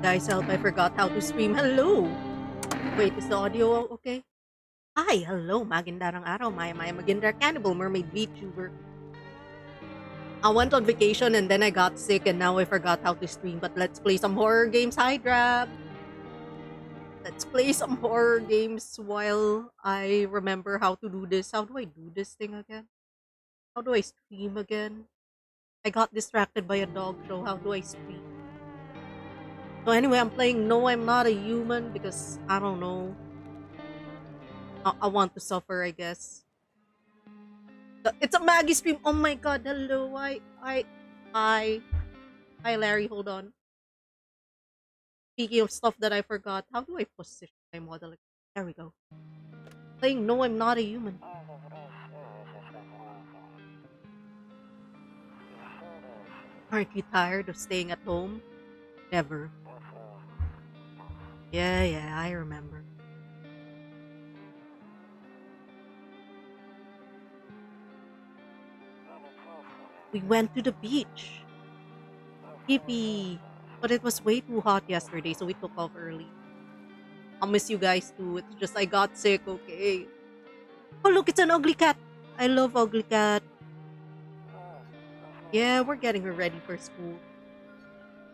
Guys, help, I forgot how to stream. Hello! Wait, is the audio okay? Hi, hello, magindarang araw, Maya Magindar Cannibal Mermaid VTuber. I went on vacation and then I got sick and now I forgot how to stream, but let's play some horror games. Hi, Drab! Let's play some horror games while I remember how to do this. How do I do this thing again? How do I stream again? I got distracted by a dog show. How do I stream? So anyway, I'm playing No, I'm Not a Human because I don't know. I want to suffer, I guess. It's a Maggie stream. Oh my god, hello. Hi. Hi, Larry. Hold on. Speaking of stuff that I forgot, how do I position my model? There we go. Playing No, I'm Not a Human. Aren't you tired of staying at home? Never. Yeah, I remember. We went to the beach. Hippie. But it was way too hot yesterday, so we took off early. I'll miss you guys too. It's just I got sick, okay? Oh, look, it's an ugly cat. I love ugly cat. Yeah, we're getting her ready for school.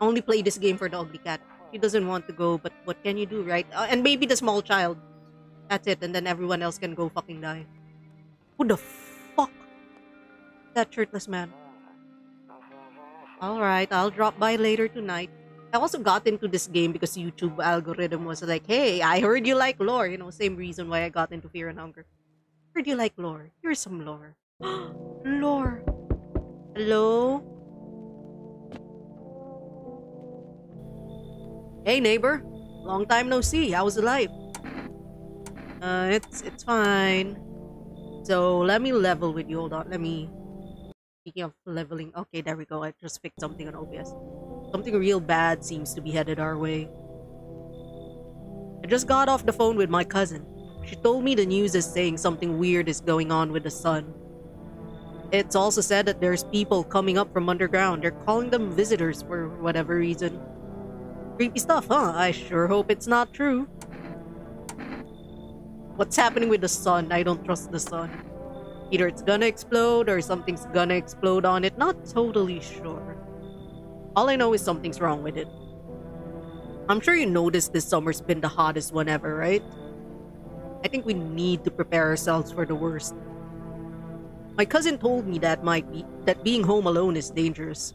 I only play this game for the ugly cat. She doesn't want to go, but what can you do, right? And maybe the small child. That's it, and then everyone else can go fucking die. Who the fuck? That shirtless man. Alright, I'll drop by later tonight. I also got into this game because YouTube algorithm was like, hey, I heard you like lore. You know, same reason why I got into Fear and Hunger. Heard you like lore. Here's some lore. Lore. Hello? Hey, neighbor. Long time no see. How's life? It's fine. So, let me level with you. Hold on. Speaking of leveling. Okay, there we go. I just fixed something on OBS. Something real bad seems to be headed our way. I just got off the phone with my cousin. She told me the news is saying something weird is going on with the sun. It's also said that there's people coming up from underground. They're calling them visitors for whatever reason. Creepy stuff, huh? I sure hope it's not true. What's happening with the sun? I don't trust the sun. Either it's gonna explode or something's gonna explode on it. Not totally sure. All I know is something's wrong with it. I'm sure you noticed this summer's been the hottest one ever, right? I think we need to prepare ourselves for the worst. My cousin told me that being home alone is dangerous.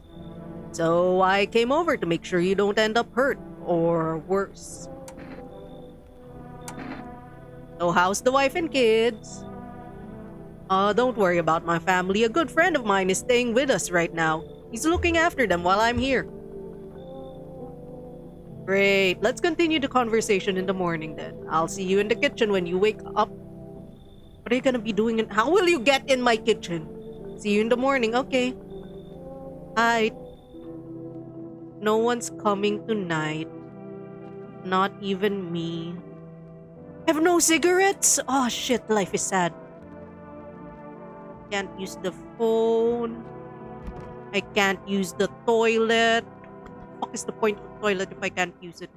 So I came over to make sure you don't end up hurt or worse. So how's the wife and kids? Don't worry about my family. A good friend of mine is staying with us right now. He's looking after them while I'm here. Great. Let's continue the conversation in the morning then. I'll see you in the kitchen when you wake up. What are you gonna be doing? How will you get in my kitchen? See you in the morning. Okay. Hi. No one's coming tonight. Not even me. I have no cigarettes? Oh shit, life is sad. Can't use the phone. I can't use the toilet. What the fuck is the point of the toilet if I can't use it?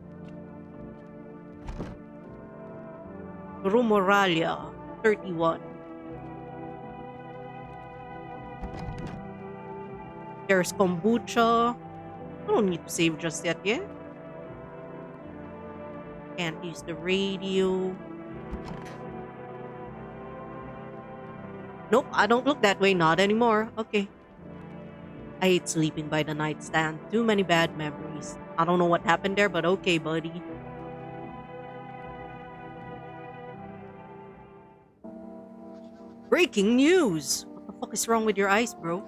Rumoralia, 31. There's kombucha. I don't need to save just yet, yeah? Can't use the radio. Nope, I don't look that way, not anymore. Okay. I hate sleeping by the nightstand. Too many bad memories. I don't know what happened there, but okay, buddy. Breaking news! What the fuck is wrong with your eyes, bro?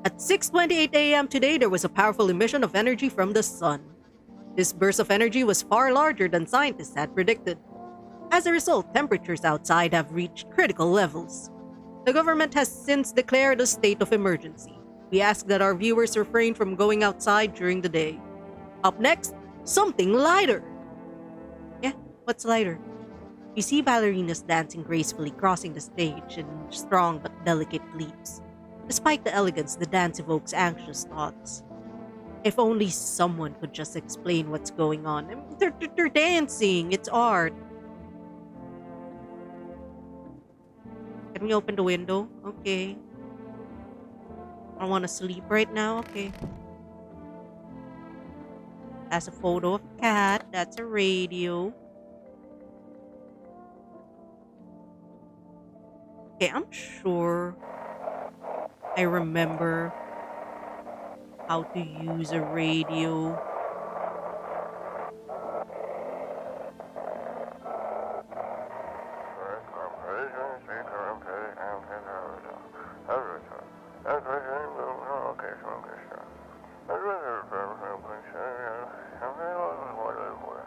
At 6:28 a.m. today, there was a powerful emission of energy from the sun. This burst of energy was far larger than scientists had predicted. As a result, temperatures outside have reached critical levels. The government has since declared a state of emergency. We ask that our viewers refrain from going outside during the day. Up next, something lighter. Yeah, what's lighter? We see ballerinas dancing gracefully, crossing the stage in strong but delicate leaps. Despite the elegance, the dance evokes anxious thoughts. If only someone could just explain what's going on. I mean, they're dancing. It's art. Can we open the window? Okay. I want to sleep right now. Okay. That's a photo of a cat. That's a radio. Okay, I'm sure I remember how to use a radio.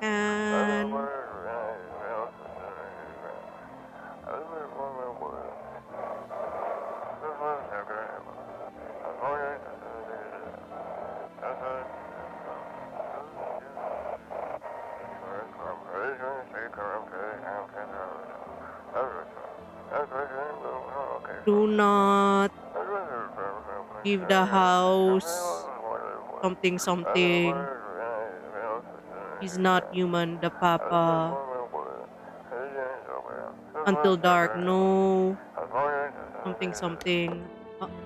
And do not leave the house. Something, something. He's not human, the papa. Until dark, no. Something, something.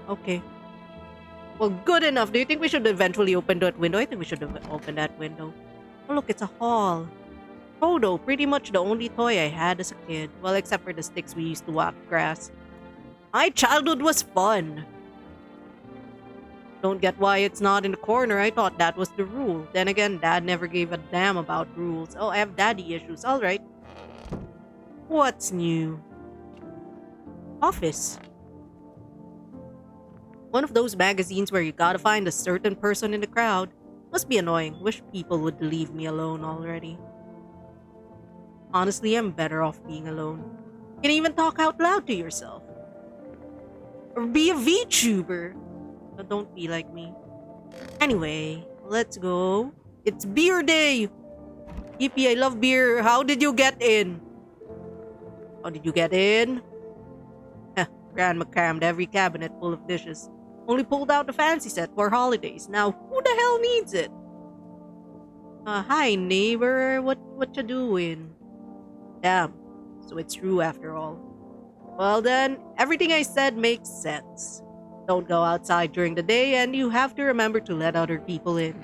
Okay. Well, good enough. Do you think we should eventually open that window? I think we should have opened that window. Oh, look, it's a hall. Frodo, pretty much the only toy I had as a kid. Well, except for the sticks we used to whack grass. My childhood was fun. Don't get why it's not in the corner. I thought that was the rule. Then again, Dad never gave a damn about rules. Oh, I have daddy issues. Alright. What's new? Office. One of those magazines where you gotta find a certain person in the crowd. Must be annoying. Wish people would leave me alone already. Honestly, I'm better off being alone. You can even talk out loud to yourself. Or be a VTuber. But don't be like me. Anyway, let's go. It's beer day! Yippee, I love beer. How did you get in? How did you get in? Grandma crammed every cabinet full of dishes. Only pulled out the fancy set for holidays. Now, who the hell needs it? Hi, neighbor. What you doing? Damn. So it's true after all. Well then, everything I said makes sense. Don't go outside during the day, and you have to remember to let other people in.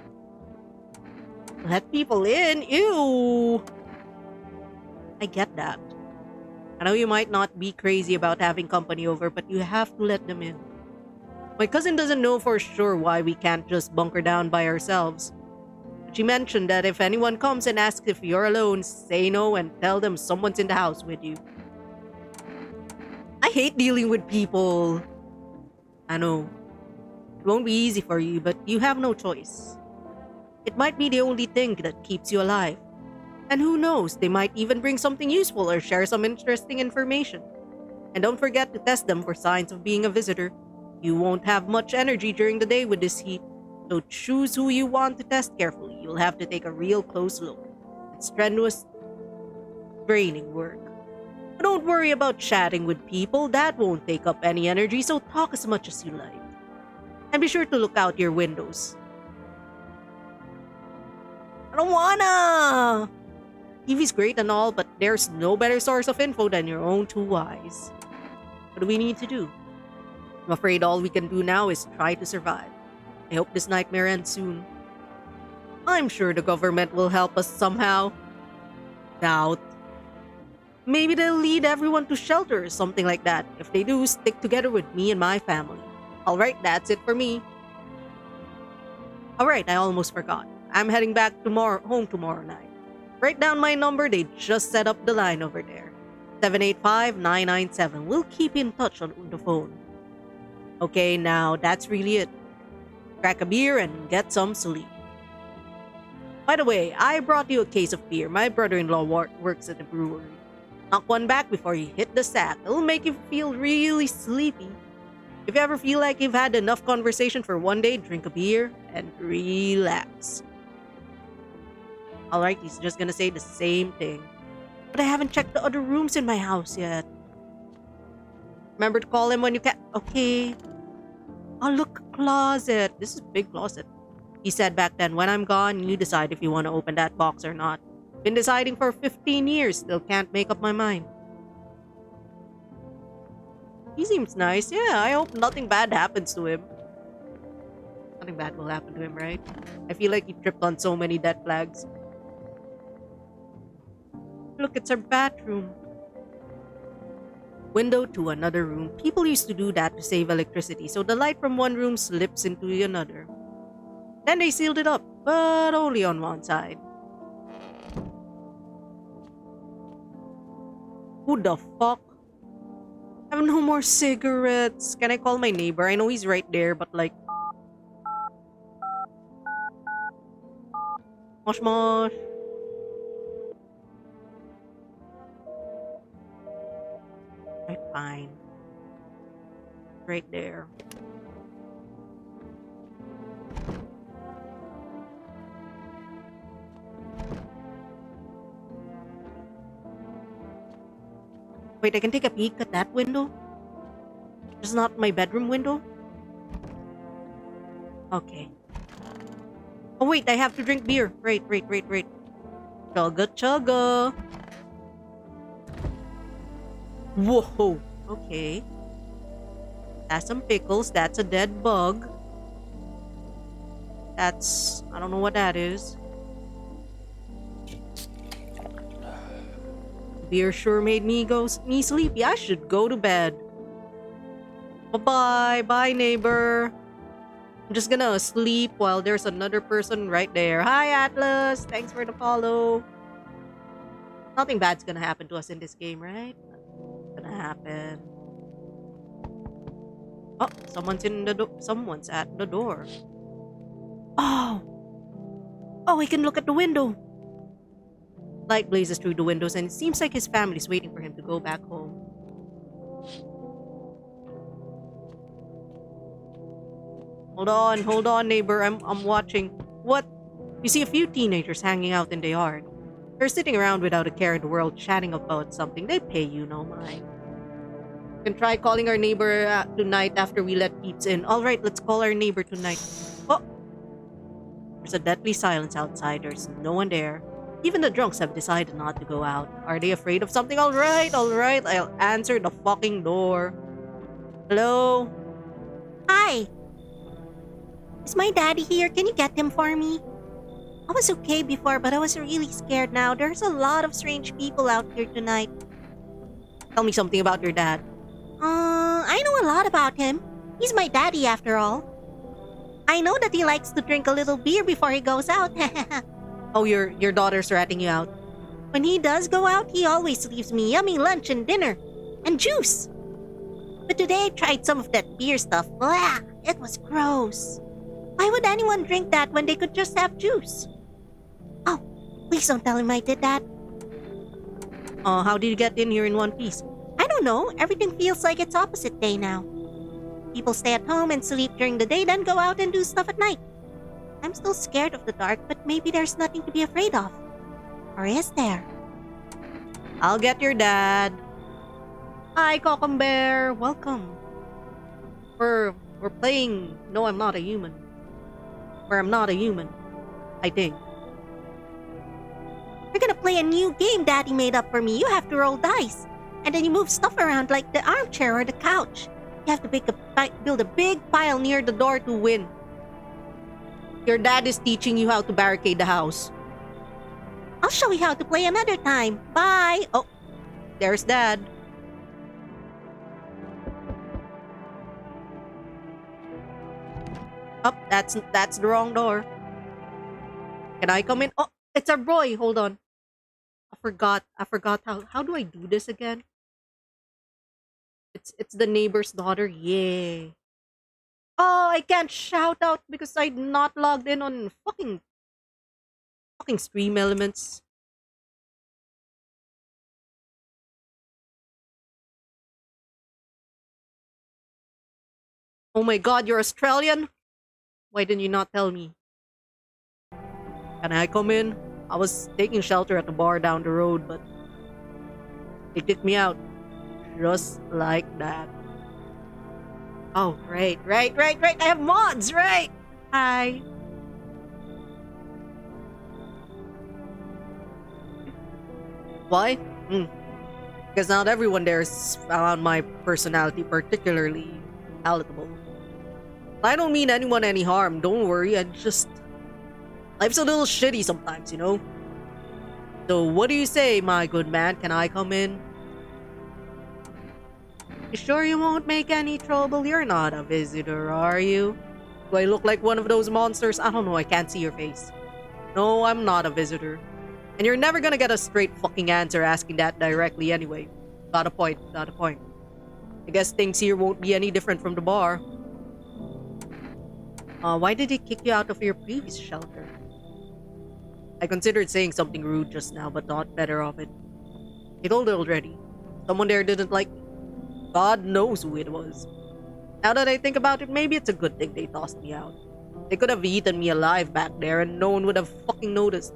Let people in? Ew! I get that. I know you might not be crazy about having company over, but you have to let them in. My cousin doesn't know for sure why we can't just bunker down by ourselves. But she mentioned that if anyone comes and asks if you're alone, say no and tell them someone's in the house with you. I hate dealing with people. I know. It won't be easy for you, but you have no choice. It might be the only thing that keeps you alive. And who knows, they might even bring something useful or share some interesting information. And don't forget to test them for signs of being a visitor. You won't have much energy during the day with this heat, so choose who you want to test carefully. You'll have to take a real close look. It's strenuous, draining work. But don't worry about chatting with people. That won't take up any energy, so talk as much as you like. And be sure to look out your windows. I don't wanna! TV's great and all, but there's no better source of info than your own two eyes. What do we need to do? I'm afraid all we can do now is try to survive. I hope this nightmare ends soon. I'm sure the government will help us somehow. Doubt. Maybe they'll lead everyone to shelter or something like that. If they do, stick together with me and my family. Alright, that's it for me. Alright, I almost forgot. I'm heading back home tomorrow night. Write down my number, they just set up the line over there. 785-997. We'll keep in touch on the phone. Okay, now that's really it. Crack a beer and get some sleep. By the way, I brought you a case of beer. My brother-in-law works at the brewery. Knock one back before you hit the sack. It'll make you feel really sleepy. If you ever feel like you've had enough conversation for one day, drink a beer and relax. Alright, he's just gonna say the same thing. But I haven't checked the other rooms in my house yet. Remember to call him when you can. Okay. Oh, look, closet. This is a big closet. He said back then, when I'm gone, you decide if you want to open that box or not. Been deciding for 15 years, still can't make up my mind. He seems nice. Yeah, I hope nothing bad happens to him. Nothing bad will happen to him, right? I feel like he tripped on so many dead flags. Look, it's our bathroom. Window to another room. People used to do that to save electricity, so the light from one room slips into another. Then they sealed it up, but only on one side. Who the fuck? I have no more cigarettes. Can I call my neighbor? I know he's right there, but like... Mosh mosh. Right, fine. Right there. Wait, I can take a peek at that window? Just not my bedroom window? Okay. Oh wait, I have to drink beer. Right. Chugga chugga. Whoa. Okay. That's some pickles. That's a dead bug. That's... I don't know what that is. Beer sure made me sleepy. I should go to bed. Bye-bye. Bye, neighbor. I'm just gonna sleep while there's another person right there. Hi, Atlas. Thanks for the follow. Nothing bad's gonna happen to us in this game, right? Nothing's gonna happen. Oh, someone's at the door. Oh! Oh, we can look at the window. Light blazes through the windows and it seems like his family's waiting for him to go back home. Hold on, neighbor. I'm watching. What? You see a few teenagers hanging out in the yard. They're sitting around without a care in the world, chatting about something. They pay you no mind. You can try calling our neighbor tonight after we let peeps in. Alright, let's call our neighbor tonight. Oh! There's a deadly silence outside. There's no one there. Even the drunks have decided not to go out. Are they afraid of something? Alright. I'll answer the fucking door. Hello? Hi. Is my daddy here? Can you get him for me? I was okay before, but I was really scared now. There's a lot of strange people out here tonight. Tell me something about your dad. I know a lot about him. He's my daddy after all. I know that he likes to drink a little beer before he goes out. Oh, your daughter's ratting you out. When he does go out, he always leaves me yummy lunch and dinner. And juice. But today I tried some of that beer stuff. Blah! It was gross. Why would anyone drink that when they could just have juice? Oh, please don't tell him I did that. How did you get in here in one piece? I don't know. Everything feels like it's opposite day now. People stay at home and sleep during the day, then go out and do stuff at night. I'm still scared of the dark, but maybe there's nothing to be afraid of. Or is there? I'll get your dad. Hi, Cockambear. Welcome. We're playing No, I'm Not a Human. Where I'm not a human, I think. We're gonna play a new game Daddy made up for me. You have to roll dice. And then you move stuff around like the armchair or the couch. You have to build a big pile near the door to win. Your dad is teaching you how to barricade the house. I'll show you how to play another time. Bye. Oh, there's Dad. Oh, that's the wrong door. Can I come in? Oh, it's our boy. Hold on. I forgot how do I do this again? It's the neighbor's daughter. Yay. Oh, I can't shout out because I'm not logged in on fucking Stream Elements. Oh my god, you're Australian? Why didn't you not tell me? Can I come in? I was taking shelter at the bar down the road, but they kicked me out. Just like that. Oh, right. I have mods, right? Hi. Why? Because not everyone there's found my personality particularly palatable. I don't mean anyone any harm, don't worry, I just... Life's a little shitty sometimes, you know? So what do you say, my good man? Can I come in? You sure you won't make any trouble? You're not a visitor, are you? Do I look like one of those monsters? I don't know, I can't see your face. No, I'm not a visitor. And you're never gonna get a straight fucking answer asking that directly anyway. Got a point, got a point. I guess things here won't be any different from the bar. Why did he kick you out of your previous shelter? I considered saying something rude just now, but thought better of it. I told it already. Someone there didn't like me. God knows who it was. Now that I think about it, maybe it's a good thing they tossed me out. They could have eaten me alive back there and no one would have fucking noticed.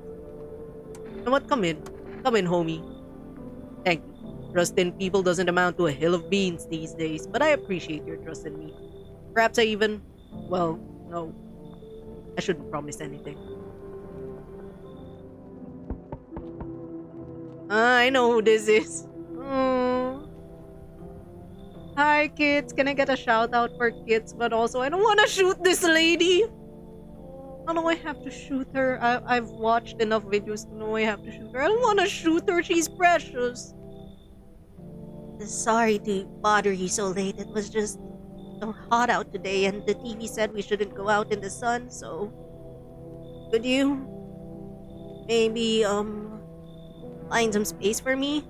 You know what? Come in. Come in, homie. Thank you. Trust in people doesn't amount to a hill of beans these days, but I appreciate your trust in me. Perhaps I even... Well, no. I shouldn't promise anything. I know who this is. Oh. Hi, kids. Can I get a shout out for kids? But also, I don't want to shoot this lady. I know I have to shoot her. I've watched enough videos to know I have to shoot her. I don't want to shoot her. She's precious. Sorry to bother you so late. It was just so hot out today and the TV said we shouldn't go out in the sun, so... Could you... maybe, find some space for me?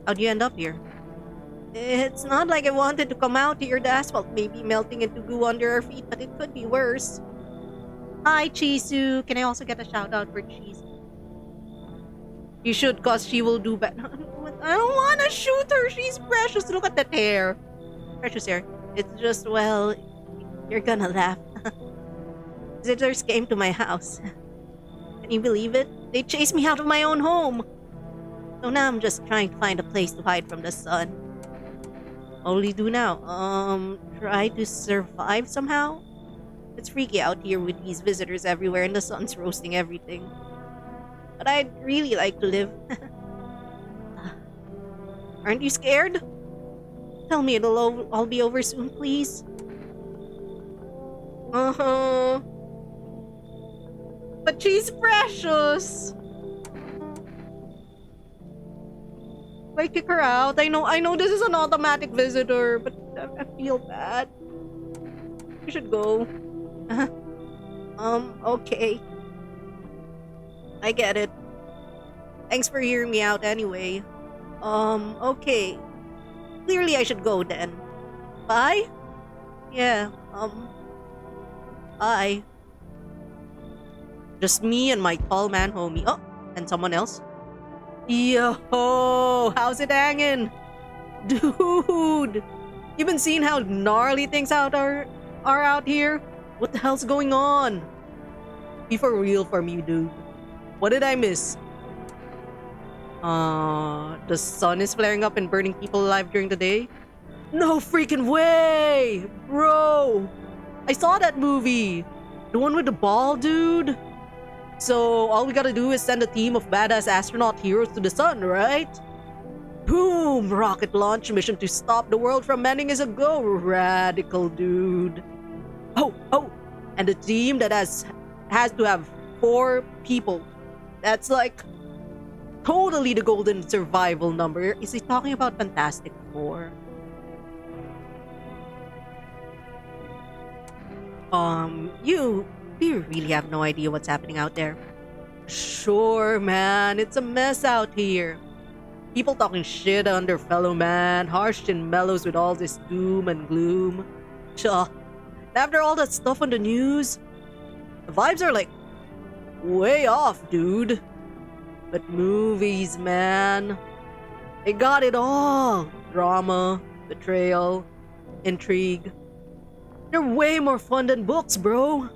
How'd you end up here? It's not like I wanted to come out here. The asphalt may be melting into goo under our feet, but it could be worse. Hi, Chisu. Can I also get a shout out for Chisu? You should, cause she will do better. I don't want to shoot her. She's precious. Look at that hair. Precious hair. It's just, well, you're gonna laugh. Visitors came to my house. Can you believe it? They chased me out of my own home. So now I'm just trying to find a place to hide from the sun. What will you do now? Try to survive somehow? It's freaky out here with these visitors everywhere and the sun's roasting everything. But I'd really like to live. Aren't you scared? Tell me it'll all be over soon, please. Uh-huh. But she's precious. I kick her out. I know this is an automatic visitor, but I feel bad. You should go. Okay. I get it. Thanks for hearing me out anyway. Okay. Clearly I should go then. Bye? Yeah, bye. Just me and my tall man homie. Oh, and someone else? Yo, how's it hanging? Dude, you been seeing how gnarly things are out here? What the hell's going on? Be for real for me, dude. What did I miss? The sun is flaring up and burning people alive during the day? No freaking way! Bro! I saw that movie! The one with the ball, dude? So, all we gotta do is send a team of badass astronaut heroes to the sun, right? Boom! Rocket launch mission to stop the world from ending is a go, radical dude. Oh! And the team that has to have 4 people. That's like totally the golden survival number. Is he talking about Fantastic Four? Do you really have no idea what's happening out there? Sure, man. It's a mess out here. People talking shit on their fellow man, harsh and mellows with all this doom and gloom. After all that stuff on the news, the vibes are like way off, dude. But movies, man, they got it all. Drama, betrayal, intrigue. They're way more fun than books, bro.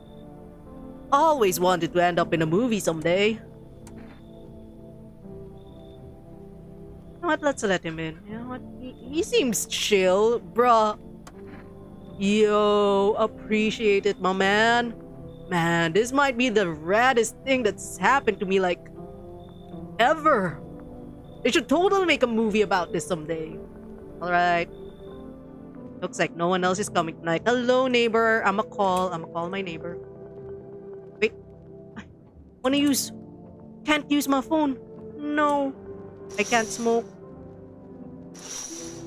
Always wanted to end up in a movie someday. You know what? Let's let him in. You know what? He seems chill, bruh. Yo, appreciate it, my man. Man, this might be the raddest thing that's happened to me, like, ever. They should totally make a movie about this someday. Alright. Looks like no one else is coming tonight. Hello, neighbor. I'ma call my neighbor. Wait. I wanna use... Can't use my phone. No. I can't smoke.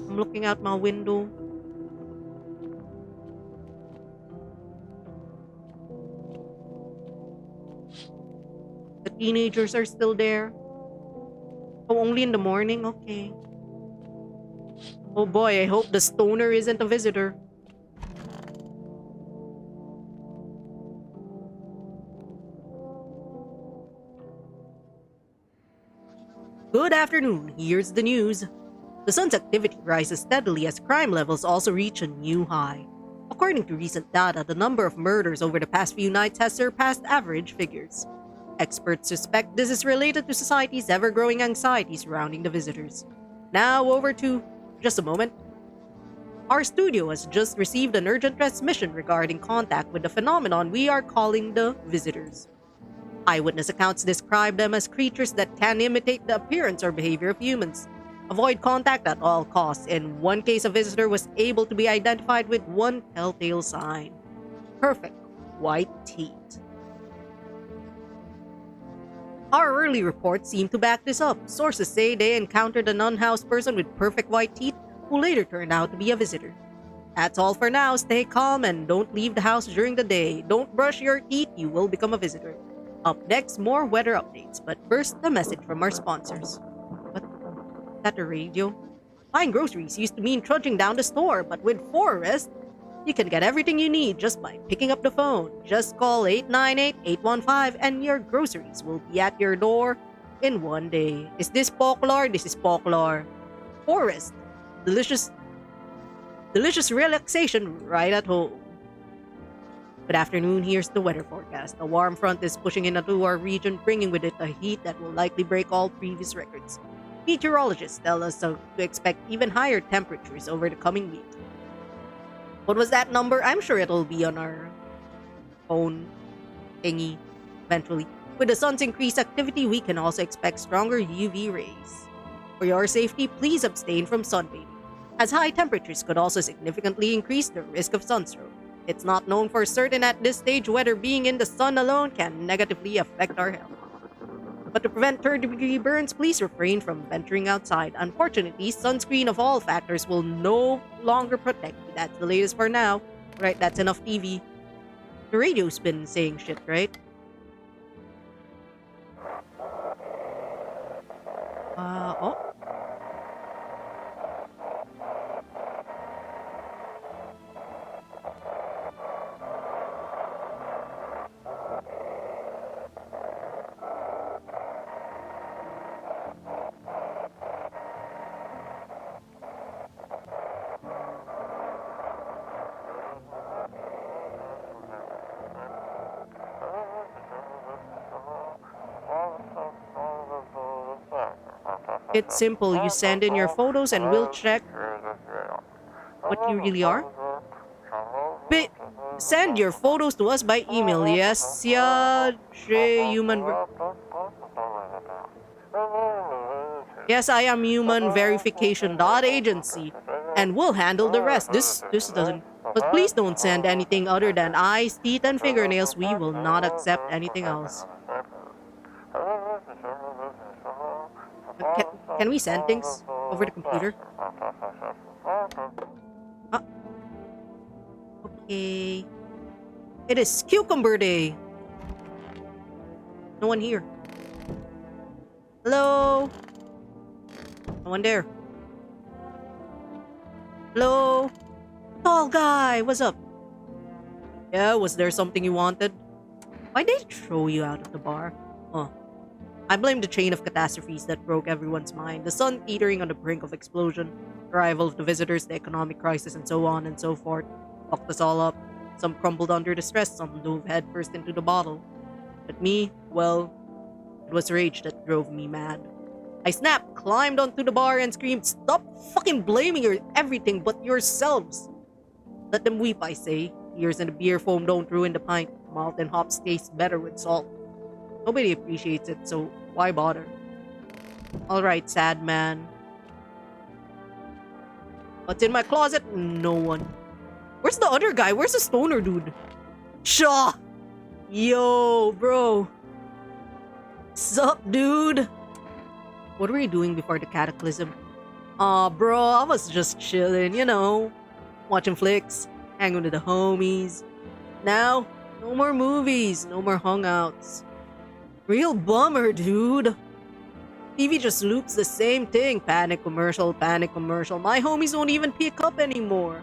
I'm looking out my window. The teenagers are still there. Oh, only in the morning? Okay. Oh boy, I hope the stoner isn't a visitor. Good afternoon, here's the news. The sun's activity rises steadily as crime levels also reach a new high. According to recent data, the number of murders over the past few nights has surpassed average figures. Experts suspect this is related to society's ever-growing anxiety surrounding the visitors. Now over to... just a moment. Our studio has just received an urgent transmission regarding contact with the phenomenon we are calling the visitors. Eyewitness accounts describe them as creatures that can imitate the appearance or behavior of humans. Avoid contact at all costs. In one case, a visitor was able to be identified with one telltale sign. Perfect white teeth. Our early reports seem to back this up. Sources say they encountered an unhoused person with perfect white teeth who later turned out to be a visitor. That's all for now. Stay calm and don't leave the house during the day. Don't brush your teeth, you will become a visitor. Up next, more weather updates, but first, a message from our sponsors. What? Is that a radio? Buying groceries used to mean trudging down the store, but with Forest, you can get everything you need just by picking up the phone. Just call 898-815 and your groceries will be at your door in one day. Is this Folklore? This is Folklore. Forest. Delicious relaxation right at home. Good afternoon, here's the weather forecast. A warm front is pushing into our region, bringing with it a heat that will likely break all previous records. Meteorologists tell us to expect even higher temperatures over the coming week. What was that number? I'm sure it'll be on our phone thingy eventually. With the sun's increased activity, we can also expect stronger UV rays. For your safety, please abstain from sunbathing, as high temperatures could also significantly increase the risk of sunstroke. It's not known for certain at this stage whether being in the sun alone can negatively affect our health. But to prevent third-degree burns, please refrain from venturing outside. Unfortunately, sunscreen of all factors will no longer protect you. That's the latest for now. Right, that's enough TV. The radio's been saying shit, right? Oh. It's simple. You send in your photos and we'll check what you really are. Send your photos to us by email. Yes, yeah, human. Yes, I am human verification.agency, and we'll handle the rest. This doesn't. But please don't send anything other than eyes, teeth, and fingernails. We will not accept anything else. Can we send things over the computer? Okay. It is Cucumber Day. No one here. Hello? No one there. Hello? Tall guy, what's up? Yeah, was there something you wanted? Why'd they throw you out of the bar? Oh. I blame the chain of catastrophes that broke everyone's mind. The sun teetering on the brink of explosion, the arrival of the visitors, the economic crisis, and so on and so forth. Fucked us all up. Some crumbled under the stress, some dove headfirst into the bottle. But me, well, it was rage that drove me mad. I snapped, climbed onto the bar, and screamed, "Stop fucking blaming everything but yourselves!" Let them weep, I say. Tears in the beer foam don't ruin the pint. Malt and hops taste better with salt. Nobody appreciates it, so why bother? Alright, sad man. What's in my closet? No one. Where's the other guy? Where's the stoner dude? Shaw! Yo, bro. Sup, dude? What were you doing before the cataclysm? Aw, bro, I was just chilling, you know. Watching flicks, hanging with the homies. Now, no more movies, no more hangouts. Real bummer, dude. TV just loops the same thing. Panic commercial, panic commercial. My homies don't even pick up anymore.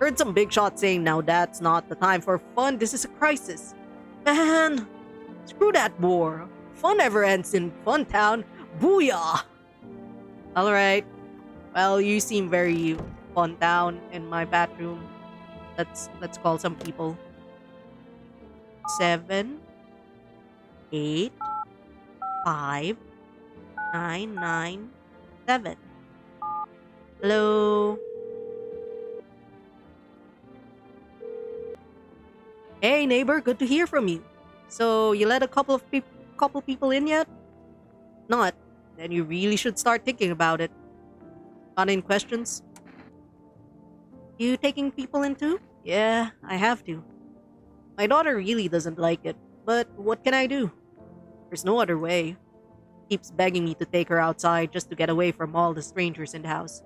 Heard some big shots saying now that's not the time for fun. This is a crisis. Man, screw that war. Fun never ends in Fun Town. Booyah! Alright. Well, you seem very fun town in my bathroom. Let's call some people. 7, 8, 5, 9, 9, 7. Hello. Hey neighbor, good to hear from you. So you let a couple people in yet? Not. Then you really should start thinking about it. Got any questions? You taking people in too? Yeah, I have to. My daughter really doesn't like it, but what can I do? There's no other way. Keeps begging me to take her outside just to get away from all the strangers in the house.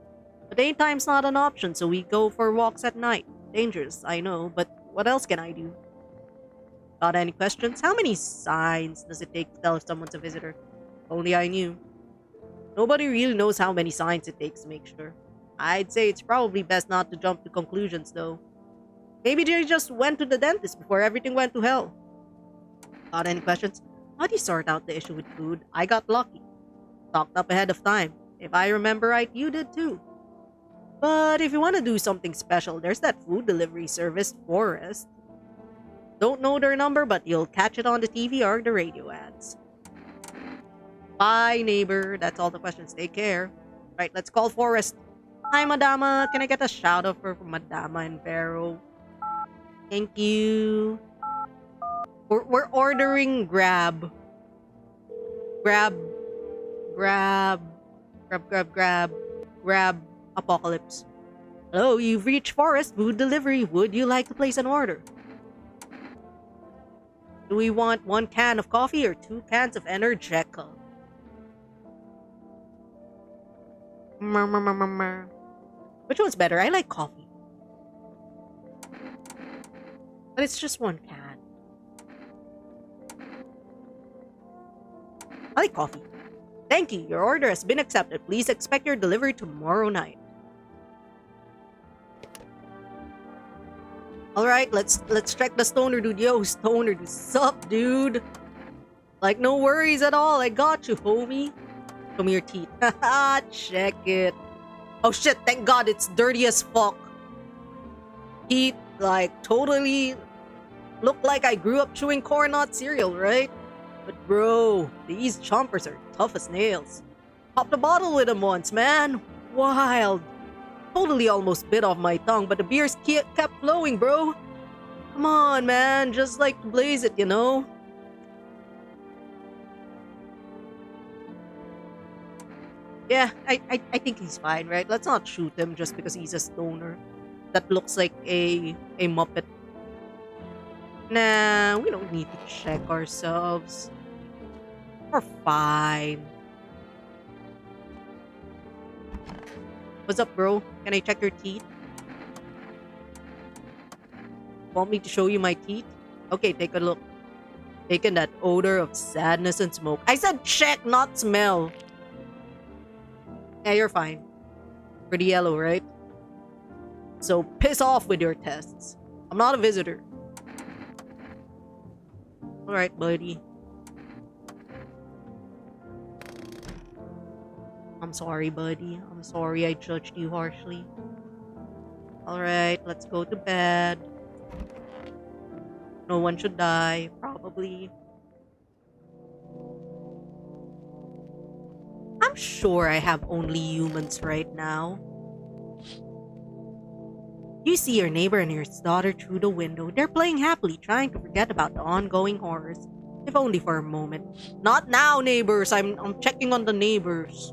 But daytime's not an option, so we go for walks at night. Dangerous, I know, but what else can I do? Got any questions? How many signs does it take to tell if someone's a visitor? Only I knew. Nobody really knows how many signs it takes to make sure. I'd say it's probably best not to jump to conclusions, though. Maybe they just went to the dentist before everything went to hell. Got any questions? How do you sort out the issue with food? I got lucky. Stocked up ahead of time. If I remember right, you did too. But if you want to do something special, there's that food delivery service, Forest. Don't know their number, but you'll catch it on the TV or the radio ads. Bye, neighbor. That's all the questions. Take care. Right, let's call Forest. Hi, Madama. Can I get a shout out for Madama and Vero? Thank you. We're ordering Grab. Grab Apocalypse. Hello, you've reached Forest Food Delivery. Would you like to place an order? Do we want 1 can of coffee or 2 cans of Energeca? Which one's better? I like coffee. But it's just 1 can. I like coffee. Thank you. Your order has been accepted. Please expect your delivery tomorrow night. Alright, let's check the stoner dude. Yo, stoner dude. Sup, dude? Like, no worries at all. I got you, homie. Show me your teeth. Haha, check it. Oh shit, thank god it's dirty as fuck. Teeth, like, totally look like I grew up chewing corn nut cereal, right? But bro, these chompers are tough as nails. Popped a bottle with them once, man. Wild. Totally almost bit off my tongue, but the beers kept flowing, bro. Come on, man. Just like to blaze it, you know? Yeah, I think he's fine, right? Let's not shoot him just because he's a stoner. That looks like a Muppet. Nah, we don't need to check ourselves. We're fine. What's up, bro? Can I check your teeth? Want me to show you my teeth? Okay, take a look. Taking that odor of sadness and smoke. I said check, not smell. Yeah, you're fine. Pretty yellow, right? So piss off with your tests. I'm not a visitor. Alright, buddy. I'm sorry, buddy. I'm sorry I judged you harshly. Alright, let's go to bed. No one should die, probably. I'm sure I have only humans right now. You see your neighbor and his daughter through the window. They're playing happily, trying to forget about the ongoing horrors. If only for a moment. Not now, neighbors. I'm checking on the neighbors.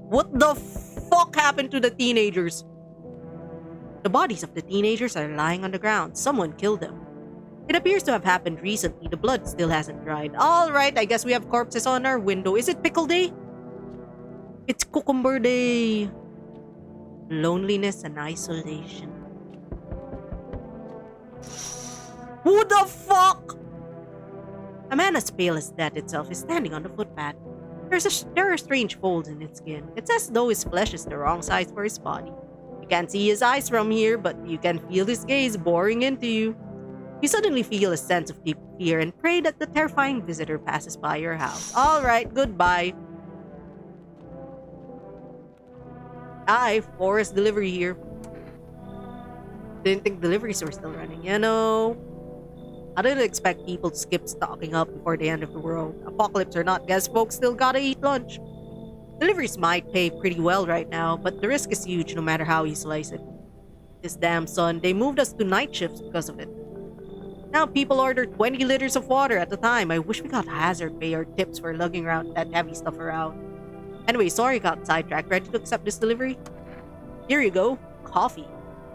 What the fuck happened to the teenagers? The bodies of the teenagers are lying on the ground. Someone killed them. It appears to have happened recently. The blood still hasn't dried. Alright, I guess we have corpses on our window. Is it pickle day? It's cucumber day. Loneliness and isolation. Who the fuck? A man as pale as death itself is standing on the footpath. There are strange folds in his skin. It's as though his flesh is the wrong size for his body. You can't see his eyes from here, but you can feel his gaze boring into you. You suddenly feel a sense of deep fear and pray that the terrifying visitor passes by your house. Alright, goodbye. Hi, Forest Delivery here. Didn't think deliveries were still running, you know. I didn't expect people to skip stocking up before the end of the world. Apocalypse or not, guess folks still gotta eat lunch. Deliveries might pay pretty well right now, but the risk is huge no matter how you slice it. This damn sun, they moved us to night shifts because of it. Now people order 20 liters of water at a time. I wish we got hazard pay or tips for lugging around that heavy stuff around. Anyway, sorry got sidetracked. Ready to accept this delivery? Here you go. Coffee.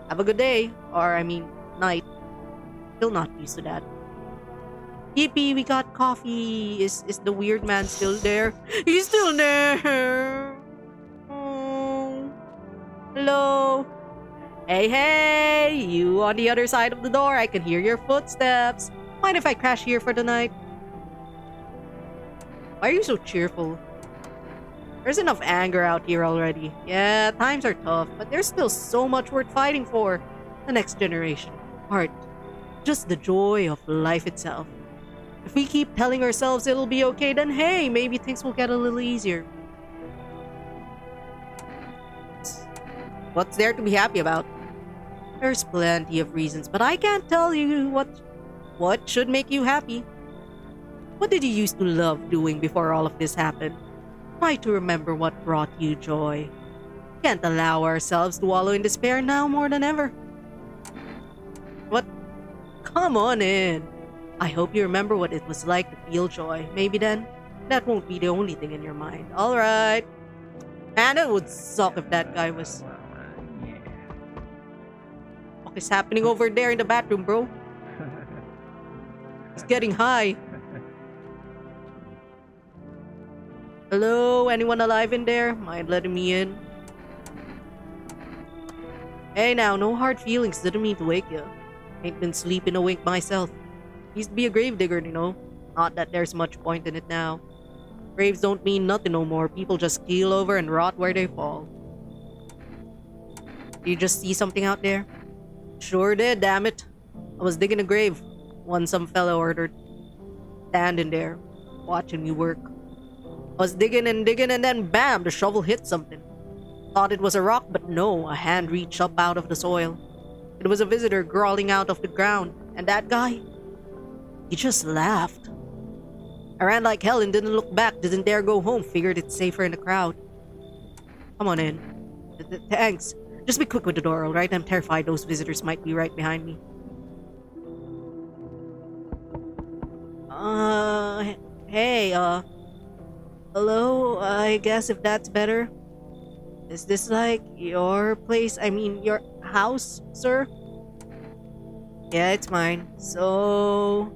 Have a good day. Or, I mean, night. Still not used to that. Yippee, we got coffee. Is the weird man still there? He's still there. Oh. Hello. Hey, you on the other side of the door. I can hear your footsteps. Mind if I crash here for the night? Why are you so cheerful? There's enough anger out here already. Yeah, times are tough, but there's still so much worth fighting for. The next generation. Art. Just the joy of life itself. If we keep telling ourselves it'll be okay, then hey, maybe things will get a little easier. What's there to be happy about? There's plenty of reasons, but I can't tell you what should make you happy. What did you used to love doing before all of this happened? Try to remember what brought you joy. Can't allow ourselves to wallow in despair now more than ever. What? Come on in. I hope you remember what it was like to feel joy. Maybe then, that won't be the only thing in your mind. Alright. Man, it would suck if that guy was... What is happening over there in the bathroom, bro? It's getting high. Hello? Anyone alive in there? Mind letting me in? Hey now, no hard feelings. Didn't mean to wake you. Ain't been sleeping awake myself. Used to be a gravedigger, you know. Not that there's much point in it now. Graves don't mean nothing no more. People just keel over and rot where they fall. Did you just see something out there? Sure did, damn it. I was digging a grave. One some fellow ordered. Standing there, watching me work. I was digging and then bam, the shovel hit something. Thought it was a rock, but no, a hand reached up out of the soil. It was a visitor crawling out of the ground, and that guy, he just laughed. I ran like hell and didn't look back, didn't dare go home, figured it's safer in the crowd. Come on in. Thanks. Just be quick with the door, alright? I'm terrified those visitors might be right behind me. Hey, hello? I guess if that's better. Is this like your place? I mean, your house, sir? Yeah, it's mine. So...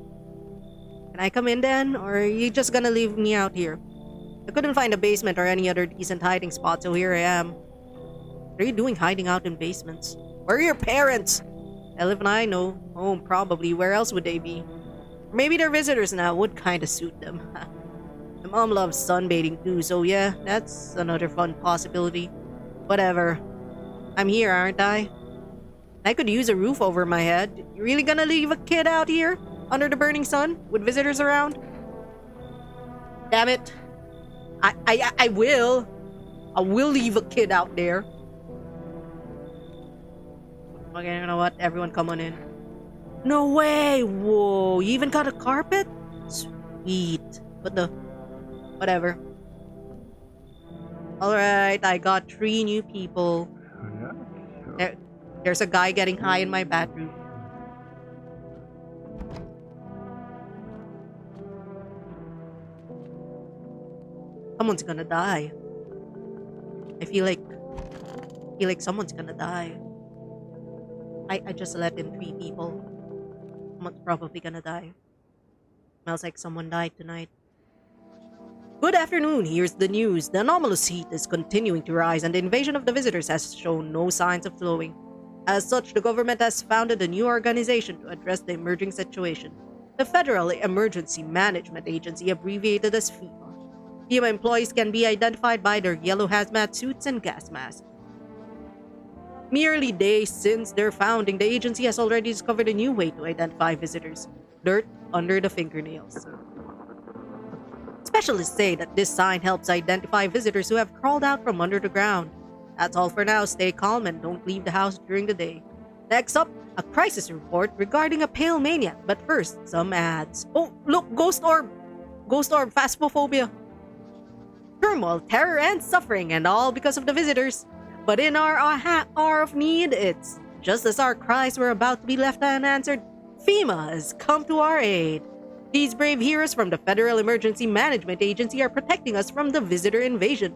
Can I come in then? Or are you just gonna leave me out here? I couldn't find a basement or any other decent hiding spot, so here I am. What are you doing hiding out in basements? Where are your parents? Hell if I know. Home, probably. Where else would they be? Or maybe they're visitors now. Would kinda suit them. My mom loves sunbathing too, so yeah, that's another fun possibility. Whatever. I'm here, aren't I? I could use a roof over my head. You really gonna leave a kid out here? Under the burning sun? With visitors around? Damn it. I will. I will leave a kid out there. Okay, you know what? Everyone come on in. No way! Whoa, you even got a carpet? Sweet. But the... Whatever. Alright, I got 3 new people. There's a guy getting high in my bathroom. someone's gonna die. I feel like someone's gonna die. I just let in 3 people. Someone's probably gonna die. Smells like someone died tonight. Good afternoon, here's the news. The anomalous heat is continuing to rise and the invasion of the visitors has shown no signs of slowing. As such, the government has founded a new organization to address the emerging situation. The Federal Emergency Management Agency, abbreviated as FEMA. FEMA employees can be identified by their yellow hazmat suits and gas masks. Merely days since their founding, the agency has already discovered a new way to identify visitors: dirt under the fingernails. Specialists say that this sign helps identify visitors who have crawled out from under the ground. That's all for now. Stay calm and don't leave the house during the day. Next up, a crisis report regarding a pale maniac. But first, some ads. Oh, look, Ghost Orb! Ghost Orb, Phasmophobia. Turmoil, terror, and suffering, and all because of the visitors. But in our hour of need, it's just as our cries were about to be left unanswered, FEMA has come to our aid. These brave heroes from the Federal Emergency Management Agency are protecting us from the visitor invasion.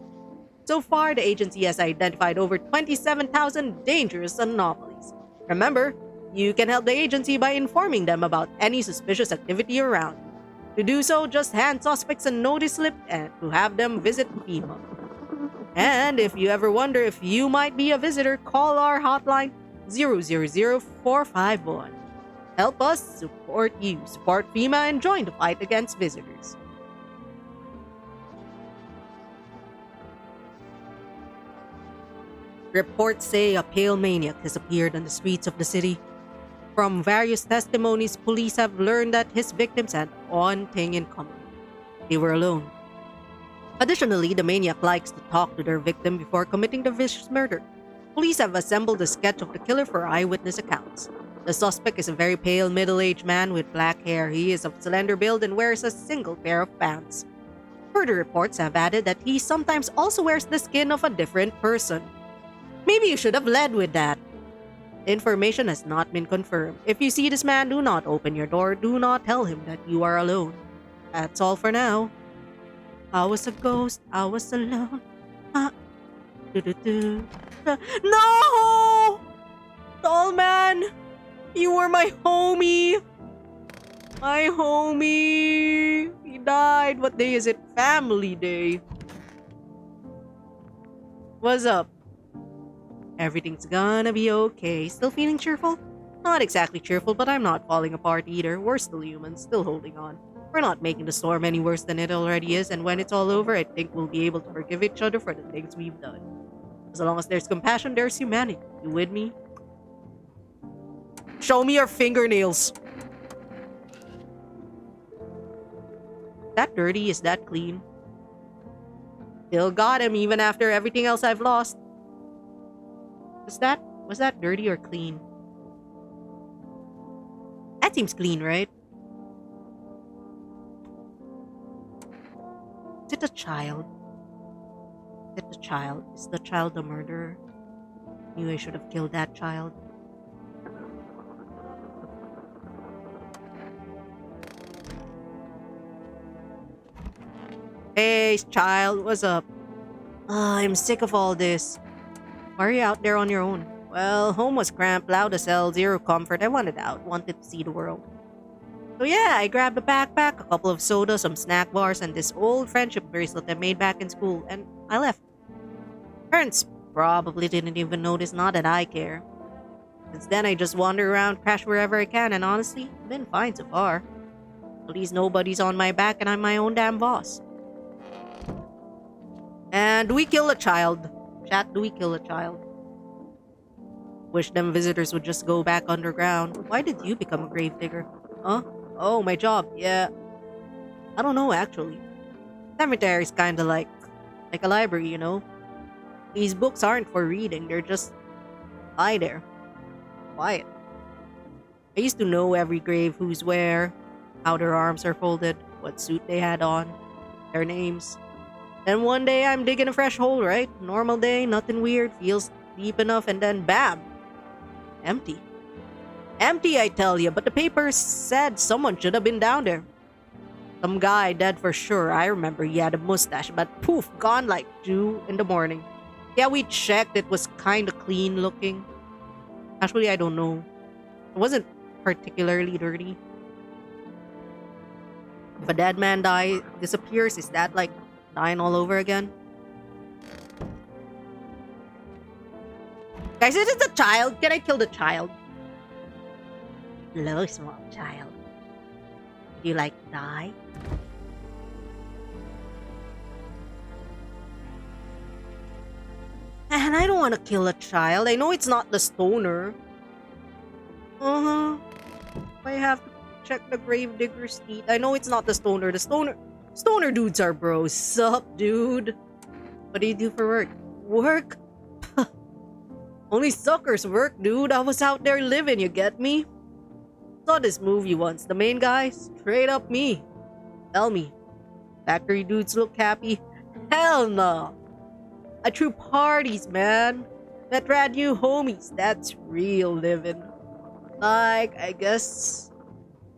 So far, the agency has identified over 27,000 dangerous anomalies. Remember, you can help the agency by informing them about any suspicious activity around you. To do so, just hand suspects a notice slip and to have them visit FEMA. And if you ever wonder if you might be a visitor, call our hotline 000-451. Help us support you. Support FEMA and join the fight against visitors. Reports say a pale maniac has appeared on the streets of the city. From various testimonies, police have learned that his victims had one thing in common: they were alone. Additionally, the maniac likes to talk to their victim before committing the vicious murder. Police have assembled a sketch of the killer for eyewitness accounts. The suspect is a very pale, middle-aged man with black hair. He is of slender build and wears a single pair of pants. Further reports have added that he sometimes also wears the skin of a different person. Maybe you should have led with that. The information has not been confirmed. If you see this man, do not open your door. Do not tell him that you are alone. That's all for now. I was a ghost. I was alone. No! Tall man! You were my homie! My homie! He died. What day is it? Family Day. What's up? Everything's gonna be okay. Still feeling cheerful? Not exactly cheerful, but I'm not falling apart either. We're still humans, still holding on. We're not making the storm any worse than it already is, and when it's all over, I think we'll be able to forgive each other for the things we've done. As long as there's compassion, there's humanity. You with me? Show me your fingernails! Is that dirty? Is that clean? Still got him even after everything else I've lost. Was that dirty or clean? That seems clean, right? Is it a child? Is it the child? Is the child the murderer? Knew I should have killed that child. Hey, child, what's up? I'm sick of all this. Why are you out there on your own? Well, home was cramped, loud as hell, zero comfort. I wanted out, wanted to see the world. So yeah, I grabbed a backpack, a couple of sodas, some snack bars, and this old friendship bracelet I made back in school, and I left. Parents probably didn't even notice, not that I care. Since then, I just wander around, crash wherever I can, and honestly, been fine so far. At least nobody's on my back and I'm my own damn boss. And do we kill a child? Chat, do we kill a child? Wish them visitors would just go back underground. Why did you become a gravedigger? Huh? Oh, my job. Yeah. I don't know, actually. Cemetery's kinda like a library, you know? These books aren't for reading. They're just lie there. Quiet. I used to know every grave, who's where, how their arms are folded, what suit they had on, their names. Then one day I'm digging a fresh hole, right? Normal day, nothing weird, feels deep enough, and then bam! Empty. Empty, I tell you, but the paper said someone should have been down there. Some guy dead for sure. I remember he had a mustache, but poof, gone like 2 in the morning. Yeah, we checked. It was kind of clean looking. Actually, I don't know. It wasn't particularly dirty. If a dead man disappears, is that like dying all over again? Guys, is it a child? Can I kill the child? Hello, small child. Do you like to die? Man, I don't want to kill a child. I know it's not the stoner. I have to check the gravedigger's teeth. I know it's not the stoner. The stoner dudes are bros. Sup, dude? What do you do for work? Work? Only suckers work, dude. I was out there living, you get me? Saw this movie once. The main guy, straight up me. Tell me, factory dudes look happy? Hell no. I threw parties, man. Met rad new homies. That's real living. Like, I guess,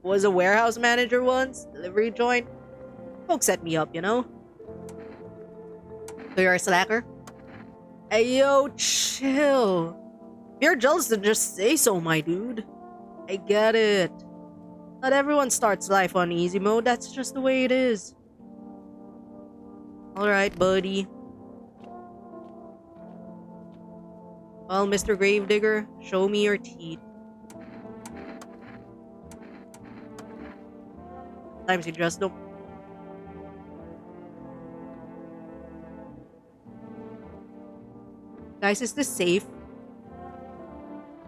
was a warehouse manager once. Delivery joint. Folks set me up, you know? So you're a slacker? Hey, yo, chill. If you're jealous, then just say so, my dude. I get it. Not everyone starts life on easy mode. That's just the way it is. Alright, buddy. Well, Mr. Gravedigger, show me your teeth. Sometimes you just don't. Guys, is this safe?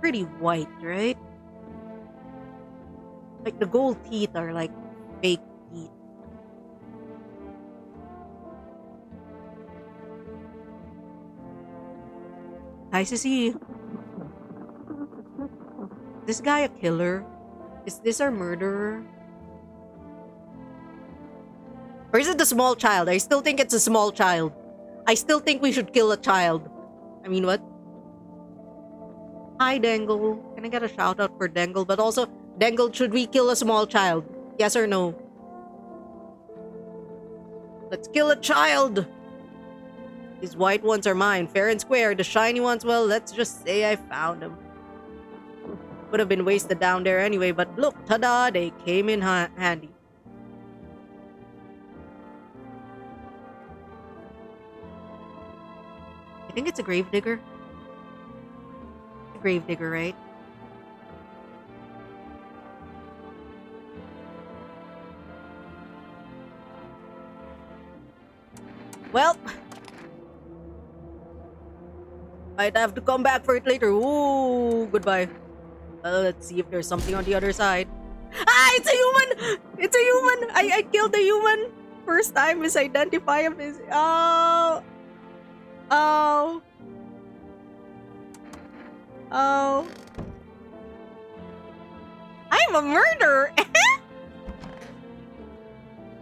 Pretty white, right? Like the gold teeth are like fake teeth. Guys, is this guy a killer? Is this our murderer? Or is it the small child? I still think it's a small child. I still think we should kill a child. I mean, what? Hi, Dangle. Can I get a shout out for Dangle? But also, Dangle, should we kill a small child? Yes or no? Let's kill a child! These white ones are mine, fair and square. The shiny ones, well, let's just say I found them. Would have been wasted down there anyway, but look, ta-da, they came in handy. I think it's a gravedigger. A gravedigger, right? Well, I'd have to come back for it later. Ooh, goodbye. Let's see if there's something on the other side. Ah, it's a human! It's a human! I killed a human! First time misidentify him is... Oh! Oh! Oh! I'm a murderer!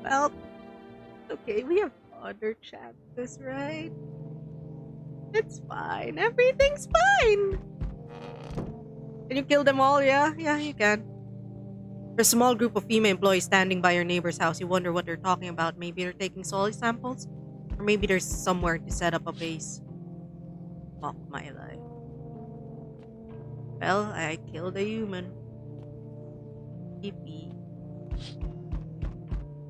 Well, okay, we have other chances, right? It's fine. Everything's fine. Can you kill them all? Yeah, you can. There's a small group of female employees standing by your neighbor's house. You wonder what they're talking about. Maybe they're taking soil samples? Or maybe there's somewhere to set up a base. Fuck my life. Well, I killed a human. Yippee.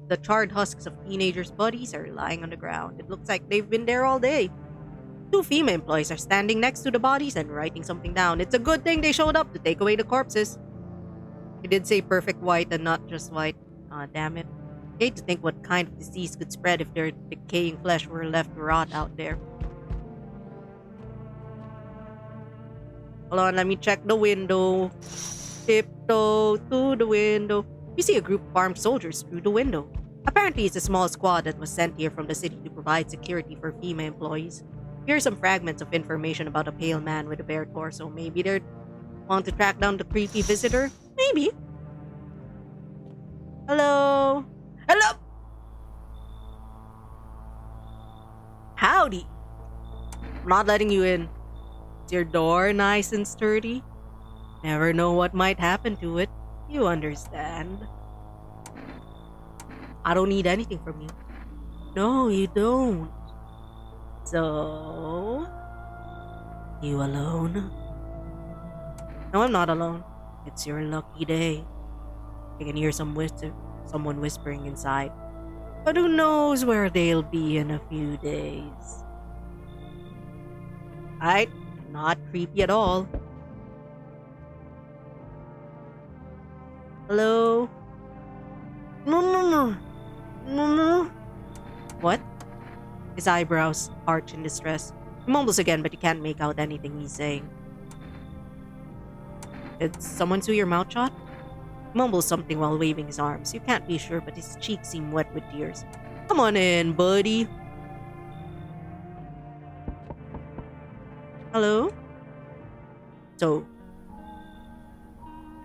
The charred husks of teenagers' bodies are lying on the ground. It looks like they've been there all day. 2 female employees are standing next to the bodies and writing something down. It's a good thing they showed up to take away the corpses. It did say perfect white and not just white. Ah, damn it. I hate to think what kind of disease could spread if their decaying flesh were left to rot out there. Hold on, let me check the window. Tiptoe to the window. You see a group of armed soldiers through the window. Apparently, it's a small squad that was sent here from the city to provide security for female employees. Here are some fragments of information about a pale man with a bare torso. Maybe they want to track down the creepy visitor? Maybe. Hello? Hello? Howdy. I'm not letting you in. Is your door nice and sturdy? Never know what might happen to it. You understand. I don't need anything from you. No, you don't. So, you alone? No, I'm not alone. It's your lucky day. I can hear someone whispering inside. But who knows where they'll be in a few days. Alright, not creepy at all. Hello? No, no, no. No, no. What? His eyebrows arch in distress. He mumbles again, but you can't make out anything he's saying. Did someone sue your mouth shot? He mumbles something while waving his arms. You can't be sure, but his cheeks seem wet with tears. Come on in, buddy. Hello? So,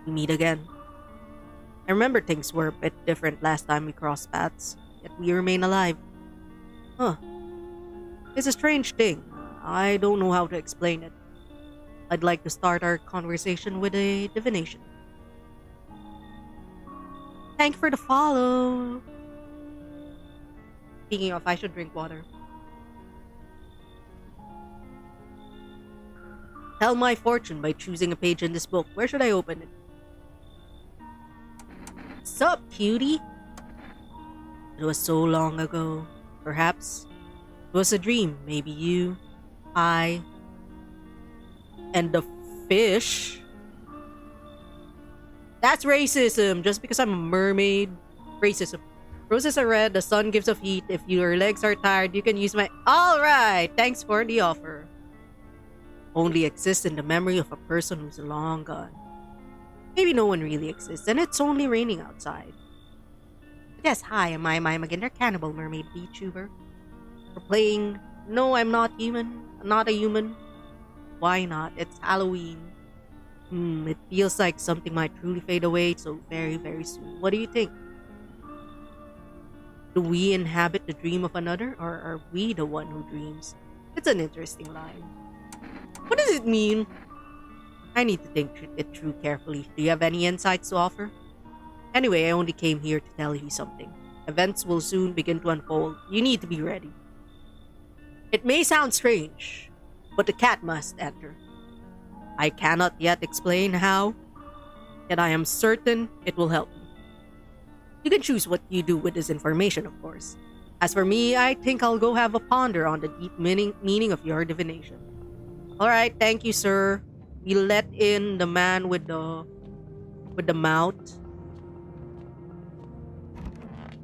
we meet again. I remember things were a bit different last time we crossed paths, yet we remain alive. Huh. It's a strange thing. I don't know how to explain it. I'd like to start our conversation with a divination. Thank you for the follow. Speaking of, I should drink water. Tell my fortune by choosing a page in this book. Where should I open it? Sup, cutie? It was so long ago. Perhaps it was a dream. Maybe you, I, and the fish. That's racism. Just because I'm a mermaid. Racism. Roses are red, the sun gives off heat. If your legs are tired, you can use my... Alright, thanks for the offer. Only exists in the memory of a person who's long gone. Maybe no one really exists, and it's only raining outside. Yes, hi, am I Maginder, Cannibal Mermaid VTuber. We're playing... No, I'm not human. I'm not a human. Why not? It's Halloween. It feels like something might truly fade away so very, very soon. What do you think? Do we inhabit the dream of another, or are we the one who dreams? It's an interesting line. What does it mean? I need to think it through carefully. Do you have any insights to offer? Anyway, I only came here to tell you something. Events will soon begin to unfold. You need to be ready. It may sound strange, but the cat must enter. I cannot yet explain how, yet I am certain it will help me. You can choose what you do with this information, of course. As for me, I think I'll go have a ponder on the deep meaning of your divination. Alright, thank you, sir. We let in the man with the mouth.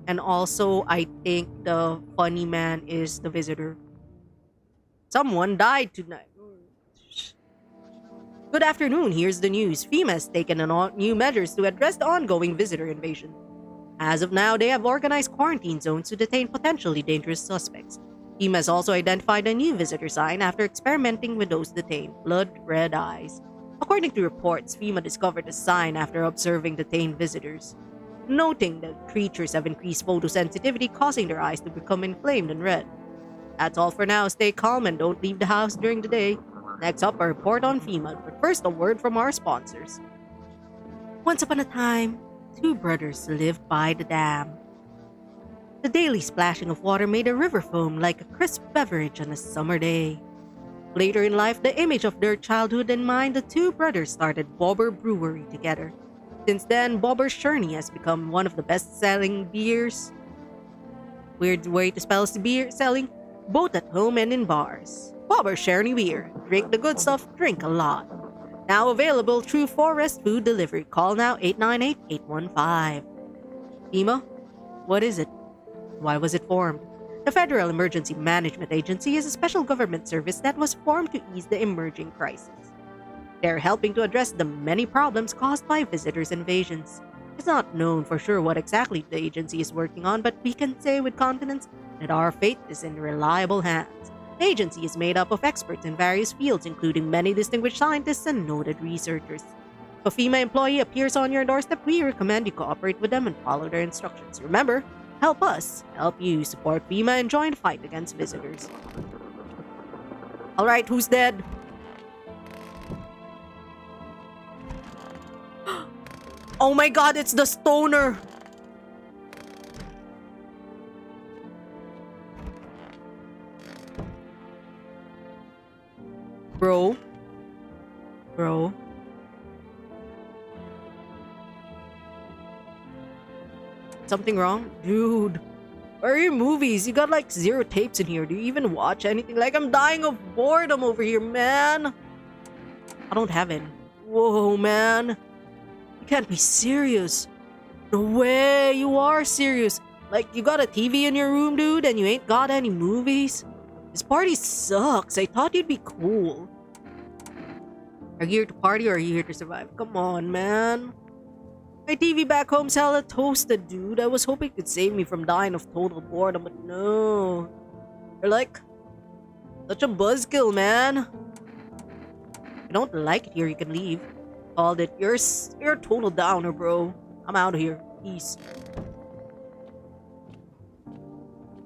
And also, I think the funny man is the visitor. Someone died tonight. Good afternoon, here's the news. FEMA has taken new measures to address the ongoing visitor invasion. As of now, they have organized quarantine zones to detain potentially dangerous suspects. FEMA has also identified a new visitor sign after experimenting with those detained: blood red eyes. According to reports, FEMA discovered the sign after observing detained visitors, noting that creatures have increased photosensitivity, causing their eyes to become inflamed and red. That's all for now. Stay calm and don't leave the house during the day. Next up, a report on FEMA, but first a word from our sponsors. Once upon a time, two brothers lived by the dam. The daily splashing of water made the river foam like a crisp beverage on a summer day. Later in life, the image of their childhood in mind, the two brothers started Bobber Brewery together. Since then, Bobber's Journey has become one of the best-selling beers. Weird way to spell beer selling, both at home and in bars. Bobber's Journey beer. Drink the good stuff, drink a lot. Now available through Forest Food Delivery. Call now 898-815. FEMA? What is it? Why was it formed? The Federal Emergency Management Agency is a special government service that was formed to ease the emerging crisis. They're helping to address the many problems caused by visitors' invasions. It's not known for sure what exactly the agency is working on, but we can say with confidence that our fate is in reliable hands. The agency is made up of experts in various fields, including many distinguished scientists and noted researchers. If a FEMA employee appears on your doorstep, we recommend you cooperate with them and follow their instructions. Remember, help us, help you, support FEMA, and join the fight against visitors. Alright, who's dead? Oh my god, it's the stoner! Bro. Bro. Something wrong? Dude. Where are your movies? You got like 0 tapes in here. Do you even watch anything? Like, I'm dying of boredom over here, man. I don't have any. Whoa, man. You can't be serious. No way, you are serious. Like, you got a TV in your room, dude, and you ain't got any movies? This party sucks. I thought you'd be cool. Are you here to party or are you here to survive? Come on, man. My TV back home's hella toasted, dude. I was hoping it could save me from dying of total boredom, but no. You're like such a buzzkill, man. If you don't like it here, you can leave. Called it. You're a total downer, bro. I'm out of here. Peace.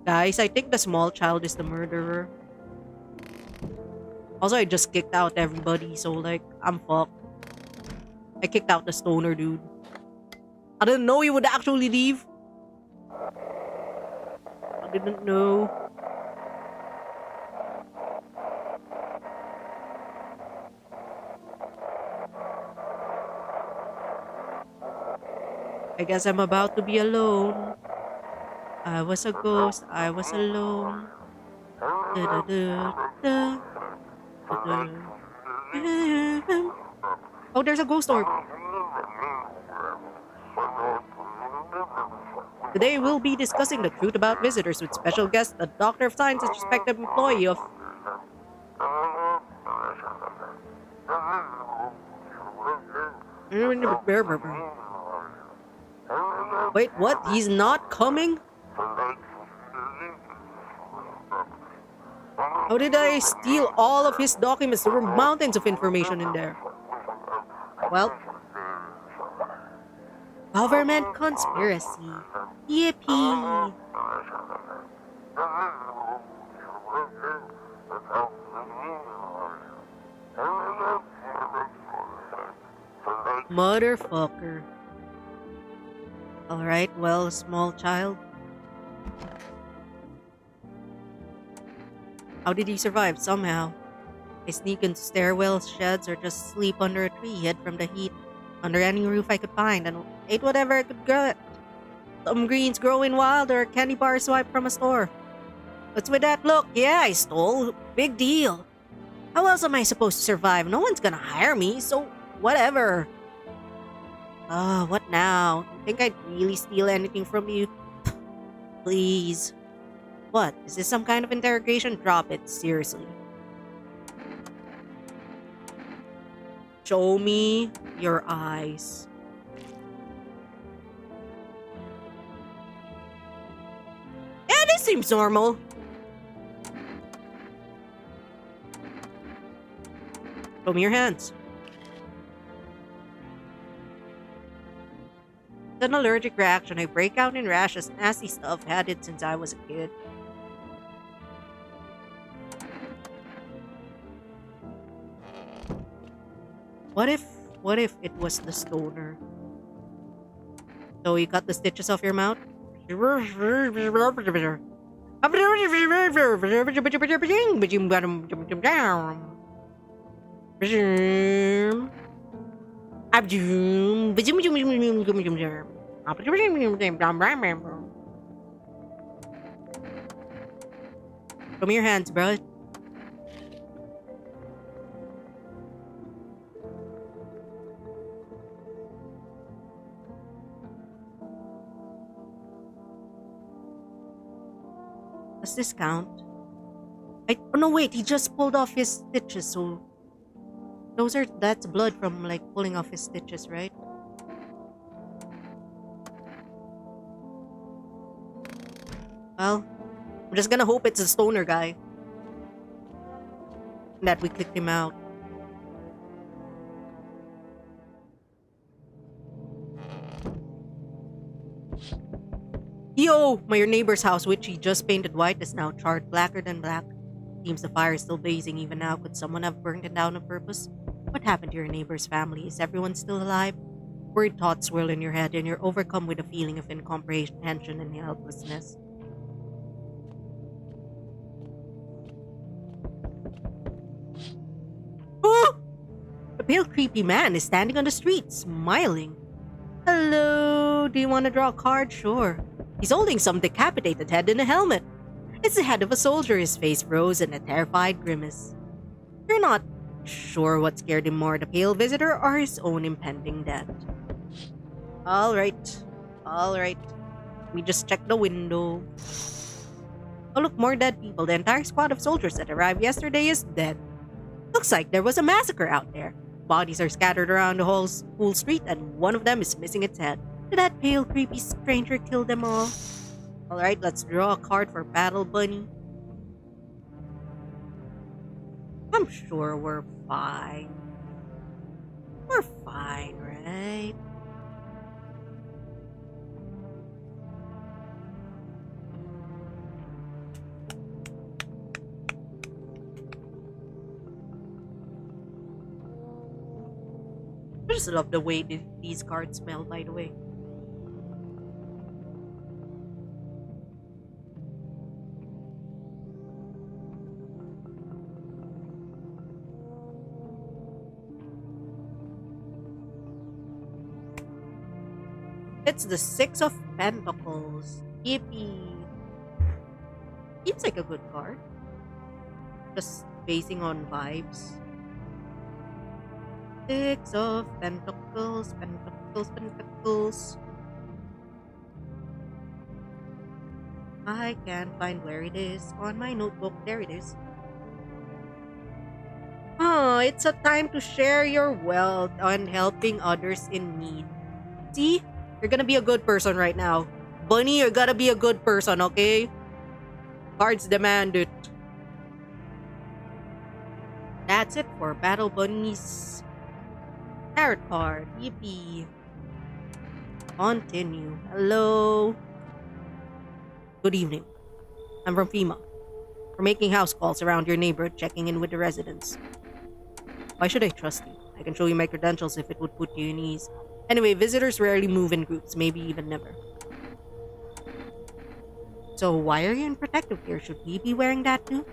Guys, I think the small child is the murderer. Also, I just kicked out everybody, so like, I'm fucked. I kicked out the stoner dude. I didn't know he would actually leave. I didn't know. I guess I'm about to be alone. I was a ghost. I was alone. Da-da-da-da. Oh, there's a ghost orb. Today we'll be discussing the truth about visitors with special guest, the Doctor of Science, a respected employee of... Wait, what? He's not coming? How did I steal all of his documents? There were mountains of information in there. Well, government conspiracy. Yippee! Motherfucker. Alright, well, small child. How did he survive? Somehow. I sneak into stairwells, sheds, or just sleep under a tree, hid from the heat. Under any roof I could find, and ate whatever I could get. Some greens growing wild, or a candy bar swiped from a store. What's with that look? Yeah, I stole. Big deal. How else am I supposed to survive? No one's gonna hire me, so whatever. What now? You think I'd really steal anything from you? Please. What? Is this some kind of interrogation? Drop it, seriously. Show me your eyes. Yeah, this seems normal. Show me your hands. It's an allergic reaction. I break out in rashes. Nasty stuff. Had it since I was a kid. What if it was the stoner? So you cut the stitches off your mouth? Show me your hands, bro. Does this count? Oh no, wait, he just pulled off his stitches, so that's blood from like pulling off his stitches, right? Well, I'm just gonna hope it's a stoner guy. And that we clicked him out. Yo! My neighbor's house, which he just painted white, is now charred blacker than black. Seems the fire is still blazing even now. Could someone have burned it down on purpose? What happened to your neighbor's family? Is everyone still alive? Worried thoughts swirl in your head, and you're overcome with a feeling of incomprehension and helplessness. creepy man is standing on the street, smiling. Hello, do you want to draw a card? Sure. He's holding some decapitated head in a helmet. It's the head of a soldier. His face rose in a terrified grimace. You're not sure what scared him more, the pale visitor or his own impending death. Alright. We just check the window. Oh look, more dead people. The entire squad of soldiers that arrived yesterday is dead. Looks like there was a massacre out there. Bodies are scattered around the whole street and one of them is missing its head. Did that pale, creepy stranger kill them all? Alright, let's draw a card for Battle Bunny. I'm sure we're fine. We're fine, right? I just love the way these cards smell, by the way. It's the Six of Pentacles. Yippee. Seems like a good card. Just basing on vibes. Six of Pentacles, Pentacles. I can't find where it is on my notebook. There it is. Oh, it's a time to share your wealth on helping others in need. See? You're gonna be a good person right now. Bunny, you're gonna be a good person, okay? Cards demand it. That's it for Battle Bunny's tarot card. Yippee. Continue. Hello. Good evening. I'm from FEMA. We're making house calls around your neighborhood, checking in with the residents. Why should I trust you? I can show you my credentials if it would put you in ease. Anyway, visitors rarely move in groups, maybe even never. So why are you in protective gear? Should we be wearing that too?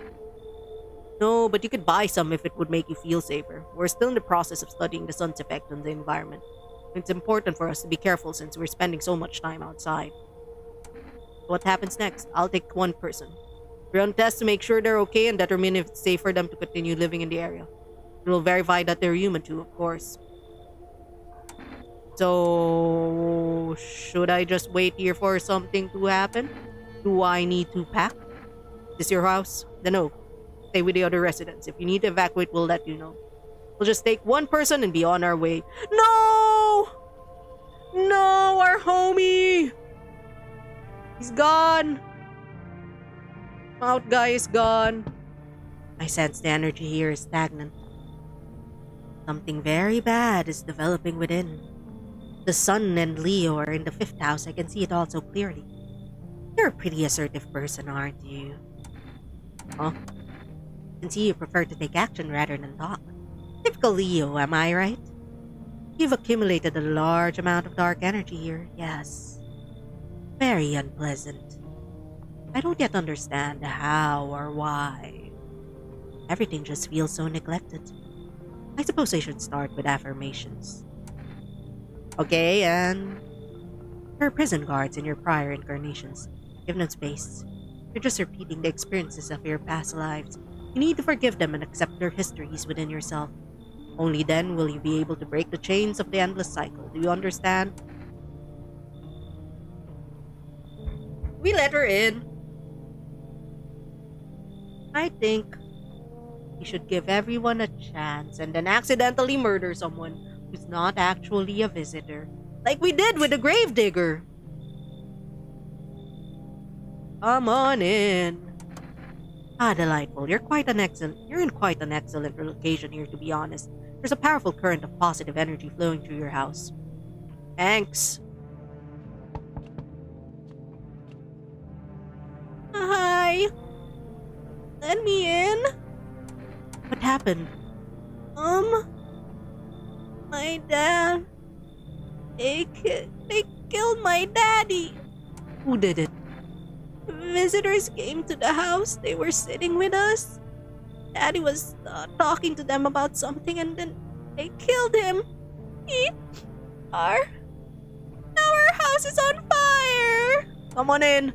No, but you could buy some if it would make you feel safer. We're still in the process of studying the sun's effect on the environment. It's important for us to be careful since we're spending so much time outside. What happens next? I'll take one person. Run tests to make sure they're okay and determine if it's safe for them to continue living in the area. We'll verify that they're human too, of course. So, should I just wait here for something to happen? Do I need to pack? Is this your house? Then no. Stay with the other residents. If you need to evacuate, we'll let you know. We'll just take one person and be on our way. No! No, our homie! He's gone. Out guy is gone. I sense the energy here is stagnant. Something very bad is developing within. The sun and Leo are in the 5th house. I can see it all so clearly. You're a pretty assertive person, aren't you? Huh? I can see you prefer to take action rather than talk. Typical Leo, am I right? You've accumulated a large amount of dark energy here, yes. Very unpleasant. I don't yet understand how or why. Everything just feels so neglected. I suppose I should start with affirmations. Okay, and there are prison guards in your prior incarnations. Give them space. You're just repeating the experiences of your past lives. You need to forgive them and accept their histories within yourself. Only then will you be able to break the chains of the endless cycle. Do you understand? We let her in. I think you should give everyone a chance and then accidentally murder someone who's not actually a visitor. Like we did with the gravedigger. Come on in. Ah, delightful. You're in quite an excellent location here, to be honest. There's a powerful current of positive energy flowing through your house. Thanks. Hi. Let me in. What happened? My dad. They killed my daddy. Who did it? Visitors came to the house. They were sitting with us. Daddy was talking to them about something and then They killed him. He, our, our house is on fire. Come on in.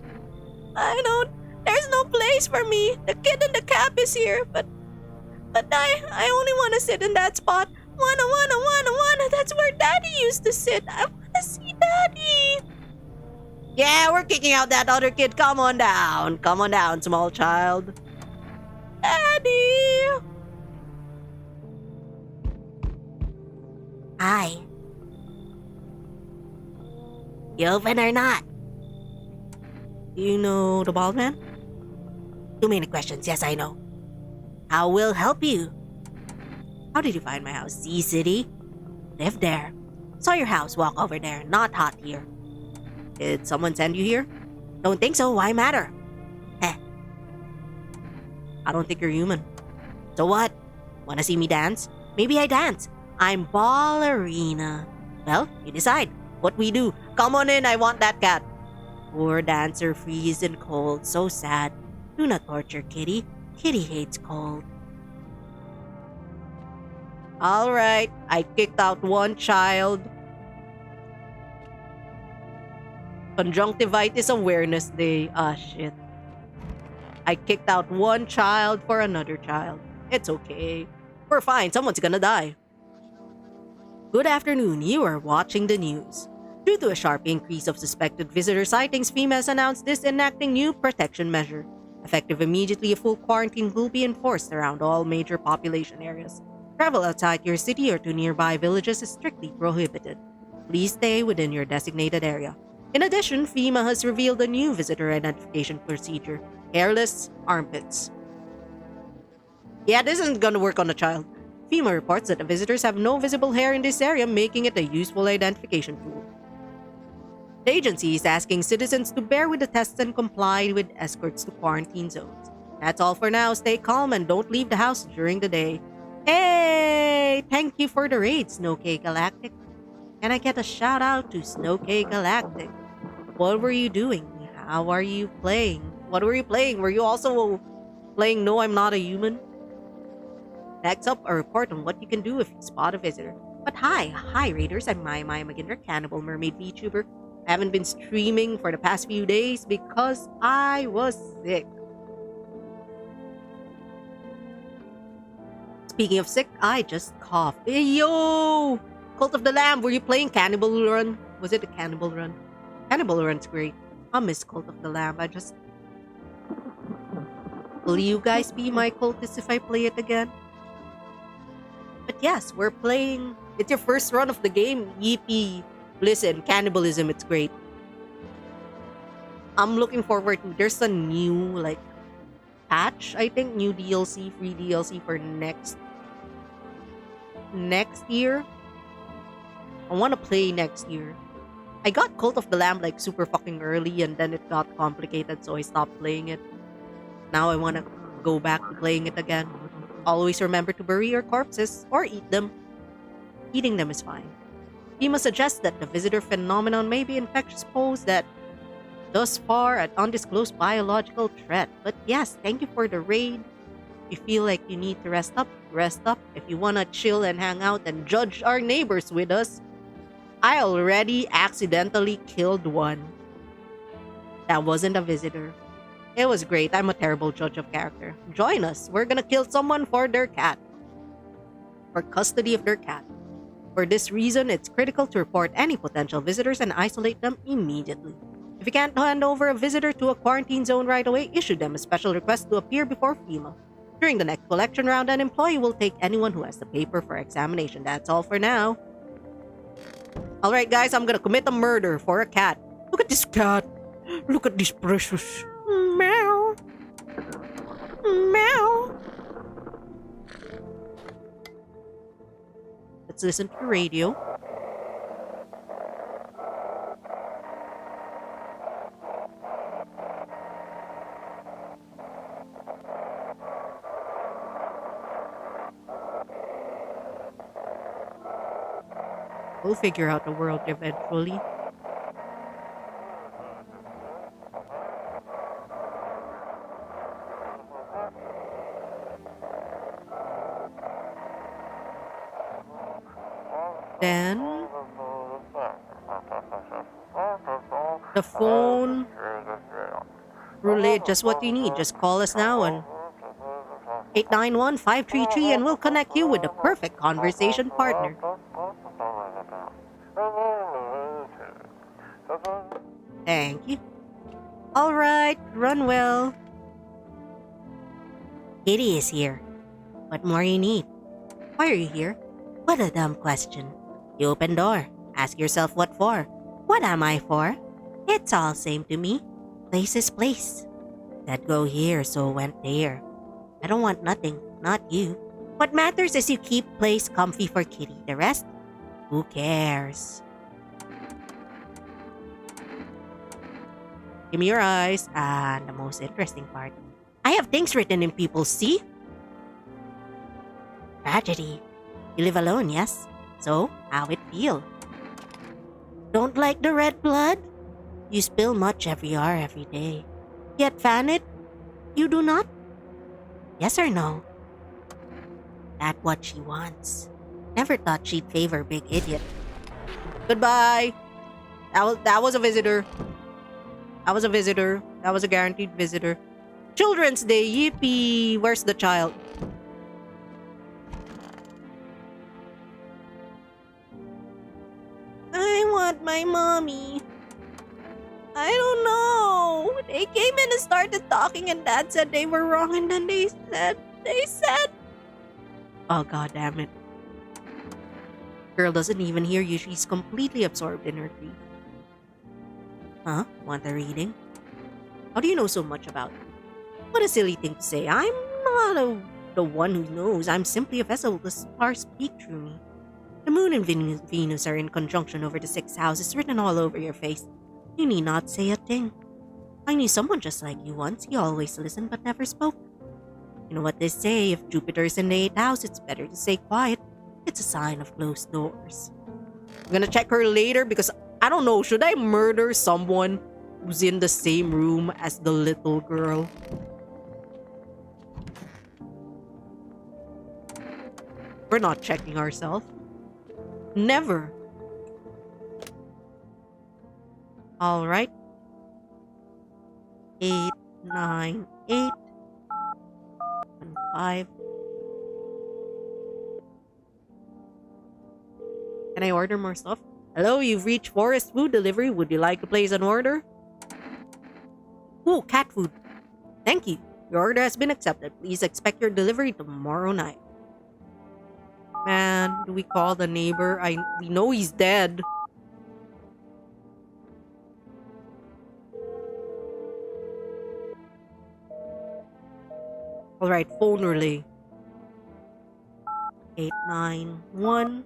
I don't. There's no place for me. The kid in the cap is here, but I only want to sit in that spot. Wanna. That's where Daddy used to sit. I want to see Daddy. Yeah, we're kicking out that other kid. Come on down. Come on down, small child. Daddy. Hi. You open or not? Do you know the bald man? Too many questions. Yes, I know. How will help you? How did you find my house? Z City? Live there. Saw your house. Walk over there. Not hot here. Did someone send you here? Don't think so. Why matter? Heh. I don't think you're human. So what? Wanna see me dance? Maybe I dance. I'm ballerina. Well, you decide. What we do? Come on in. I want that cat. Poor dancer, freeze and cold. So sad. Do not torture Kitty. Kitty hates cold. Alright, I kicked out one child. Conjunctivitis Awareness Day. Ah, shit. I kicked out one child for another child. It's okay. We're fine. Someone's gonna die. Good afternoon. You are watching the news. Due to a sharp increase of suspected visitor sightings, FEMA has announced this enacting new protection measure. Effective immediately, a full quarantine will be enforced around all major population areas. Travel outside your city or to nearby villages is strictly prohibited. Please stay within your designated area. In addition, FEMA has revealed a new visitor identification procedure: hairless armpits. Yeah, this isn't gonna work on a child. FEMA reports that the visitors have no visible hair in this area, making it a useful identification tool. The agency is asking citizens to bear with the tests and comply with escorts to quarantine zones. That's all for now. Stay calm and don't leave the house during the day. Hey! Thank you for the raid, Snowcake Galactic. Can I get a shout out to Snowcake Galactic? What were you doing? How are you playing? What were you playing? Were you also playing No, I'm Not a Human? Next up, a report on what you can do if you spot a visitor. But hi Raiders, I'm Maya Maginder, Cannibal Mermaid VTuber. I haven't been streaming for the past few days because I was sick. Speaking of sick, I just coughed. Hey, yo! Cult of the Lamb, were you playing Cannibal Run? Was it a Cannibal Run? Cannibal Run's great. I miss Cult of the Lamb. Will you guys be my cultists if I play it again? But yes, we're playing. It's your first run of the game. Yippee. Listen, cannibalism, it's great. I'm looking forward to. There's a new, patch, I think. New DLC, free DLC for next year. I want to play next year. I got Cult of the Lamb, super fucking early, and then it got complicated, so I stopped playing it. Now I want to go back to playing it again. Always remember to bury your corpses or eat them. Eating them is fine. FEMA suggests that the visitor phenomenon may be infectious pose that thus far an undisclosed biological threat. But yes, thank you for the raid. If you feel like you need to rest up, rest up. If you want to chill and hang out and judge our neighbors with us, I already accidentally killed one. That wasn't a visitor. It was great. I'm a terrible judge of character. Join us. We're gonna kill someone for their cat. For custody of their cat. For this reason, it's critical to report any potential visitors and isolate them immediately. If you can't hand over a visitor to a quarantine zone right away, issue them a special request to appear before FEMA. During the next collection round, an employee will take anyone who has the paper for examination. That's all for now. Alright guys, I'm gonna commit a murder for a cat. Look at this cat. Look at this precious. Meow. Meow. Let's listen to the radio. We'll figure out the world eventually. Then the phone roulette, just what you need. Just call us now on 891-533 and we'll connect you with the perfect conversation partner. Thank you. All right, run well. Kitty is here. What more you need? Why are you here? What a dumb question. You open door. Ask yourself what for. What am I for? It's all same to me. Place is place. Said go here, so went there. I don't want nothing, not you. What matters is you keep place comfy for Kitty. The rest, who cares? Give me your eyes. And the most interesting part. I have things written in people's see? Tragedy. You live alone, yes? So, how it feel? Don't like the red blood? You spill much every hour every day. Yet fan it? You do not? Yes or no? That's what she wants. Never thought she'd favor big idiot. Goodbye. That was a visitor. That was a visitor. That was a guaranteed visitor. Children's Day, yippee! Where's the child? I want my mommy. I don't know. They came in and started talking and Dad said they were wrong and then they said... Oh, god damn it. Girl doesn't even hear you. She's completely absorbed in her grief. Huh? Want a reading? How do you know so much about it? What a silly thing to say. I'm not the one who knows. I'm simply a vessel the stars speak through me. The moon and Venus are in conjunction over the 6th house. It's written all over your face. You need not say a thing. I knew someone just like you once. He always listened but never spoke. You know what they say, if Jupiter is in the 8th house, it's better to stay quiet. It's a sign of closed doors. I'm gonna check her later because I don't know, should I murder someone who's in the same room as the little girl? We're not checking ourselves. Never. All right. 8, 9, 8, 1, 5. Can I order more stuff? Hello, you've reached Forest Food Delivery. Would you like to place an order? Ooh, cat food. Thank you. Your order has been accepted. Please expect your delivery tomorrow night. Man, do we call the neighbor? We know he's dead. Alright, phone relay. 891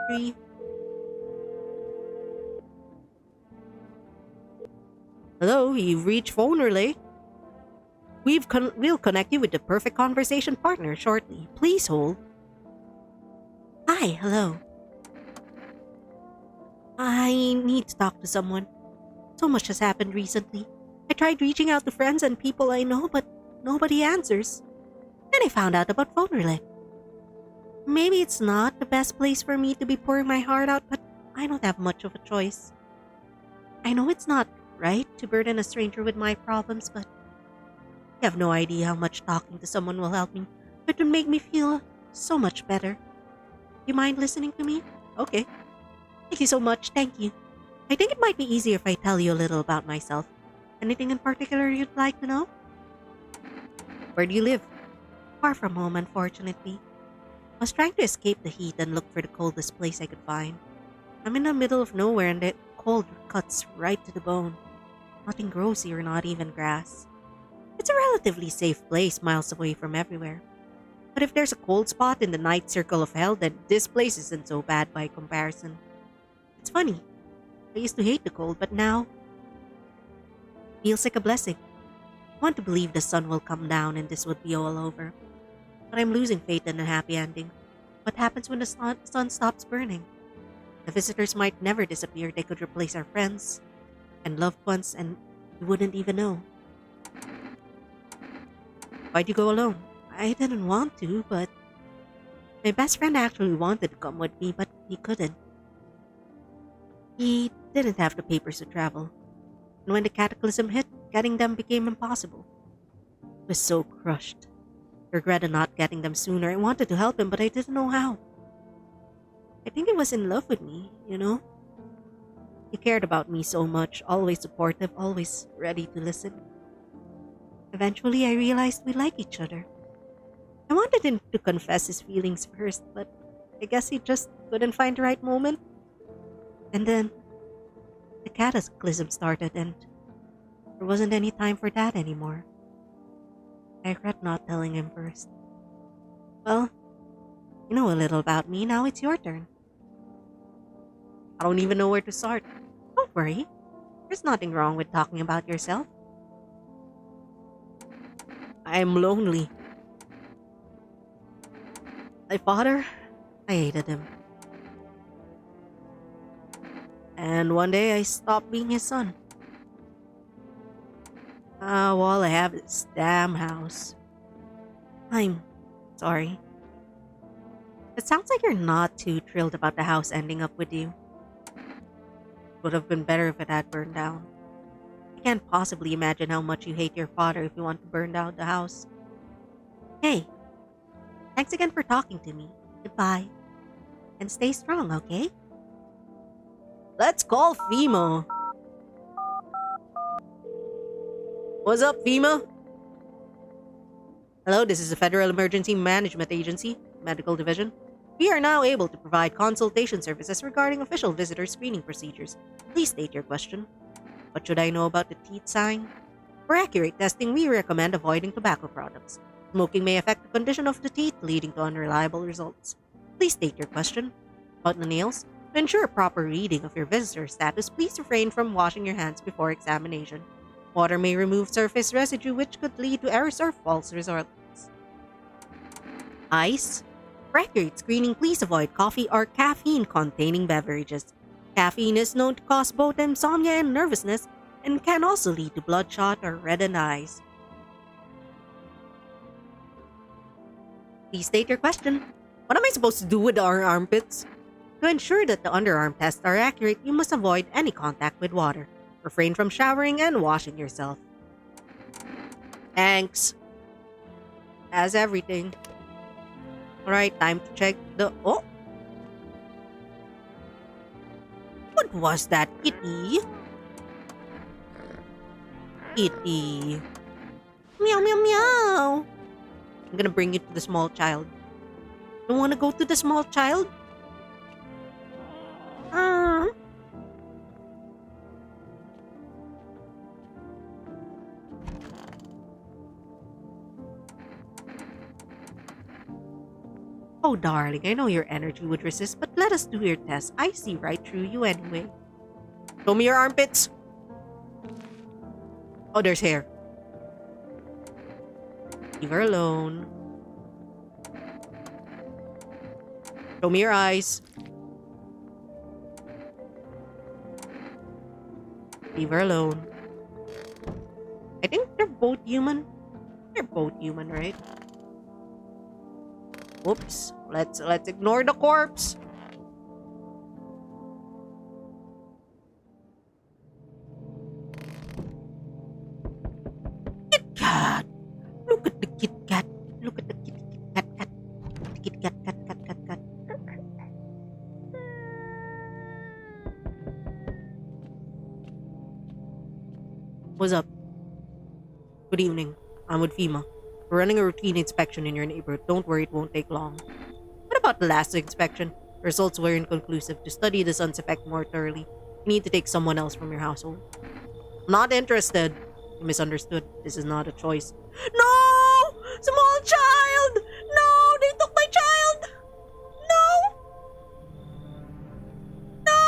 53. Hello, you've reached phone relay. We'll connect you with the perfect conversation partner shortly. Please hold. Hi, hello. I need to talk to someone. So much has happened recently. I tried reaching out to friends and people I know, but nobody answers. Then I found out about phone relay. Maybe it's not the best place for me to be pouring my heart out, but I don't have much of a choice. I know it's not right to burden a stranger with my problems, but I have no idea how much talking to someone will help me. It would make me feel so much better. You mind listening to me? Okay. Thank you so much. Thank you. I think it might be easier if I tell you a little about myself. Anything in particular you'd like to know? Where do you live? Far from home, unfortunately. I was trying to escape the heat and look for the coldest place I could find. I'm in the middle of nowhere and the cold cuts right to the bone. Nothing grows here, not even grass. It's a relatively safe place, miles away from everywhere. But if there's a cold spot in the night circle of hell, then this place isn't so bad by comparison. It's funny. I used to hate the cold, but now it feels like a blessing. I want to believe the sun will come down and this would be all over. But I'm losing faith in a happy ending. What happens when the sun stops burning? The visitors might never disappear. They could replace our friends and loved ones and you wouldn't even know. Why'd you go alone? I didn't want to, but My best friend actually wanted to come with me, but he couldn't. He didn't have the papers to travel. And when the cataclysm hit, getting them became impossible. I was so crushed. I regretted not getting them sooner. I wanted to help him, but I didn't know how. I think he was in love with me, you know? He cared about me so much, always supportive, always ready to listen. Eventually, I realized we like each other. I wanted him to confess his feelings first, but I guess he just couldn't find the right moment. And then, the cataclysm started, and there wasn't any time for that anymore. I regret not telling him first. Well, you know a little about me, now it's your turn. I don't even know where to start. Don't worry, there's nothing wrong with talking about yourself. I'm lonely. My father, I hated him. And one day I stopped being his son. All I have is this damn house. I'm sorry. It sounds like you're not too thrilled about the house ending up with you. It would have been better if it had burned down. I can't possibly imagine how much you hate your father if you want to burn down the house. Hey, thanks again for talking to me. Goodbye. And stay strong, okay? Let's call FEMA. What's up, FEMA? Hello, this is the Federal Emergency Management Agency, Medical Division. We are now able to provide consultation services regarding official visitor screening procedures. Please state your question. What should I know about the teeth sign? For accurate testing, we recommend avoiding tobacco products. Smoking may affect the condition of the teeth, leading to unreliable results. Please state your question. About the nails, to ensure proper reading of your visitor status, please refrain from washing your hands before examination. Water may remove surface residue, which could lead to errors or false results. Ice. For accurate screening, please avoid coffee or caffeine-containing beverages. Caffeine is known to cause both insomnia and nervousness, and can also lead to bloodshot or reddened eyes. Please state your question. What am I supposed to do with our armpits? To ensure that the underarm tests are accurate, you must avoid any contact with water. Refrain from showering and washing yourself. Thanks. As everything. Alright, time to check the... Oh! What was that, kitty? Kitty. Meow, meow, meow. I'm gonna bring you to the small child. Don't wanna go to the small child? Oh, darling, I know your energy would resist, but let us do your test. I see right through you anyway. Show me your armpits. Oh, there's hair. Leave her alone. Show me your eyes. Leave her alone. I think they're both human. They're both human, right? Oops. Let's ignore the corpse. Kit Kat. Look at the Kit Kat. Look at the Kit Kat. Kit Kat. Kat. What's up? Good evening. I'm with FEMA. We're running a routine inspection in your neighborhood. Don't worry, it won't take long. What about the last inspection? The results were inconclusive. To study the son's effect more thoroughly, you need to take someone else from your household. I'm not interested. You misunderstood. This is not a choice. No! Small child! No! They took my child! No! No!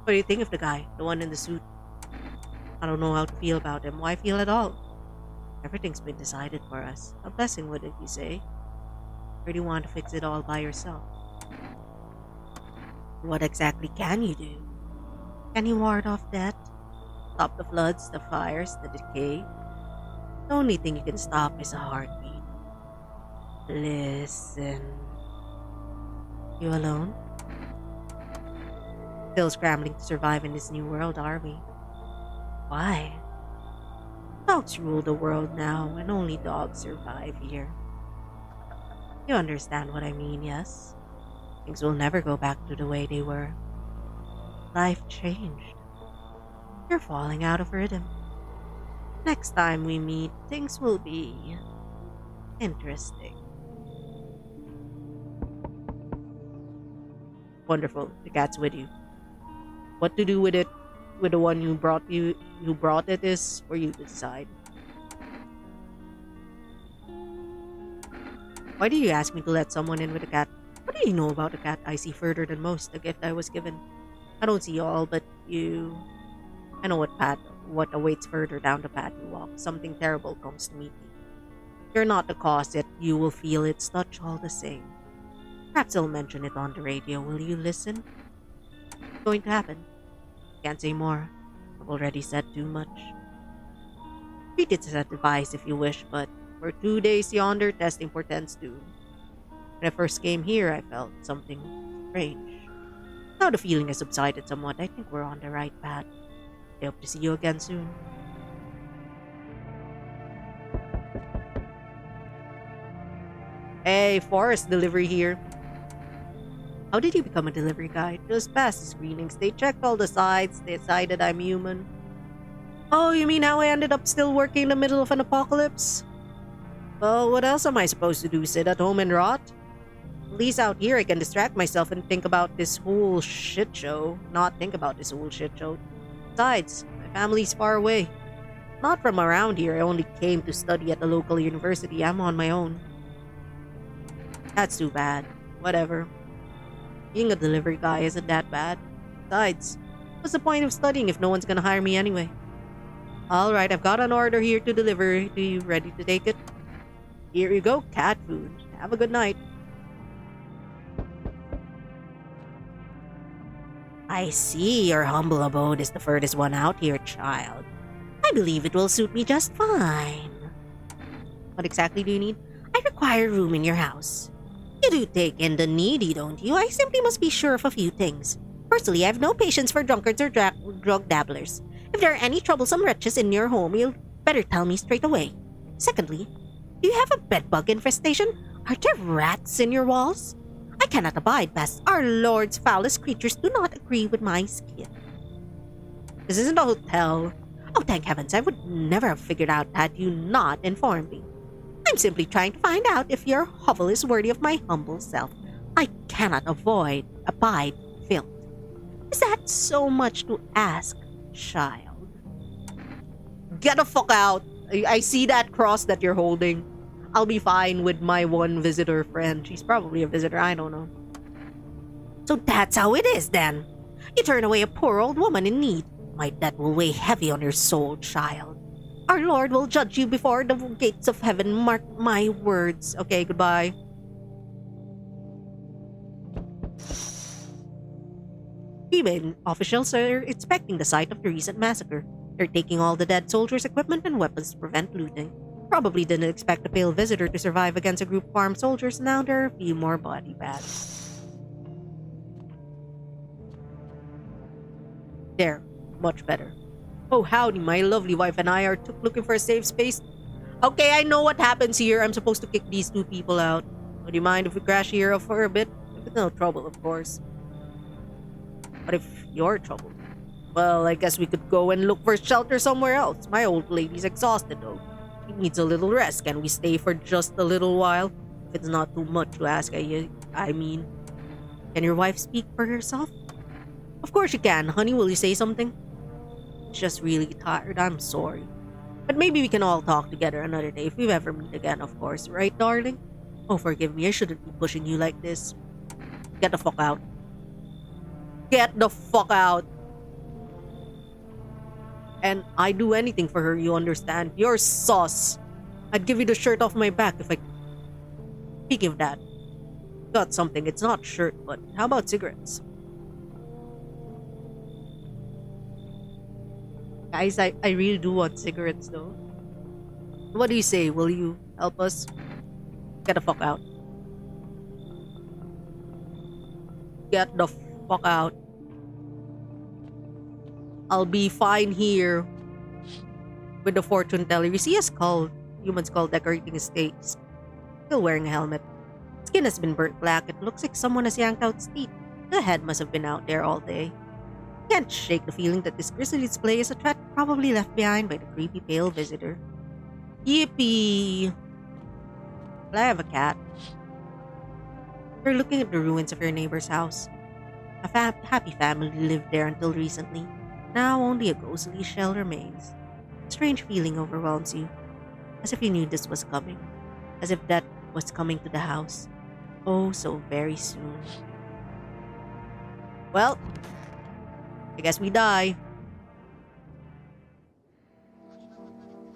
What do you think of the guy? The one in the suit? I don't know how to feel about him. Why feel at all? Everything's been decided for us. A blessing, would it you say? Or do you want to fix it all by yourself? What exactly can you do? Can you ward off death? Stop the floods, the fires, the decay? The only thing you can stop is a heartbeat. Listen. You alone? Still scrambling to survive in this new world, are we? Why? Dogs rule the world now, and only dogs survive here. You understand what I mean, yes? Things will never go back to the way they were. Life changed. You're falling out of rhythm. Next time we meet, things will be interesting. Wonderful. The cat's with you. What to do with it, with the one who brought it, is for you to decide. Why do you ask me to let someone in with a cat? What do you know about a cat I see further than most, the gift I was given? I don't see all, but you... I know what awaits further down the path you walk. Something terrible comes to meet you. You're not the cause, yet you will feel its touch all the same. Perhaps I'll mention it on the radio. Will you listen? It's going to happen. Can't say more. I've already said too much. Treat it as advice if you wish, but for 2 days yonder, testing portends doom. When I first came here, I felt something strange. Now the feeling has subsided somewhat. I think we're on the right path. I hope to see you again soon. Hey, Forest Delivery here. How did you become a delivery guy? Just past the screenings. They checked all the sides. They decided I'm human. Oh, you mean how I ended up still working in the middle of an apocalypse? Well, what else am I supposed to do? Sit at home and rot? At least out here I can distract myself and think about this whole shit show. Not think about this whole shit show. Besides, my family's far away. Not from around here. I only came to study at the local university. I'm on my own. That's too bad. Whatever. Being a delivery guy isn't that bad. Besides, what's the point of studying if no one's gonna hire me anyway? Alright, I've got an order here to deliver. Are you ready to take it? Here you go, cat food. Have a good night. I see your humble abode is the furthest one out here, child. I believe it will suit me just fine. What exactly do you need? I require room in your house. You do take in the needy, don't you? I simply must be sure of a few things. Firstly, I have no patience for drunkards or drug dabblers. If there are any troublesome wretches in your home, you'll better tell me straight away. Secondly, do you have a bedbug infestation? Are there rats in your walls? I cannot abide past our Lord's foulest creatures do not agree with my skin. This isn't a hotel. Oh, thank heavens, I would never have figured out had you not informed me. I'm simply trying to find out if your hovel is worthy of my humble self. I cannot abide filth. Is that so much to ask, child? Get the fuck out! I see that cross that you're holding. I'll be fine with my one visitor friend. She's probably a visitor, I don't know. So that's how it is then. You turn away a poor old woman in need. My debt will weigh heavy on your soul, child. Our Lord will judge you before the gates of heaven. Mark my words. Okay, goodbye. Female officials are inspecting the site of the recent massacre. They're taking all the dead soldiers' equipment and weapons to prevent looting. Probably didn't expect a pale visitor to survive against a group of armed soldiers. Now there are a few more body bags. There. Much better. Oh, howdy, my lovely wife and I are looking for a safe space. Okay, I know what happens here. I'm supposed to kick these two people out. Would you mind if we crash here for a bit? If it's no trouble, of course. But if you're trouble, well, I guess we could go and look for shelter somewhere else. My old lady's exhausted, though. She needs a little rest. Can we stay for just a little while? If it's not too much to ask, I mean. Can your wife speak for herself? Of course you can. Honey, will you say something? Just really tired. I'm sorry. But maybe we can all talk together another day if we ever meet again, of course. Right, darling? Oh, forgive me. I shouldn't be pushing you like this. Get the fuck out. Get the fuck out. And I'd do anything for her, you understand? You're sus. I'd give you the shirt off my back if I... Speaking of that, got something. It's not shirt, but how about cigarettes? Guys, I really do want cigarettes though. What do you say? Will you help us? Get the fuck out. Get the fuck out. I'll be fine here with the fortune teller. You see a skull, human skull decorating his face. Still wearing a helmet. Skin has been burnt black. It looks like someone has yanked out its teeth. The head must have been out there all day. Can't shake the feeling that this grisly display is a threat probably left behind by the creepy pale visitor. Yippee! Well, I have a cat. You're looking at the ruins of your neighbor's house. A happy family lived there until recently. Now only a ghostly shell remains. A strange feeling overwhelms you, as if you knew this was coming, as if that was coming to the house. Oh, so very soon. Well, I guess we die.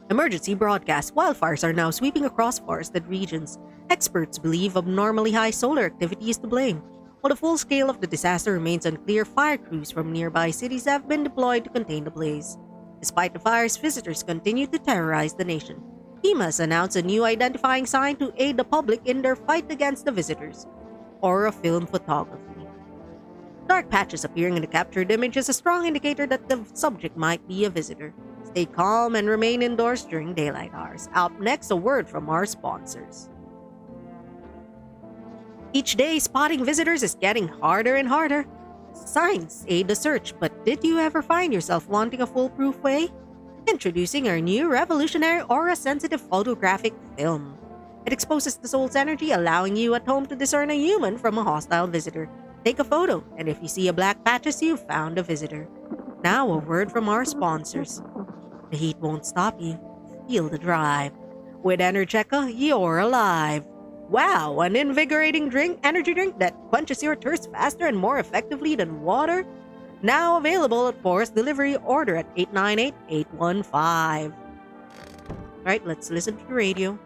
Emergency broadcast. Wildfires are now sweeping across forested regions. Experts believe abnormally high solar activity is to blame. While the full scale of the disaster remains unclear, fire crews from nearby cities have been deployed to contain the blaze. Despite the fires, visitors continue to terrorize the nation. FEMA has announced a new identifying sign to aid the public in their fight against the visitors. Aura film photography. Dark patches appearing in the captured image is a strong indicator that the subject might be a visitor. Stay calm and remain indoors during daylight hours. Up next, a word from our sponsors. Each day, spotting visitors is getting harder and harder. Signs aid the search, but did you ever find yourself wanting a foolproof way? Introducing our new revolutionary aura-sensitive photographic film. It exposes the soul's energy, allowing you at home to discern a human from a hostile visitor. Take a photo, and if you see a black patches, you've found a visitor. Now, a word from our sponsors. The heat won't stop you. Feel the drive. With Energeca, you're alive. Wow, an invigorating energy drink that quenches your thirst faster and more effectively than water? Now available at Forest Delivery. Order at 898-815. Alright, let's listen to the radio.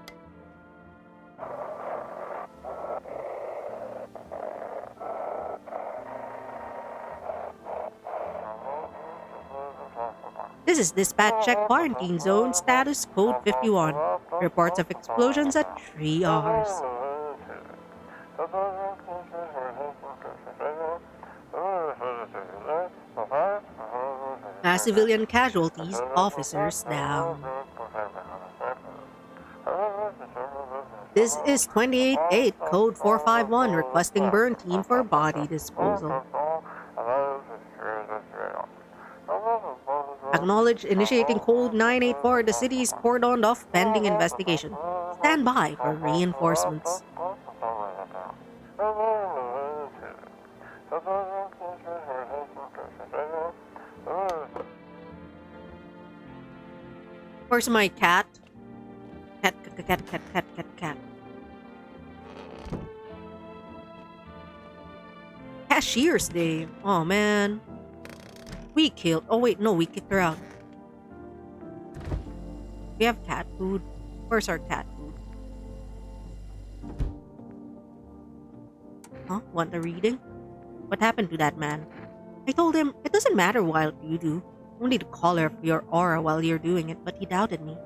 This is Dispatch Check Quarantine Zone, status code 51. Reports of explosions at 3 hours. Mass civilian casualties, officers down. This is 28-8, code 451, requesting burn team for body disposal. Acknowledged, initiating code 984. The city is cordoned off pending investigation. Stand by for reinforcements. Where's my cat? Cat. Cashier's Day. Oh man. We killed. Oh wait, no, we kicked her out. We have cat food. Where's our cat food? Huh? Want a reading? What happened to that man? I told him it doesn't matter what you do, only to color your aura while you're doing it, but he doubted me.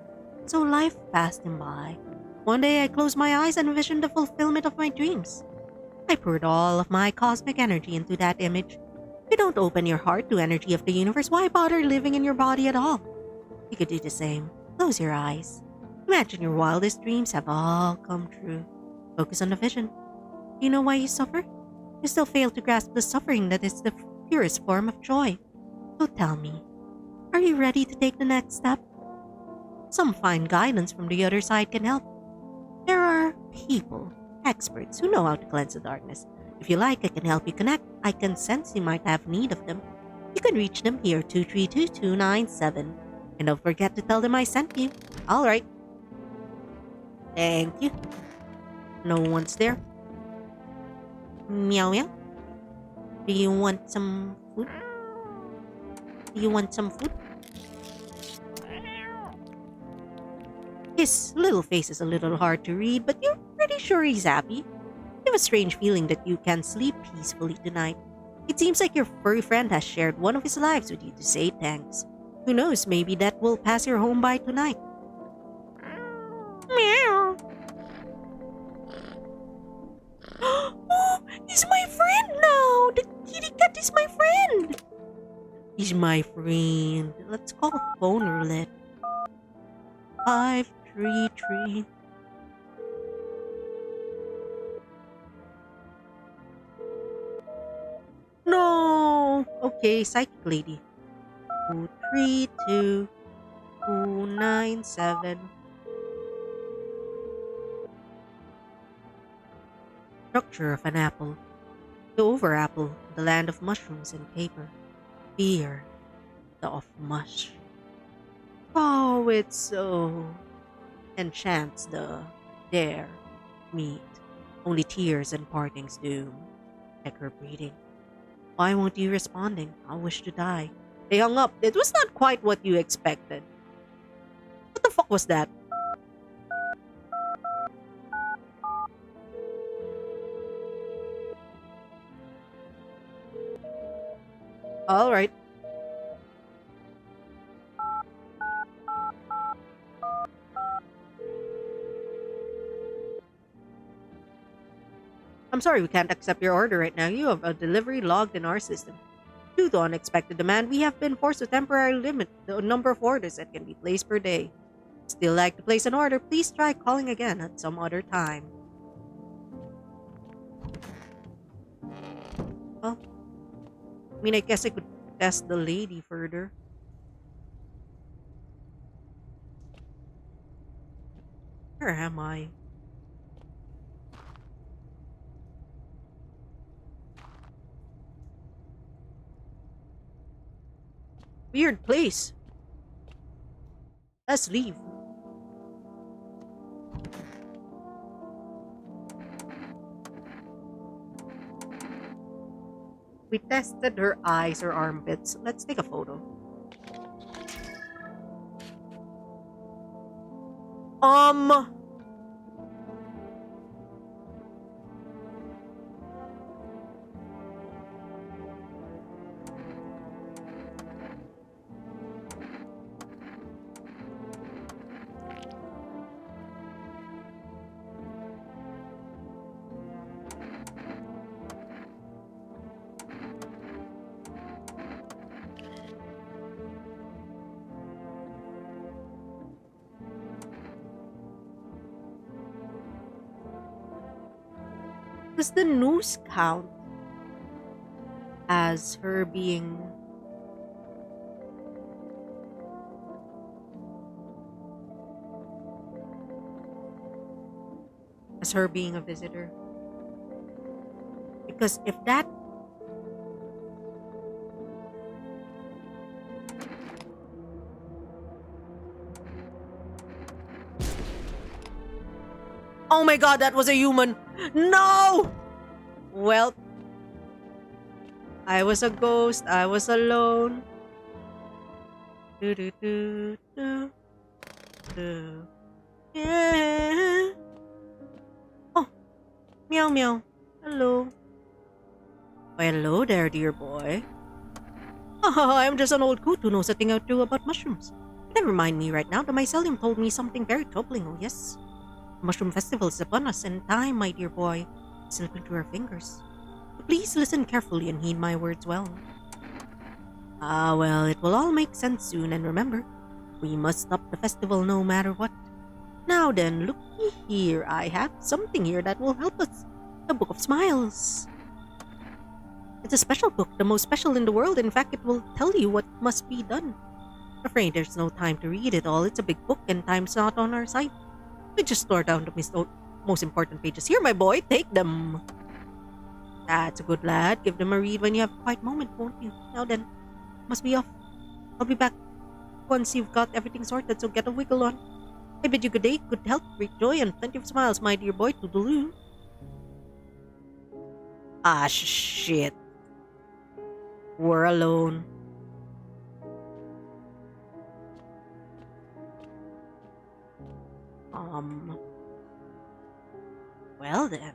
So life passed him by. One day I closed my eyes and envisioned the fulfillment of my dreams. I poured all of my cosmic energy into that image. If you don't open your heart to energy of the universe, why bother living in your body at all? You could do the same. Close your eyes. Imagine your wildest dreams have all come true. Focus on the vision. Do you know why you suffer? You still fail to grasp the suffering that is the purest form of joy. So tell me, are you ready to take the next step? Some fine guidance from the other side can help. There are people, experts, who know how to cleanse the darkness. If you like, I can help you connect. I can sense you might have need of them. You can reach them here, 232-297. And don't forget to tell them I sent you. Alright. Thank you. No one's there. Meow meow. Do you want some food? Do you want some food? His little face is a little hard to read, but you're pretty sure he's happy. You have a strange feeling that you can sleep peacefully tonight. It seems like your furry friend has shared one of his lives with you to say thanks. Who knows, maybe that will pass your home by tonight. Meow. Oh, he's my friend now. The kitty cat is my friend. He's my friend. Let's call phone roulette. 533. No. Okay, psychic lady. 232297. Structure of an apple. The over apple, the land of mushrooms and paper. Fear, the of mush. Oh, it's so enchants the dare meet. Only tears and partings doom. Check her breathing. Why won't you responding? I wish to die. They hung up. It was not quite what you expected. What the fuck was that? All right. I'm sorry we can't accept your order right now. You have a delivery logged in our system. Due to unexpected demand, we have been forced to temporarily limit the number of orders that can be placed per day. Still like to place an order, please try calling again at some other time. Well, I mean, I guess I could test the lady further. Where am I? Weird place. Let's leave. We tested her eyes or armpits. Let's take a photo. Um. Does the news count as her being a visitor? Because if that Oh my god, that was a human. No! Well, I was a ghost. I was alone. Do do do do do. Yeah. Oh, meow meow. Hello. Why, hello there, dear boy. I'm just an old coot who knows a thing or two about mushrooms. You can remind me right now. The mycelium told me something very troubling. Oh yes, the mushroom festival is upon us, and time, my dear boy, is slipping through our fingers. Please listen carefully and heed my words well. Well, it will all make sense soon, and remember, we must stop the festival no matter what. Now then, looky here, I have something here that will help us. The Book of Smiles. It's a special book, the most special in the world. In fact, it will tell you what must be done. I'm afraid there's no time to read it all. It's a big book, and time's not on our side. We just tore down the most important pages. Here, my boy, take them. That's a good lad. Give them a read when you have a quiet moment, won't you? Now then, must be off. I'll be back once you've got everything sorted, so get a wiggle on. I bid you good day, good health, great joy, and plenty of smiles, my dear boy. Toodaloo. Ah, shit. We're alone. Well then.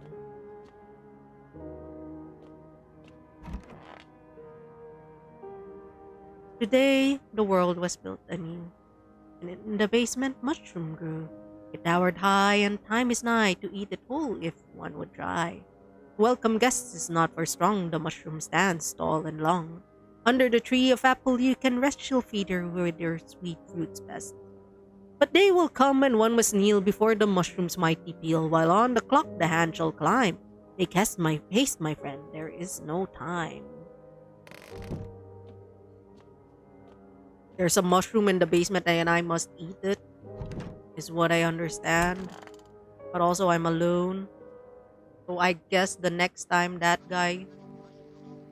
Today, the world was built anew, and in the basement, mushroom grew. It towered high, and time is nigh to eat it whole if one would try. Welcome guests is not for strong, the mushroom stands tall and long. Under the tree of apple you can rest, she'll feed her with your sweet fruits best. But day will come and one must kneel before the mushroom's mighty peel, while on the clock the hand shall climb. Make haste, my friend, there is no time. There's a mushroom in the basement and I must eat it, is what I understand. But also I'm alone. So I guess the next time that guy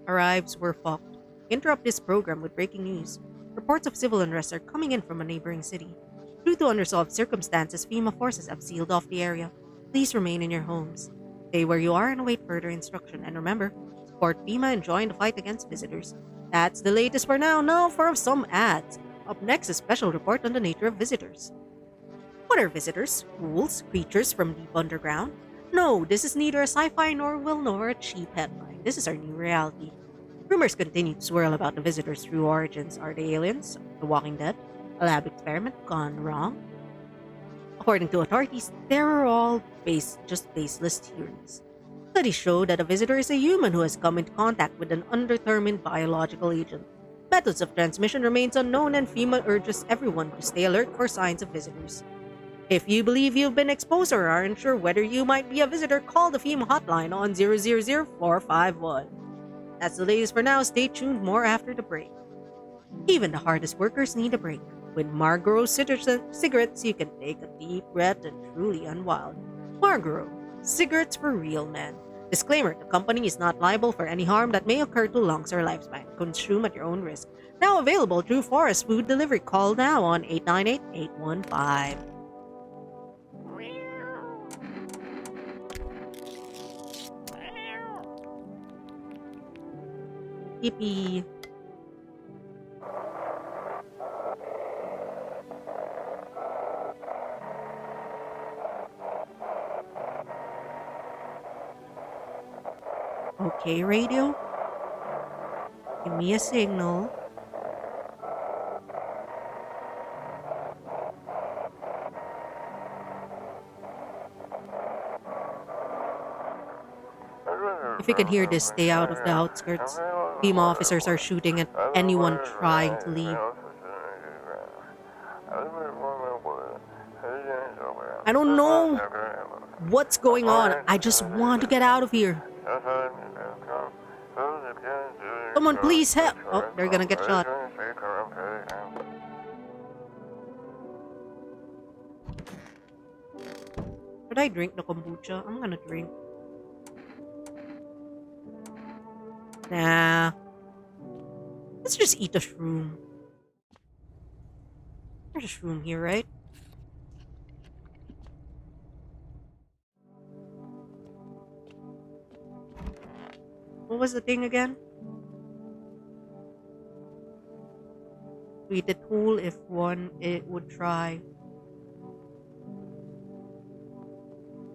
arrives, we're fucked. Interrupt this program with breaking news. Reports of civil unrest are coming in from a neighboring city. Due to unresolved circumstances, FEMA forces have sealed off the area. Please remain in your homes. Stay where you are and await further instruction. And remember, support FEMA and join the fight against visitors. That's the latest for now. Now for some ads. Up next, a special report on the nature of visitors. What are visitors? Ghouls? Creatures from deep underground? No, this is neither a sci-fi nor a cheap headline. This is our new reality. Rumors continue to swirl about the visitors' true origins. Are they aliens? The Walking Dead? A lab experiment gone wrong? According to authorities, they are all just baseless theories. Studies show that a visitor is a human who has come into contact with an undetermined biological agent. Methods of transmission remains unknown, and FEMA urges everyone to stay alert for signs of visitors. If you believe you've been exposed or aren't sure whether you might be a visitor, call the FEMA hotline on 00451. That's the latest for now. Stay tuned, more after the break. Even the hardest workers need a break. With Marlboro cigarettes, you can take a deep breath and truly unwild. Marlboro, cigarettes for real men. Disclaimer, the company is not liable for any harm that may occur to lungs or lifespan. Consume at your own risk. Now available through Forest Food Delivery. Call now on 898-815. Yippee. Okay, radio. Give me a signal. If you can hear this, stay out of the outskirts. FEMA officers are shooting at anyone trying to leave. I don't know what's going on. I just want to get out of here. Someone please help. Oh, they're gonna get shot. Should I drink the kombucha? I'm gonna drink. Nah. Let's just eat the shroom. There's a shroom here, right? What was the thing again? Eat the tool if one it would try.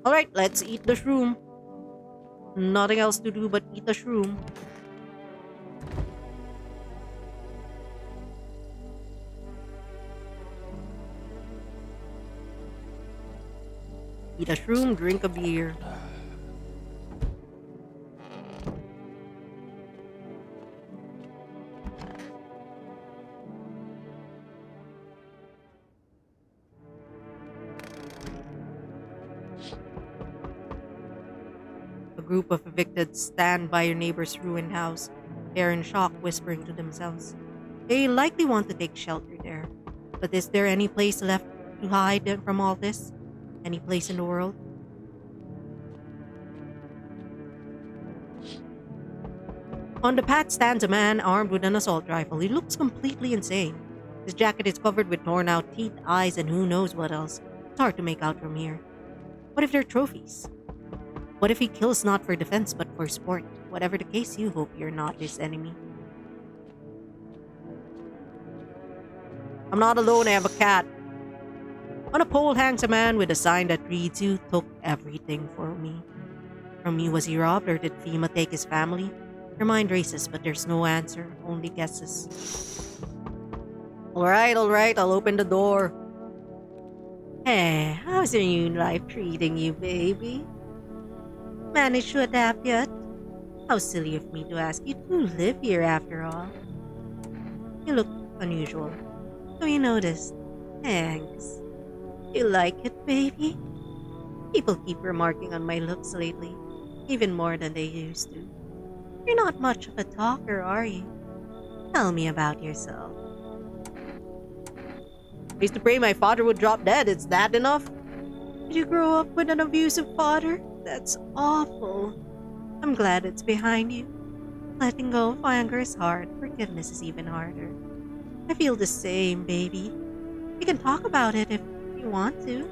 Alright, let's eat the shroom. Nothing else to do but eat the shroom. Eat a shroom, drink a beer. A group of evicted stand by your neighbor's ruined house. They are in shock, whispering to themselves. They likely want to take shelter there. But is there any place left to hide from all this? Any place in the world? On the path stands a man armed with an assault rifle. He looks completely insane. His jacket is covered with torn out teeth, eyes, and who knows what else. It's hard to make out from here. What if they're trophies? What if he kills not for defense but for sport? Whatever the case, you hope you're not his enemy. I'm not alone, I have a cat. On a pole hangs a man with a sign that reads, "You took everything for me." From you, was he robbed, or did FEMA take his family? Your mind races, but there's no answer, only guesses. Alright, I'll open the door. Hey, how's your new life treating you, baby? Managed to adapt yet? How silly of me to ask you to live here after all. You look unusual. So you noticed. Thanks. You like it, baby? People keep remarking on my looks lately, even more than they used to. You're not much of a talker, are you? Tell me about yourself. I used to pray my father would drop dead. Is that enough? Did you grow up with an abusive father? That's awful. I'm glad it's behind you. Letting go of anger is hard. Forgiveness is even harder. I feel the same, baby. We can talk about it if you want to.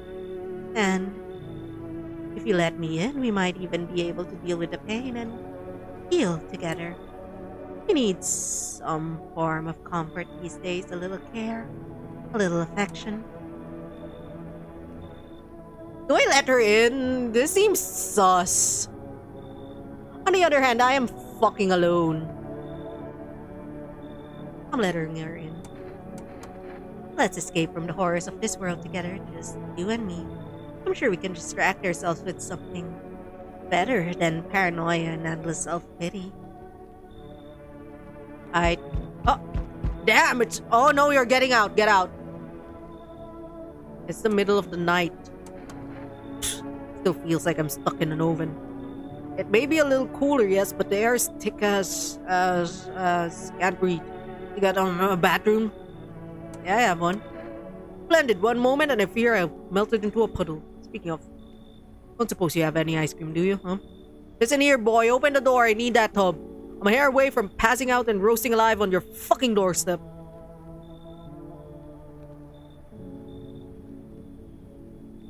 And if you let me in, we might even be able to deal with the pain and heal together. We need some form of comfort these days, a little care, a little affection. Do I let her in? This seems sus. On the other hand, I am fucking alone. I'm letting her in. Let's escape from the horrors of this world together, just you and me. I'm sure we can distract ourselves with something better than paranoia and endless self-pity. Oh, damn, oh no, you're getting out, get out. It's the middle of the night. Still feels like I'm stuck in an oven. It may be a little cooler, yes, but the air is thick as can't breathe. You got a bathroom? Yeah, I have one. Splendid. One moment and I fear I melted into a puddle. Speaking of, don't suppose you have any ice cream, do you? Huh? Listen here, boy. Open the door. I need that tub. I'm a hair away from passing out and roasting alive on your fucking doorstep.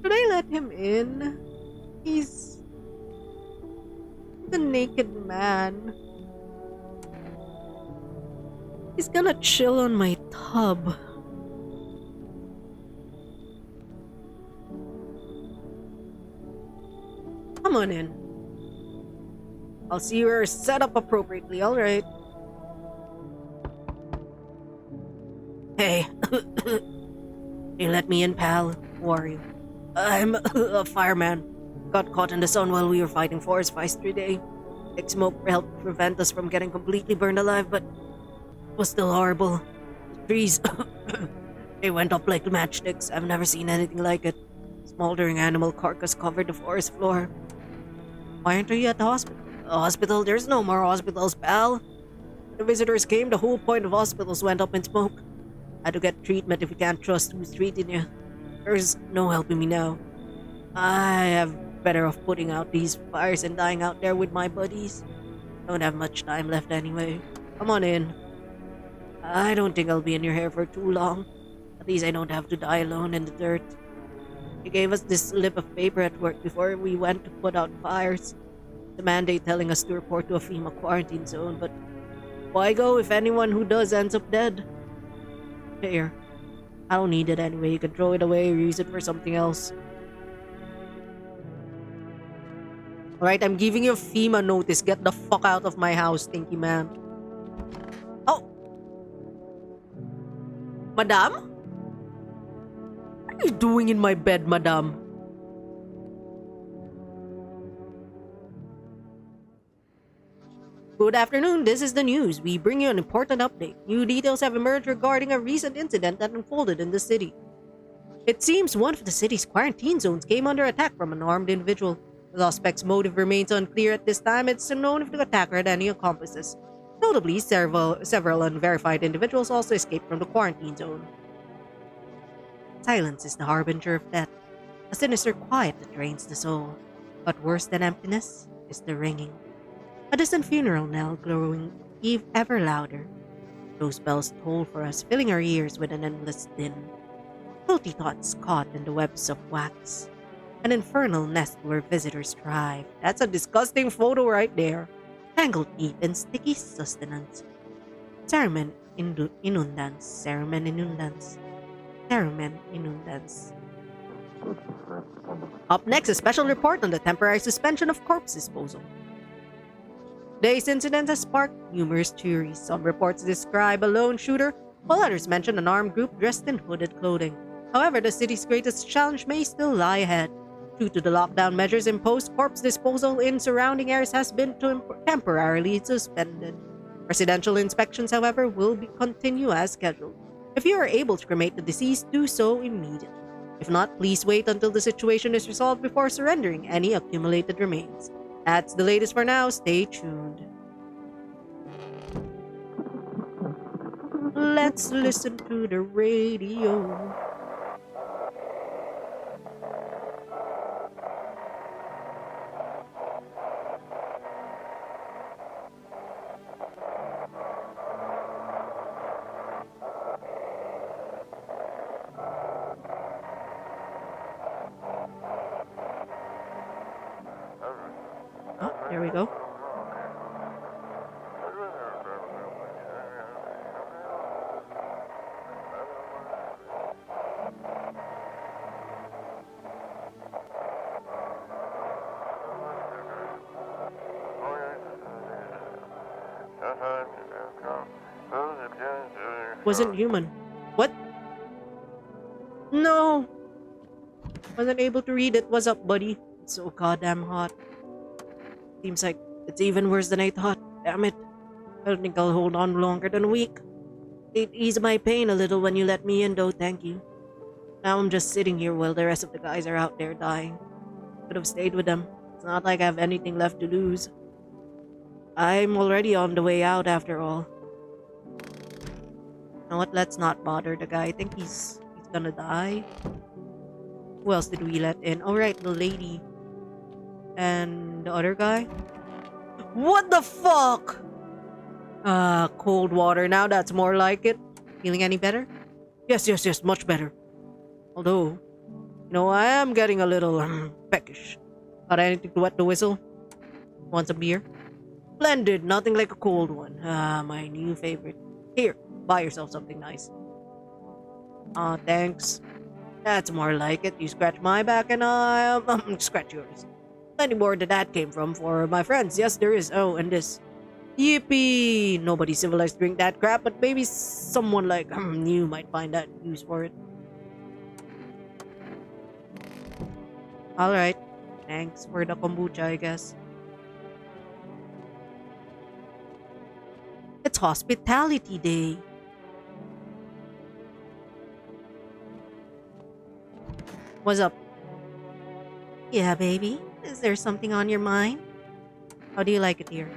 Should I let him in? He's a naked man. He's gonna chill on my tub. Come on in. I'll see you're set up appropriately, alright. Hey. You let me in, pal. Who are you? I'm a fireman. Got caught in the sun while we were fighting forest fires today. Thick smoke helped prevent us from getting completely burned alive, but it was still horrible. The trees, they went up like matchsticks. I've never seen anything like it. Smoldering animal carcass covered the forest floor. Why aren't you at the hospital? The hospital? There's no more hospitals, pal. The visitors came, the whole point of hospitals went up in smoke. Had to get treatment if you can't trust who's treating you. There's no helping me now. I have better off putting out these fires and dying out there with my buddies. Don't have much time left anyway. Come on in. I don't think I'll be in your hair for too long. At least I don't have to die alone in the dirt. He gave us this slip of paper at work before we went to put out fires. The mandate telling us to report to a FEMA quarantine zone, but why go if anyone who does ends up dead? Here. I don't need it anyway. You can throw it away or use it for something else. Alright, I'm giving you a FEMA notice. Get the fuck out of my house, stinky man. Oh! Madam? What are you doing in my bed, madam? Good afternoon, this is the news. We bring you an important update. New details have emerged regarding a recent incident that unfolded in the city. It seems one of the city's quarantine zones came under attack from an armed individual. The suspect's motive remains unclear at this time. It's unknown if the attacker had any accomplices. Notably, several unverified individuals also escaped from the quarantine zone. Silence is the harbinger of death, a sinister quiet that drains the soul. But worse than emptiness is the ringing. A distant funeral knell growing ever louder. Those bells toll for us, filling our ears with an endless din. Guilty thoughts caught in the webs of wax. An infernal nest where visitors thrive. That's a disgusting photo right there. Tangled deep in sticky sustenance. Cerumen inundans. Cerumen inundans. Cerumen inundans. Up next, a special report on the temporary suspension of corpse disposal. Today's incident has sparked numerous theories. Some reports describe a lone shooter, while others mention an armed group dressed in hooded clothing. However, the city's greatest challenge may still lie ahead. Due to the lockdown measures imposed, corpse disposal in surrounding areas has been temporarily suspended. Residential inspections, however, will continue as scheduled. If you are able to cremate the deceased, do so immediately. If not, please wait until the situation is resolved before surrendering any accumulated remains. That's the latest for now. Stay tuned. Let's listen to the radio. Oh, there we go. Wasn't human. What? No! Wasn't able to read it. What's up, buddy? It's so goddamn hot. Seems like it's even worse than I thought. Damn it. I don't think I'll hold on longer than a week. It eased my pain a little when you let me in, though, thank you. Now I'm just sitting here while the rest of the guys are out there dying. Could have stayed with them. It's not like I have anything left to lose. I'm already on the way out after all. You know what? Let's not bother the guy. I think he's gonna die. Who else did we let in? Alright, the lady. And the other guy? What the fuck? Cold water. Now that's more like it. Feeling any better? Yes, much better. Although, I am getting a little, peckish. Got anything to wet the whistle? Want some beer? Splendid, nothing like a cold one. My new favorite. Here, buy yourself something nice. Aw, thanks. That's more like it. You scratch my back and I'll scratch yours. Plenty more than that came from for my friends. Yes, there is. Oh, and this. Yippee! Nobody civilized drink that crap, but maybe someone like you might find that use for it. Alright. Thanks for the kombucha, I guess. It's hospitality day. What's up? Yeah, baby. Is there something on your mind? How do you like it here?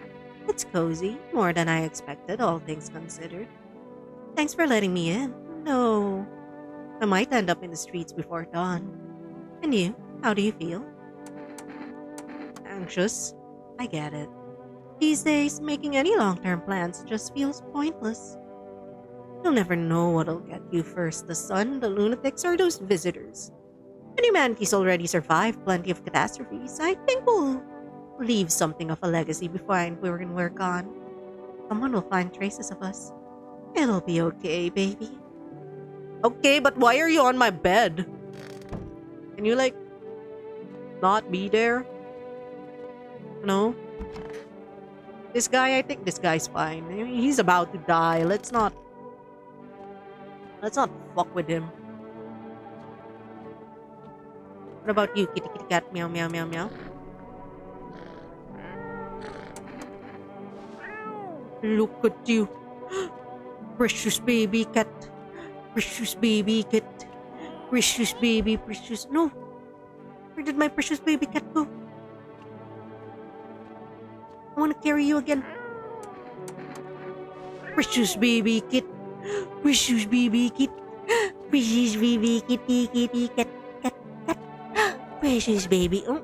It's cozy, more than I expected, all things considered. Thanks for letting me in. No, I might end up in the streets before dawn. And you, how do you feel? Anxious. I get it. These days, making any long-term plans just feels pointless. You'll never know what'll get you first, the sun, the lunatics, or those visitors. And humanity's already survived plenty of catastrophes. I think we'll leave something of a legacy behind we can work on. Someone will find traces of us. It'll be okay, baby. Okay, but why are you on my bed? Can you, not be there? No? This guy, I think this guy's fine. I mean, he's about to die. Let's not fuck with him. What about you, kitty kitty cat? Meow meow meow meow. Look at you. Precious baby cat. Precious baby cat. Precious baby, precious. No. Where did my precious baby cat go? I want to carry you again. Precious baby kit. Precious baby kit. Precious baby kitty kitty cat cat cat. Precious baby. Oh.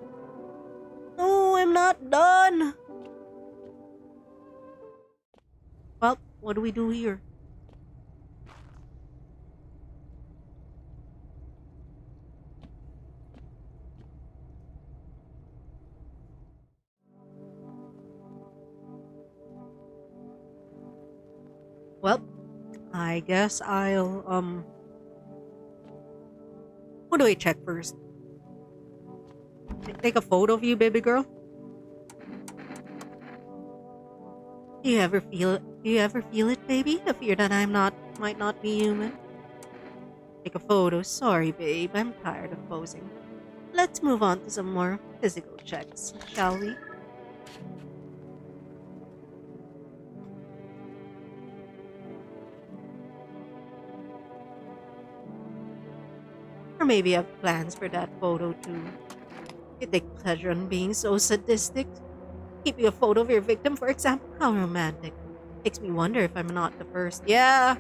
No, I'm not done. Well, what do we do here? Well, I guess I'll, what do I check first? Take a photo of you, baby girl? Do you ever feel it, baby? The fear that might not be human? Take a photo. Sorry, babe. I'm tired of posing. Let's move on to some more physical checks, shall we? Or maybe I have plans for that photo too. You take pleasure in being so sadistic. Keeping a photo of your victim, for example. How romantic. Makes me wonder if I'm not the first. Yeah,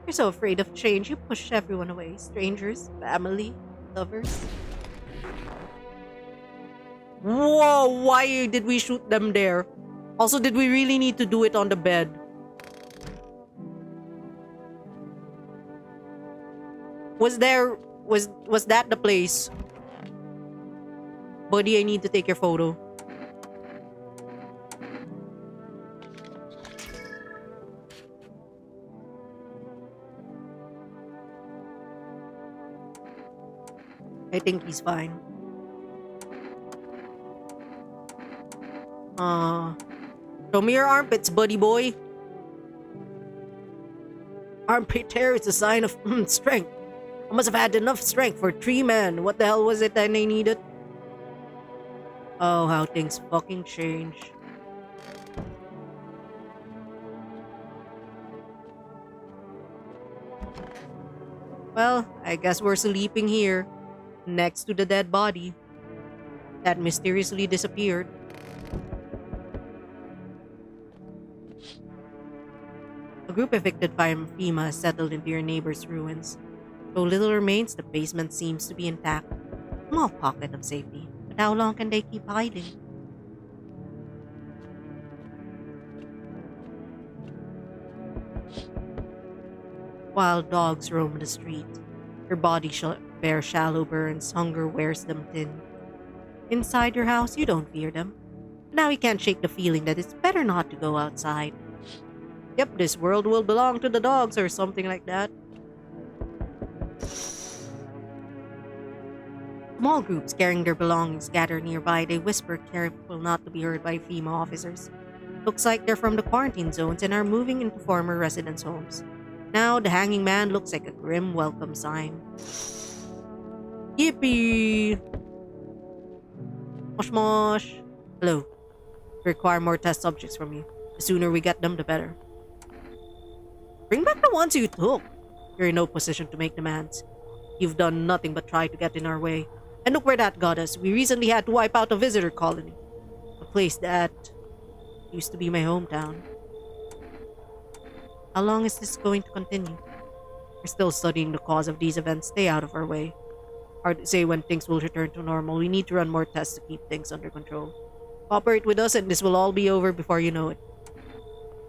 you're so afraid of change, you push everyone away. Strangers, family, lovers. Whoa, why did we shoot them there? Also, did we really need to do it on the bed? Was that the place? Buddy, I need to take your photo. I think he's fine. Show me your armpits, buddy boy. Armpit hair is a sign of strength. I must have had enough strength for 3 men. What the hell was it that they needed? Oh, how things fucking change. Well, I guess we're sleeping here, next to the dead body that mysteriously disappeared. A group evicted from FEMA has settled into your neighbor's ruins. Though little remains, the basement seems to be intact. Small pocket of safety. But how long can they keep hiding? Wild dogs roam the street. Your body bear shallow burns. Hunger wears them thin. Inside your house, you don't fear them. But now you can't shake the feeling that it's better not to go outside. Yep, this world will belong to the dogs or something like that. Small groups carrying their belongings gather nearby. They whisper, careful not to be heard by FEMA officers. Looks like they're from the quarantine zones and are moving into former residents' homes. Now, the hanging man looks like a grim welcome sign. Yippee! Mosh mosh. Hello. We require more test subjects from you. The sooner we get them, the better. Bring back the ones you took. You're in no position to make demands. You've done nothing but try to get in our way. And look where that got us. We recently had to wipe out a visitor colony. A place that used to be my hometown. How long is this going to continue? We're still studying the cause of these events. Stay out of our way. Hard to say when things will return to normal. We need to run more tests to keep things under control. Cooperate with us and this will all be over before you know it.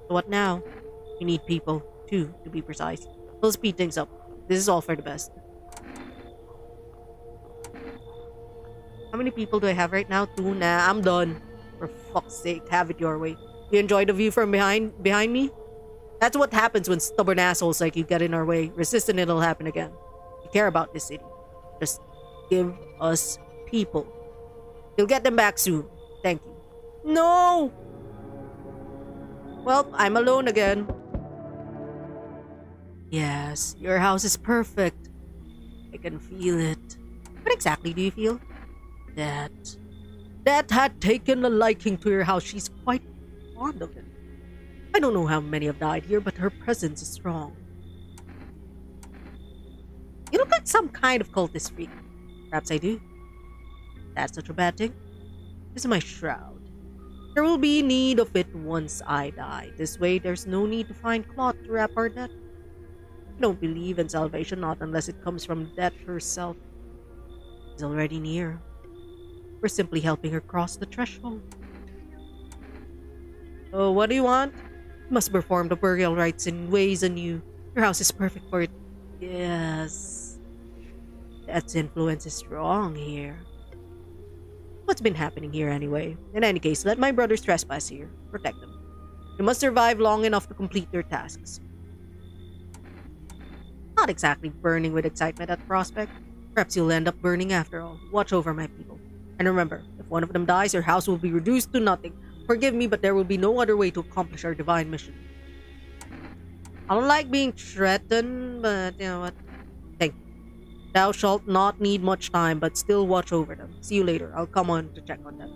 So what now? We need people, too, to be precise. We'll speed things up. This is all for the best. How many people do I have right now? 2? Nah, I'm done. For fuck's sake, have it your way. You enjoy the view from behind me? That's what happens when stubborn assholes like you get in our way. Resist and it'll happen again. We care about this city. Just give us people. You'll get them back soon. Thank you. No! Well, I'm alone again. Yes, your house is perfect. I can feel it. What exactly do you feel? That had taken a liking to your house. She's quite fond of it. I don't know how many have died here, but her presence is strong. You look like some kind of cultist freak. Perhaps I do. That's such a bad thing. This is my shroud. There will be need of it once I die. This way, there's no need to find cloth to wrap our death. I don't believe in salvation, not unless it comes from death herself. She's already near. We're simply helping her cross the threshold. Oh, what do you want? You must perform the burial rites in ways anew. Your house is perfect for it. Yes. Death's influence is strong here. What's been happening here anyway? In any case, let my brothers trespass here. Protect them. They must survive long enough to complete their tasks. Not exactly burning with excitement at the prospect. Perhaps you'll end up burning after all. Watch over my people. And remember, if one of them dies, your house will be reduced to nothing. Forgive me, but there will be no other way to accomplish our divine mission. I don't like being threatened, but you know what? Thank you. Thou shalt not need much time, but still watch over them. See you later. I'll come on to check on them.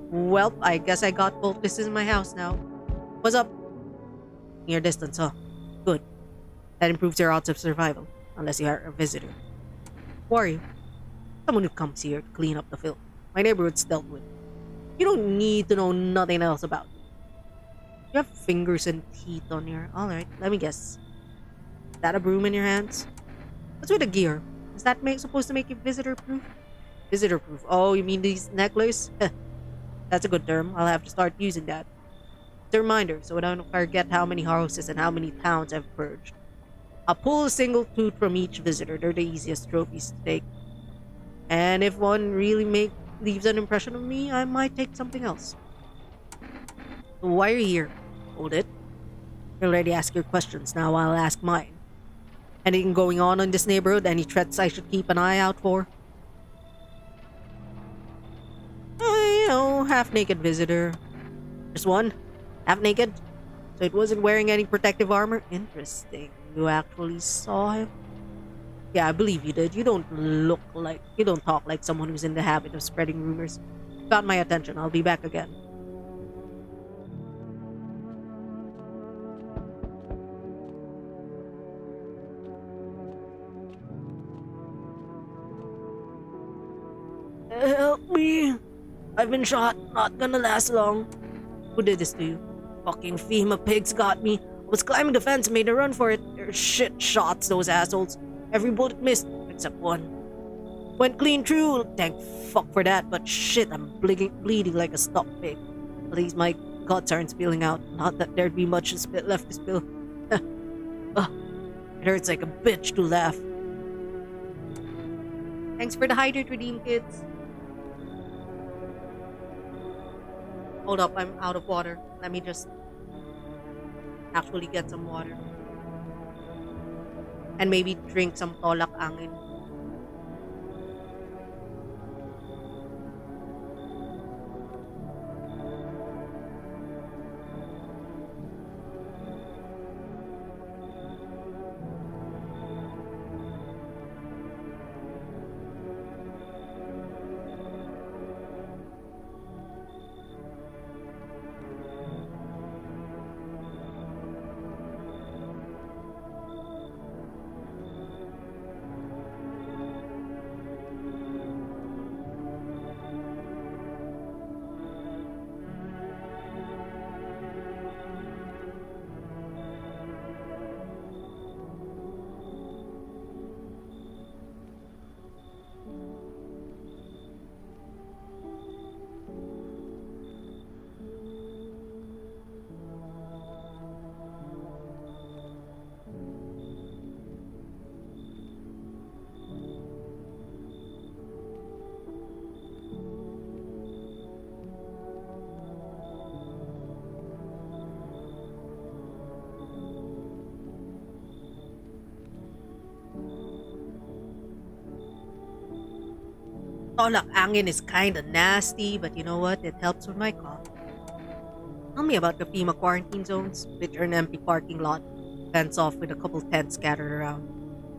Well, I guess I got cultists in my house now. What's up? Near distance, huh? Good. That improves your odds of survival, unless you are a visitor. Who are you? Someone who comes here to clean up the filth. My neighborhood's dealt with. You don't need to know nothing else about me. You have fingers and teeth on your... Alright, let me guess. Is that a broom in your hands? What's with the gear? Is that supposed to make you visitor-proof? Visitor-proof? Oh, you mean these necklaces? That's a good term. I'll have to start using that. It's a reminder, so I don't forget how many houses and how many towns I've purged. I'll pull a single tooth from each visitor. They're the easiest trophies to take. And if one really leaves an impression on me, I might take something else. So why are you here? Hold it. You already asked your questions, now I'll ask mine. Anything going on in this neighborhood? Any threats I should keep an eye out for? Half-naked visitor. Just one? Half-naked? So it wasn't wearing any protective armor? Interesting. You actually saw him? Yeah, I believe you did. You don't talk like someone who's in the habit of spreading rumors. Got my attention. I'll be back again. Help me. I've been shot. Not gonna last long. Who did this to you? Fucking FEMA pigs got me. I was climbing the fence and made a run for it. They're shit shots, those assholes. Every bullet missed, except one. Went clean through. Thank fuck for that, but shit, I'm bleeding like a stuck pig. At least my guts aren't spilling out. Not that there'd be much left to spill. It hurts like a bitch to laugh. Thanks for the hydrate redeem, kids. Hold up, I'm out of water. Let me just actually get some water. And maybe drink some tolak angin. Tolak angin is kinda nasty, but you know what? It helps with my cough. Tell me about the FEMA quarantine zones. Picture an empty parking lot, fence off with a couple tents scattered around.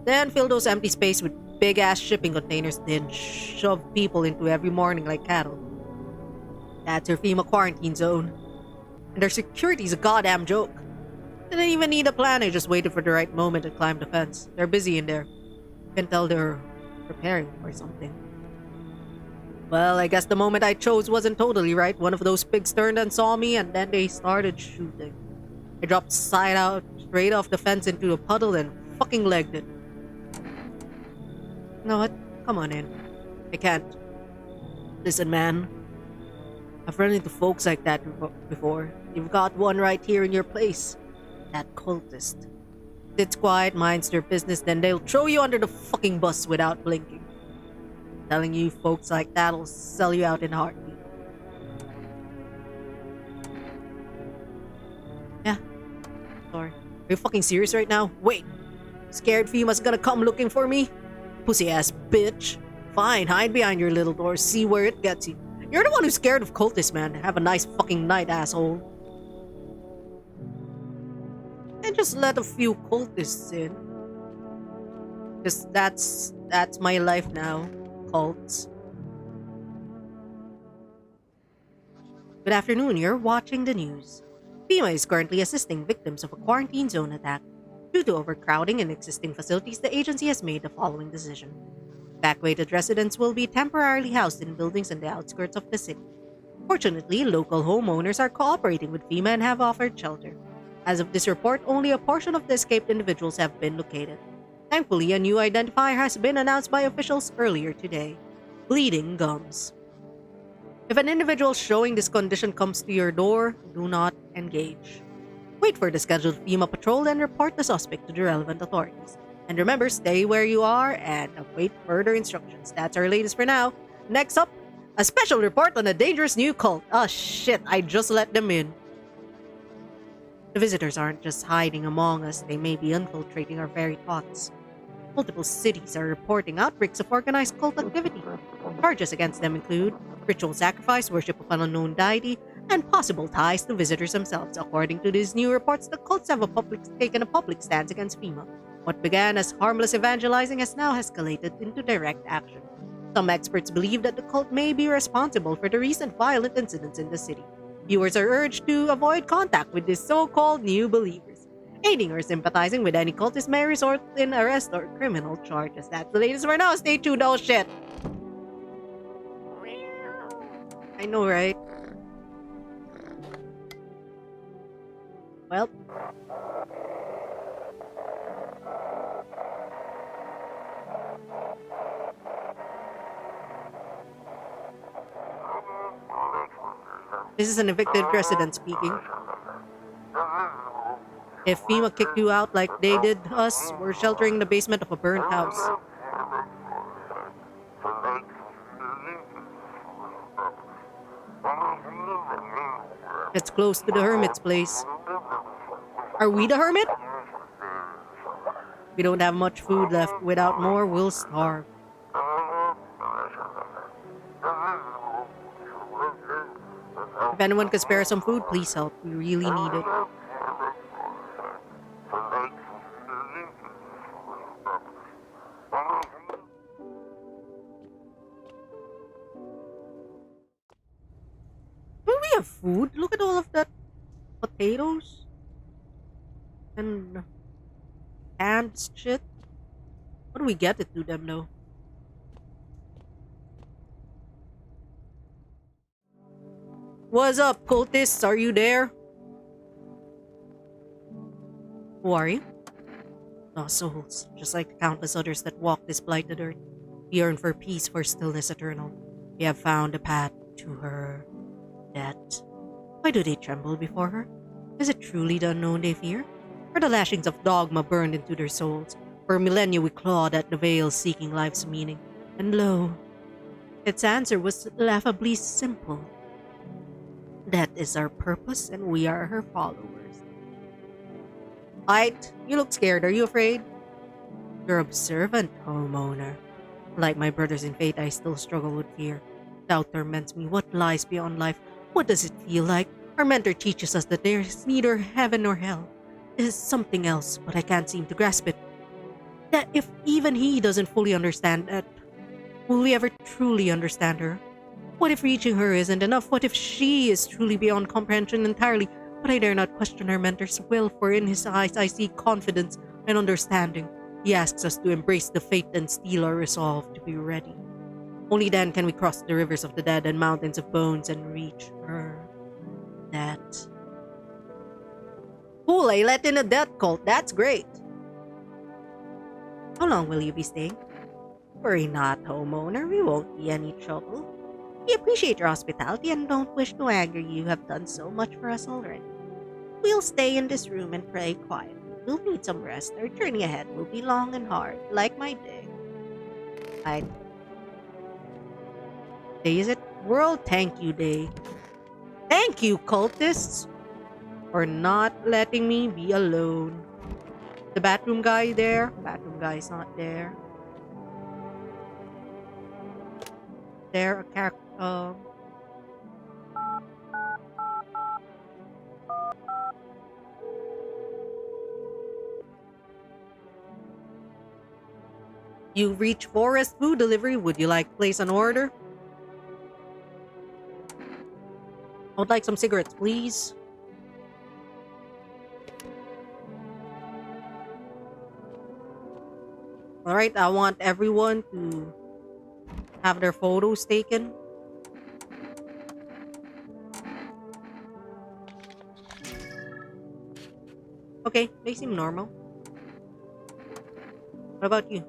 Then fill those empty spaces with big-ass shipping containers, then shove people into every morning like cattle. That's your FEMA quarantine zone. And their security's a goddamn joke. They didn't even need a plan, they just waited for the right moment to climb the fence. They're busy in there. You can tell they're preparing for something. Well, I guess the moment I chose wasn't totally right. One of those pigs turned and saw me, and then they started shooting. I dropped side out, straight off the fence into a puddle and fucking legged it. You know what? Come on in. I can't. Listen, man. I've run into folks like that before. You've got one right here in your place. That cultist. Sits quiet, minds their business, then they'll throw you under the fucking bus without blinking. Telling you folks like that'll sell you out in a heartbeat. Yeah. Sorry. Are you fucking serious right now? Wait. Scared FEMA's gonna come looking for me? Pussy ass bitch. Fine, hide behind your little door, see where it gets you. You're the one who's scared of cultists, man. Have a nice fucking night, asshole. And just let a few cultists in. Because that's That's my life now. Cults. Good afternoon, you're watching the news. FEMA is currently assisting victims of a quarantine zone attack. Due to overcrowding in existing facilities, the agency has made the following decision. Evacuated residents will be temporarily housed in buildings in the outskirts of the city. Fortunately, local homeowners are cooperating with FEMA and have offered shelter. As of this report, only a portion of the escaped individuals have been located. Thankfully, a new identifier has been announced by officials earlier today: bleeding gums. If an individual showing this condition comes to your door, do not engage. Wait for the scheduled FEMA patrol and report the suspect to the relevant authorities. And remember, stay where you are and await further instructions. That's our latest for now. Next up, a special report on a dangerous new cult. Oh shit, I just let them in. The visitors aren't just hiding among us, they may be infiltrating our very thoughts. Multiple cities are reporting outbreaks of organized cult activity. Charges against them include ritual sacrifice, worship of an unknown deity, and possible ties to visitors themselves. According to these new reports, the cults have taken a public stance against FEMA. What began as harmless evangelizing has now escalated into direct action. Some experts believe that the cult may be responsible for the recent violent incidents in the city. Viewers are urged to avoid contact with these so-called new believers. Aiding or sympathizing with any cultist may result in arrest or criminal charges. That's the latest for now. Stay tuned. Oh shit. I know, right? Well. This is an evicted resident speaking. If FEMA kicked you out like they did us, we're sheltering in the basement of a burnt house. It's close to the hermit's place. Are we the hermit? We don't have much food left. Without more, we'll starve. If anyone can spare some food, please help. We really need it. Do we have food? Look at all of that potatoes and canned shit. What do we get it to them though? What's up, cultists? Are you there? Who are you? Lost souls, just like the countless others that walk this blighted earth. We yearn for peace, for stillness eternal. We have found a path to her death. Why do they tremble before her? Is it truly the unknown they fear? Or the lashings of dogma burned into their souls? For millennia we clawed at the veil seeking life's meaning. And lo, its answer was laughably simple. That is our purpose and we are her followers. Aight, you look scared. Are you afraid? You're observant, homeowner. Like my brothers in faith, I still struggle with fear. Doubt torments me. What lies beyond life? What does it feel like? Our mentor teaches us that there is neither heaven nor hell. It is something else, but I can't seem to grasp it. That if even he doesn't fully understand that, will we ever truly understand her? What if reaching her isn't enough? What if she is truly beyond comprehension entirely? But I dare not question our mentor's will, for in his eyes I see confidence and understanding. He asks us to embrace the fate and steel our resolve to be ready. Only then can we cross the rivers of the dead and mountains of bones and reach her. That. Cool, I let in a death cult. That's great. How long will you be staying? Worry not, homeowner. We won't be any trouble. We appreciate your hospitality and don't wish to anger you. You have done so much for us already. We'll stay in this room and pray quietly. We'll need some rest. Our journey ahead will be long and hard, like my day. Day is it? World Thank You Day. Thank you, cultists, for not letting me be alone. The bathroom guy there? Bathroom guy's not there. There, a character. You've reached Forest Food Delivery. Would you like to place an order? I would like some cigarettes, please. Alright, I want everyone to have their photos taken. Okay, they seem normal. What about you?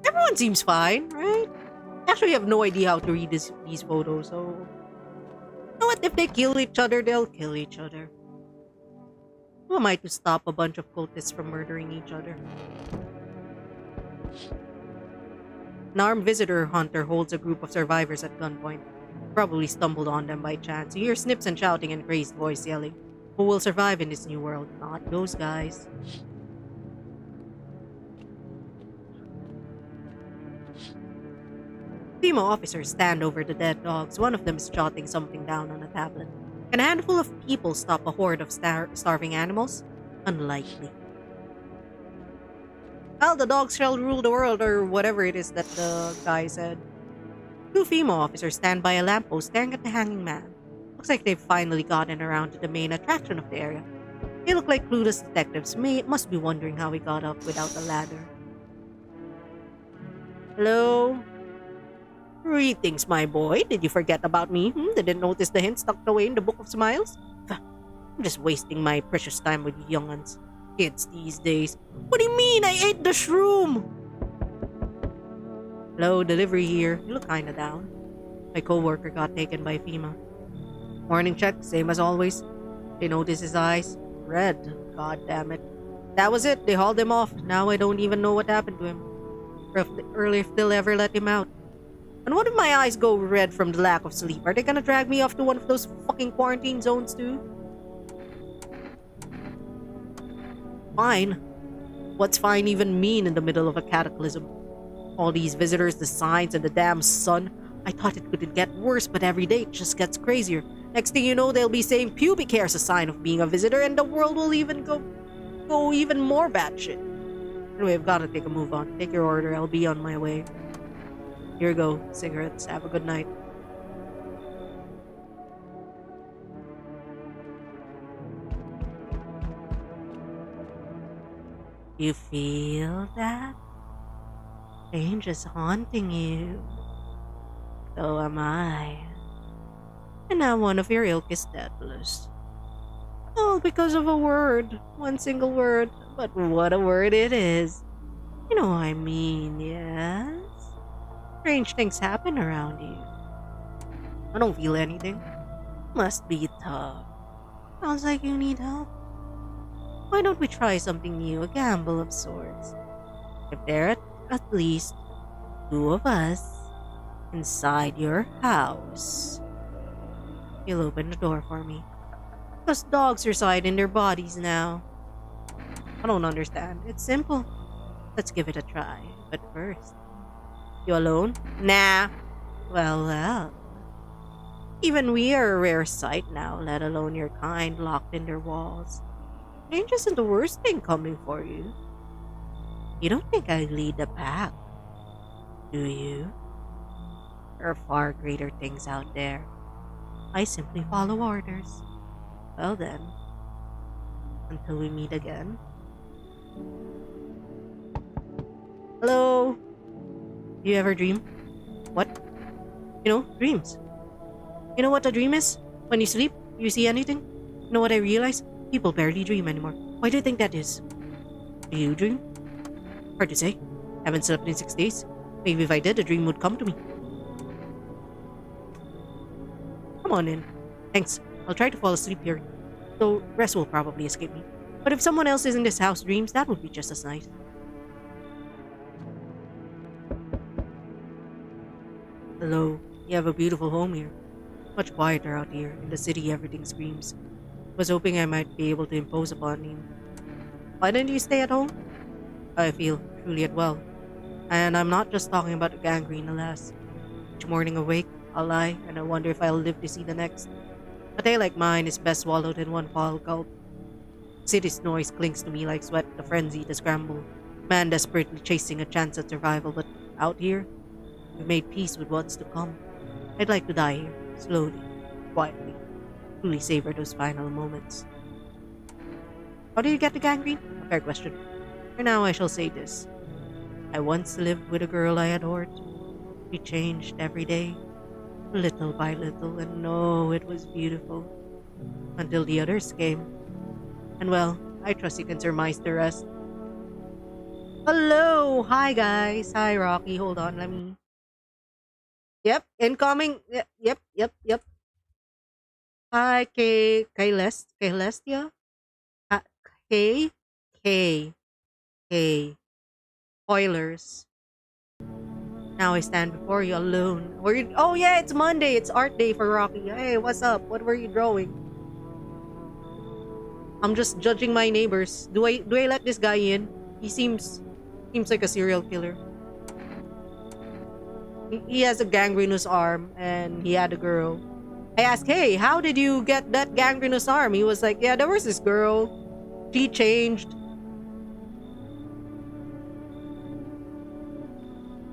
Everyone seems fine, right? Actually, I have no idea how to read these photos, so... You know what? If they kill each other, they'll kill each other. Who am I to stop a bunch of cultists from murdering each other? An armed visitor hunter holds a group of survivors at gunpoint. Probably stumbled on them by chance. You hear snips and shouting and crazed voice yelling. Who will survive in this new world? Not those guys. Female officers stand over the dead dogs. One of them is jotting something down on a tablet. Can a handful of people stop a horde of starving animals? Unlikely. Well, the dogs shall rule the world, or whatever it is that the guy said. Two female officers stand by a lamppost staring at the hanging man. Looks like they've finally gotten around to the main attraction of the area. They look like clueless detectives. Must be wondering how he got up without a ladder. Hello? Greetings, my boy. Did you forget about me? Didn't notice the hints tucked away in the Book of Smiles? I'm just wasting my precious time with you young'uns. Kids these days. What do you mean? I ate the shroom! Hello, delivery here. You look kinda down. My co-worker got taken by FEMA. Morning check, same as always. They notice his eyes. Red. God damn it. That was it. They hauled him off. Now I don't even know what happened to him. Or if they'll ever let him out. And what if my eyes go red from the lack of sleep? Are they gonna drag me off to one of those fucking quarantine zones too? Fine. What's fine even mean in the middle of a cataclysm? All these visitors, the signs, and the damn sun. I thought it couldn't get worse, but every day it just gets crazier. Next thing you know, they'll be saying pubic hair is a sign of being a visitor, and the world will even go even more batshit. Anyway, I've got to take a move on. Take your order. I'll be on my way. Here you go. Cigarettes. Have a good night. You feel that? Change is haunting you. So am I. And now one of your ilk is deathless. All because of a word. One single word. But what a word it is. You know what I mean, yes? Strange things happen around you. I don't feel anything. Must be tough. Sounds like you need help. Why don't we try something new, a gamble of sorts? If there are at least two of us inside your house. You'll open the door for me. Because dogs reside in their bodies now. I don't understand. It's simple. Let's give it a try. But first, you alone? Nah. Well. Even we are a rare sight now, let alone your kind locked in their walls. Change isn't the worst thing coming for you. You don't think I lead the pack, do you? There are far greater things out there. I simply follow orders. Well then, until we meet again. Hello? Do you ever dream? What? You know, dreams. You know what a dream is? When you sleep, you see anything? You know what I realize? People barely dream anymore. Why do you think that is? Do you dream? Hard to say. Haven't slept in 6 days. Maybe if I did, a dream would come to me. Come on in. Thanks. I'll try to fall asleep here. Though rest will probably escape me. But if someone else is in this house dreams, that would be just as nice. Hello. You have a beautiful home here. Much quieter out here. In the city, everything screams. Was hoping I might be able to impose upon you. Why didn't you stay at home? I feel truly unwell. And I'm not just talking about the gangrene, alas. Each morning awake, I'll lie, and I wonder if I'll live to see the next. A day like mine is best swallowed in one foul gulp. City's noise clings to me like sweat, the frenzy, the scramble. Man desperately chasing a chance at survival, but out here, we've made peace with what's to come. I'd like to die here, slowly, quietly, truly savor those final moments. How did you get the gangrene? A fair question. For now, I shall say this. I once lived with a girl I adored. She changed every day, little by little, and no, it was beautiful. Until the others came. And well, I trust you can surmise the rest. Hello! Hi guys! Hi Rocky, hold on, let me... Yep, incoming! Yep. Hi, Kaylestia? K? K. Spoilers. Now I stand before you alone. Oh yeah, it's Monday. It's art day for Rocky. Hey, what's up? What were you drawing? I'm just judging my neighbors. Do I let this guy in? He seems like a serial killer. He has a gangrenous arm and he had a girl. I asked, hey, how did you get that gangrenous arm? He was like, yeah, there was this girl. She changed.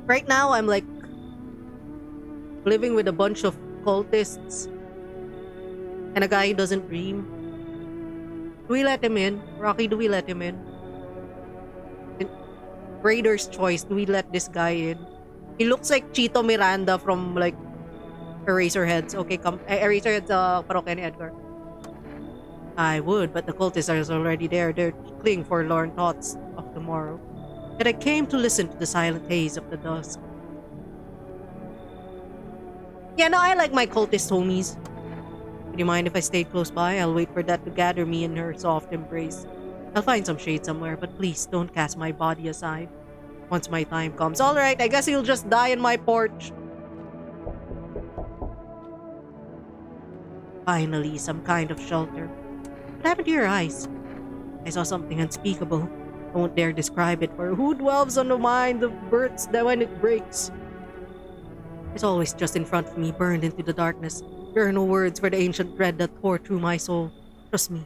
Right now, I'm like living with a bunch of cultists and a guy who doesn't dream. Do we let him in? Rocky, do we let him in? Raider's choice, do we let this guy in? He looks like Chito Miranda from like Eraserheads. Okay, come. Eraserheads, Parokya ni Edgar. I would, but the cultists are already there. They're clinging for forlorn thoughts of tomorrow. Yet I came to listen to the silent haze of the dusk. Yeah, no, I like my cultist homies. Would you mind if I stayed close by? I'll wait for that to gather me in her soft embrace. I'll find some shade somewhere, but please don't cast my body aside. Once my time comes. Alright, I guess he'll just die in my porch. Finally, some kind of shelter. What happened to your eyes? I saw something unspeakable. I won't dare describe it, for who dwells on the mind of birds that when it breaks? It's always just in front of me, burned into the darkness. There are no words for the ancient dread that tore through my soul. Trust me,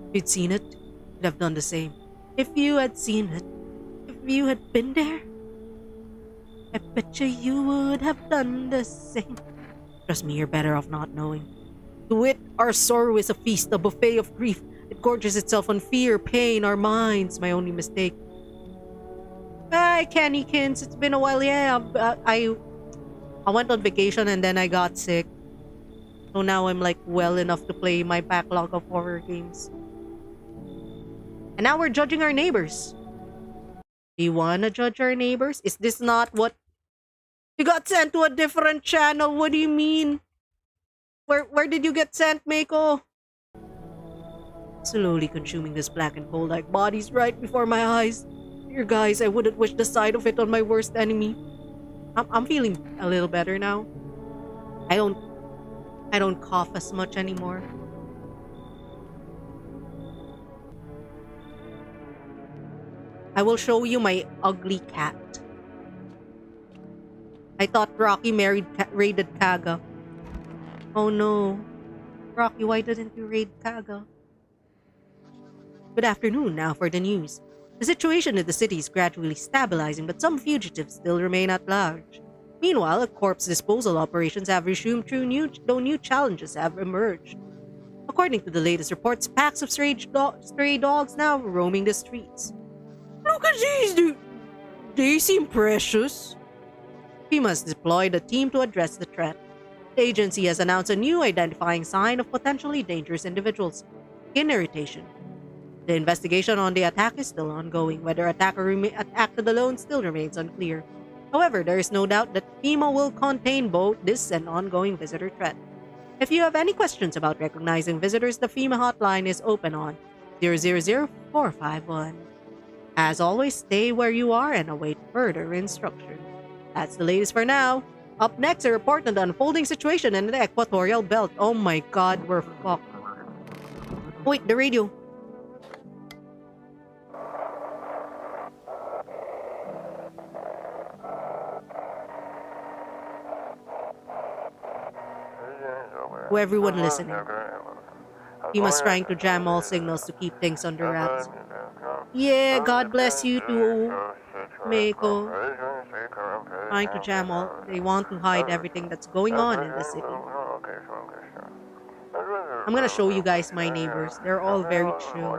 if you'd seen it, you'd have done the same. If you had seen it, if you had been there, I bet you would have done the same. Trust me, you're better off not knowing. To it, our sorrow is a feast, a buffet of grief. It gorges itself on fear, pain, our minds. My only mistake. Hi, Cannykins. It's been a while. Yeah, I went on vacation and then I got sick. So now I'm like well enough to play my backlog of horror games. And now we're judging our neighbors. Do you wanna judge our neighbors? Is this not what... You got sent to a different channel. What do you mean? Where did you get sent, Mako? Slowly consuming this black and coal-like bodies right before my eyes. Dear guys, I wouldn't wish the sight of it on my worst enemy. I'm feeling a little better now. I don't cough as much anymore. I will show you my ugly cat. I thought Rocky raided Kaga. Oh no. Rocky, why didn't you raid Kaga? Good afternoon, now for the news. The situation in the city is gradually stabilizing, but some fugitives still remain at large. Meanwhile, corpse disposal operations have resumed though new challenges have emerged. According to the latest reports, packs of stray dogs now roaming the streets. Look at these, dude! They seem precious. FEMA has deployed a team to address the threat. The agency has announced a new identifying sign of potentially dangerous individuals: skin irritation. The investigation on the attack is still ongoing. Whether attacker acted alone still remains unclear. However, there is no doubt that FEMA will contain both this and ongoing visitor threat. If you have any questions about recognizing visitors, the FEMA hotline is open on 000-451. As always, stay where you are and await further instruction. That's the latest for now. Up next, a report on the unfolding situation in the Equatorial Belt. Oh my god, we're fucked. Wait, the radio. To everyone listening, Tima's trying to jam all signals to keep things under wraps. Yeah, God bless you too, Meiko. Trying to jam all. They want to hide everything that's going on in the city. I'm gonna show you guys my neighbors. They're all very chill.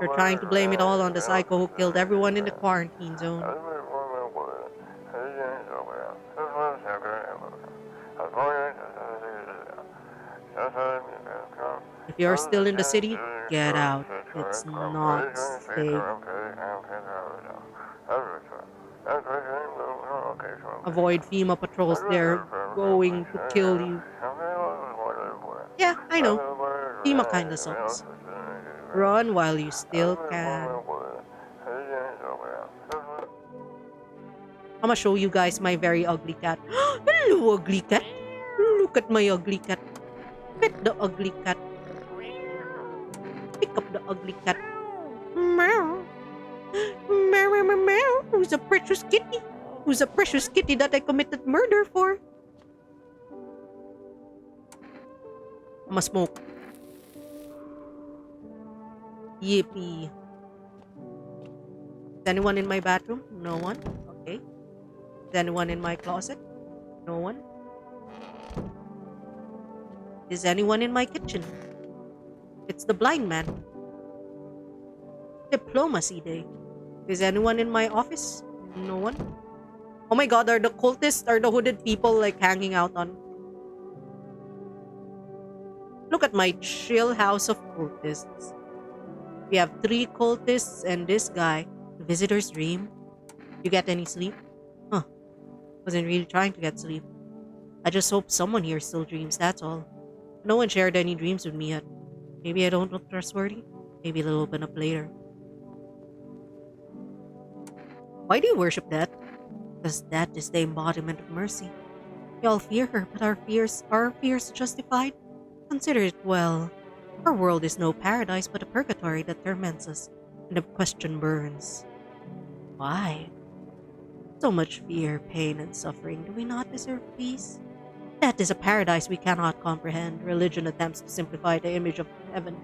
They're trying to blame it all on the psycho who killed everyone in the quarantine zone. If you're still in the city, get out. It's not safe. Avoid FEMA patrols. They're going to kill you. Yeah, I know. FEMA kinda sucks. Run while you still can. I'm gonna show you guys my very ugly cat. Hello, ugly cat. Look at my ugly cat. Pet the ugly cat. Pick up the ugly cat. Meow. Meow, meow, meow, meow. Who's a precious kitty? Who's a precious kitty that I committed murder for? I'ma smoke. Yippee. Is anyone in my bathroom? No one? Okay. Is anyone in my closet? No one. Is anyone in my kitchen? It's the blind man. Diplomacy day. Is anyone in my office? No one. Oh my god, are the cultists, are the hooded people like hanging out on? Look at my chill house of cultists. We have 3 cultists and this guy. The visitor's dream. You get any sleep? Huh. Wasn't really trying to get sleep. I just hope someone here still dreams, that's all. No one shared any dreams with me yet. Maybe I don't look trustworthy. Maybe they'll open up later. Why do you worship Death? Because Death is the embodiment of mercy. We all fear her, but are our fears justified? Consider it well. Our world is no paradise, but a purgatory that torments us, and the question burns. Why? So much fear, pain, and suffering. Do we not deserve peace? That is a paradise we cannot comprehend. Religion attempts to simplify the image of heaven.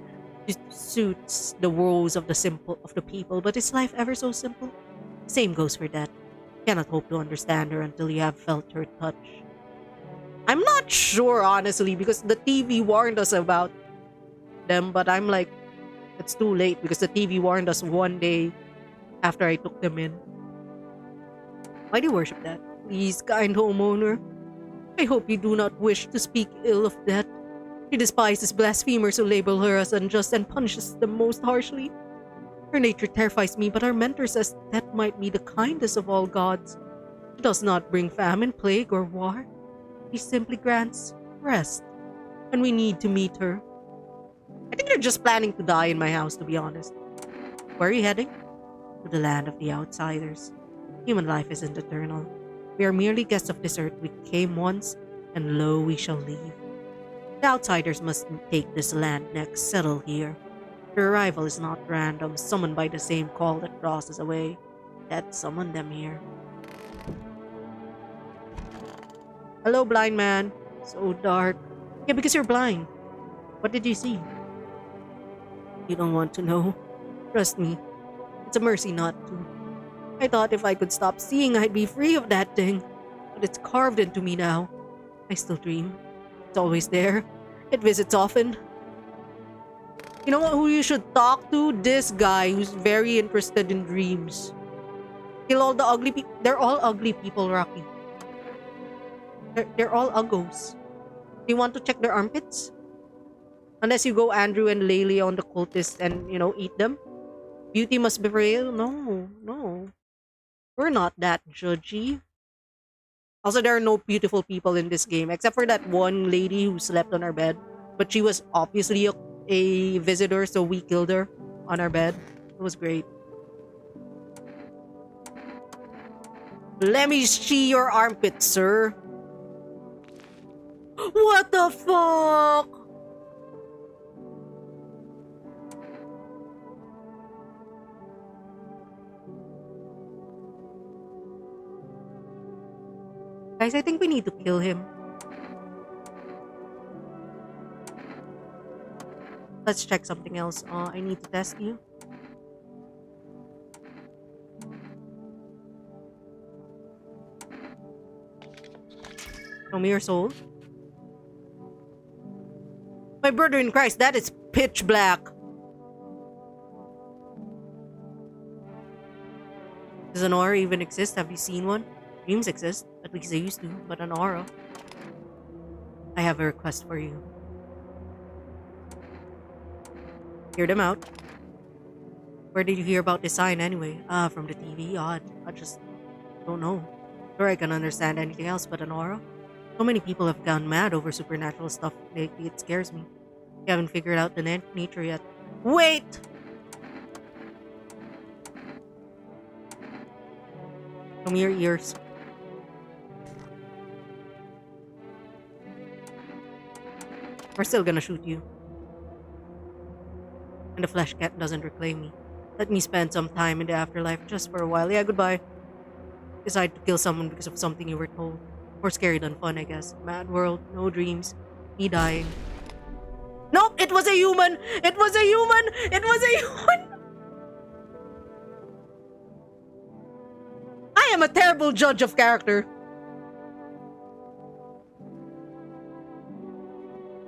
It suits the woes of the people, but is life ever so simple? Same goes for death. You cannot hope to understand her until you have felt her touch. I'm not sure, honestly, because the TV warned us about them, but I'm like, it's too late because the TV warned us one day after I took them in. Why do you worship that? Please, kind homeowner, I hope you do not wish to speak ill of Death. She despises blasphemers who label her as unjust and punishes them most harshly. Her nature terrifies me, but our mentor says Death might be the kindest of all gods. She does not bring famine, plague, or war. She simply grants rest, and we need to meet her. I think they're just planning to die in my house, to be honest. Where are you heading? To the land of the outsiders. Human life isn't eternal. We are merely guests of this earth. We came once, and lo, we shall leave. The outsiders must take this land next, settle here. Their arrival is not random, summoned by the same call that draws us away. That summoned them here. Hello, blind man. So dark. Yeah, because you're blind. What did you see? You don't want to know. Trust me. It's a mercy not to. I thought if I could stop seeing, I'd be free of that thing. But it's carved into me now. I still dream. It's always there. It visits often. You know who you should talk to? This guy who's very interested in dreams. Kill all the ugly people. They're all ugly people, Rocky. They're all uggos. Do you want to check their armpits? Unless you go Andrew and Laylee on the cultists and, eat them. Beauty must be frail. No. We're not that judgy. Also, there are no beautiful people in this game, except for that one lady who slept on our bed. But she was obviously a visitor, so we killed her on our bed. It was great. Let me see your armpit, sir. What the fuck? Guys, I think we need to kill him. let's check something else. I need to test you. Show me your soul. My brother in Christ, that is pitch black. Does an aura even exist? Have you seen one? Dreams exist. At least they used to, but an aura. I have a request for you. Hear them out. Where did you hear about this sign anyway? From the TV. Odd. I just don't know. Sure, I can understand anything else but an aura. So many people have gone mad over supernatural stuff lately. It scares me. You haven't figured out the nature yet. Wait! Show me your ears. We're still gonna shoot you. And the flesh cat doesn't reclaim me. Let me spend some time in the afterlife just for a while. Yeah, goodbye. Decide to kill someone because of something you were told. More scary than fun, I guess. Mad world, no dreams, me dying. Nope, it was a human! It was a human! It was a human! I am a terrible judge of character.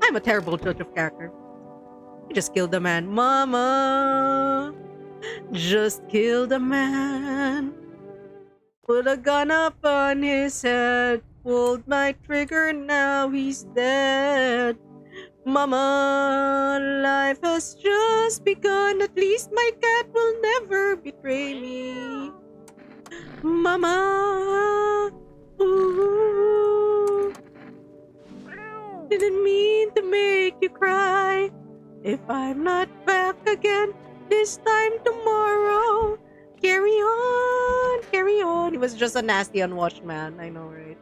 I'm a terrible judge of character. You just killed a man. Mama! Just killed a man. Put a gun up on his head. Pulled my trigger, now he's dead. Mama, life has just begun. At least my cat will never betray me. Mama, ooh, didn't mean to make you cry. If I'm not back again this time tomorrow, carry on, carry on. He was just a nasty, unwashed man. I know, right?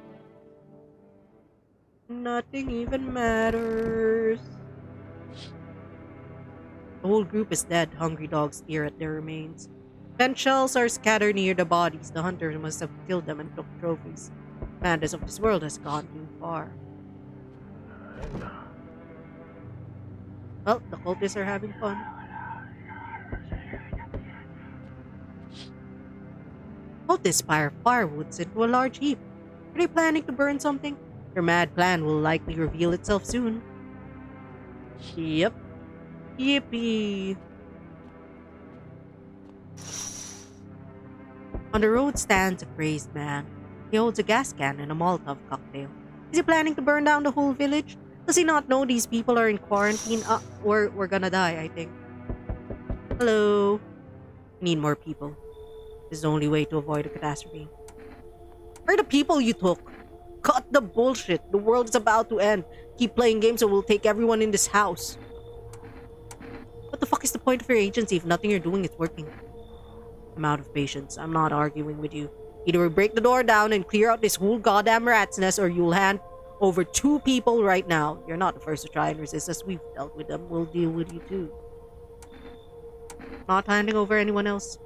Nothing even matters. The whole group is dead. Hungry dogs stare at their remains. 10 shells are scattered near the bodies. The hunter must have killed them and took trophies. Madness of this world has gone too far. Well, the cultists are having fun. Cultists pile firewoods into a large heap. Are they planning to burn something? Their mad plan will likely reveal itself soon. Yep. Yippee. On the road stands a crazed man. He holds a gas can and a Molotov cocktail. Is he planning to burn down the whole village? Does he not know these people are in quarantine? We're gonna die, I think. Hello. We need more people. This is the only way to avoid a catastrophe. Where are the people you took? Cut the bullshit. The world is about to end. Keep playing games or we'll take everyone in this house. What the fuck is the point of your agency if nothing you're doing is working? I'm out of patience. I'm not arguing with you. Either we break the door down and clear out this whole goddamn rat's nest or you'll hand over 2 people right now. You're not the first to try and resist us. We've dealt with them. We'll deal with you too. Not handing over anyone else.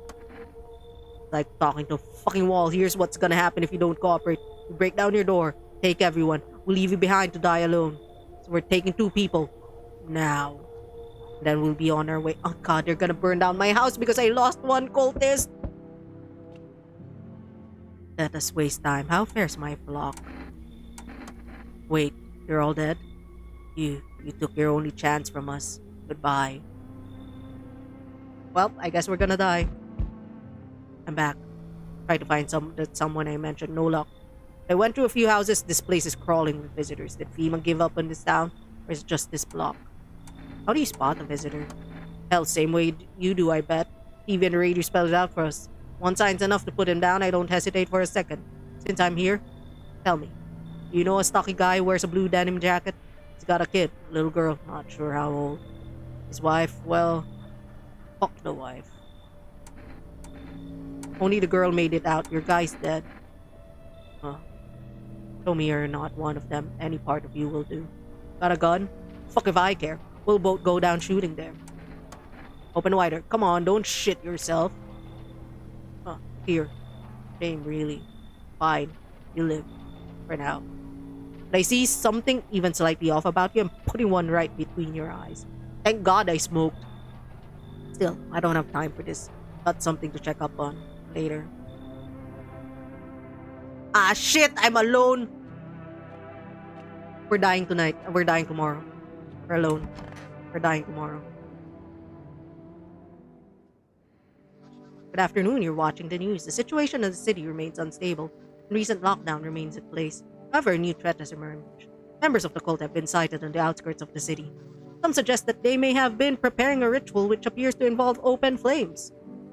Like talking to a fucking wall. Here's what's gonna happen if you don't cooperate. We break down your door. Take everyone. We'll leave you behind to die alone. So we're taking 2 people. Now. Then we'll be on our way. Oh god, they're gonna burn down my house because I lost 1 cultist. Let us waste time. How fares my flock? Wait, you're all dead? You took your only chance from us. Goodbye. Well, I guess we're gonna die. I'm back. Try to find someone I mentioned. No luck. I went to a few houses. This place is crawling with visitors. Did FEMA give up on this town? Or is it just this block? How do you spot a visitor? Hell, same way you do, I bet. TV and the radio spell it out for us. One sign's enough to put him down. I don't hesitate for a second. Since I'm here, tell me. Do you know a stocky guy who wears a blue denim jacket? He's got a kid. A little girl. Not sure how old. His wife, well... Fuck the wife. Only the girl made it out. Your guy's dead. Huh. Show me you're not one of them. Any part of you will do. Got a gun? Fuck if I care. We'll both go down shooting there. Open wider. Come on, don't shit yourself. Huh, here. Shame, really. Fine. You live. For now. But I see something even slightly off about you. I'm putting one right between your eyes. Thank God I smoked. Still, I don't have time for this. Got something to check up on later. Ah, shit! I'm alone! We're dying tonight. We're dying tomorrow. We're alone. We're dying tomorrow. Good afternoon, you're watching the news. The situation in the city remains unstable, and recent lockdown remains in place. However, a new threat has emerged. Members of the cult have been sighted on the outskirts of the city. Some suggest that they may have been preparing a ritual which appears to involve open flames.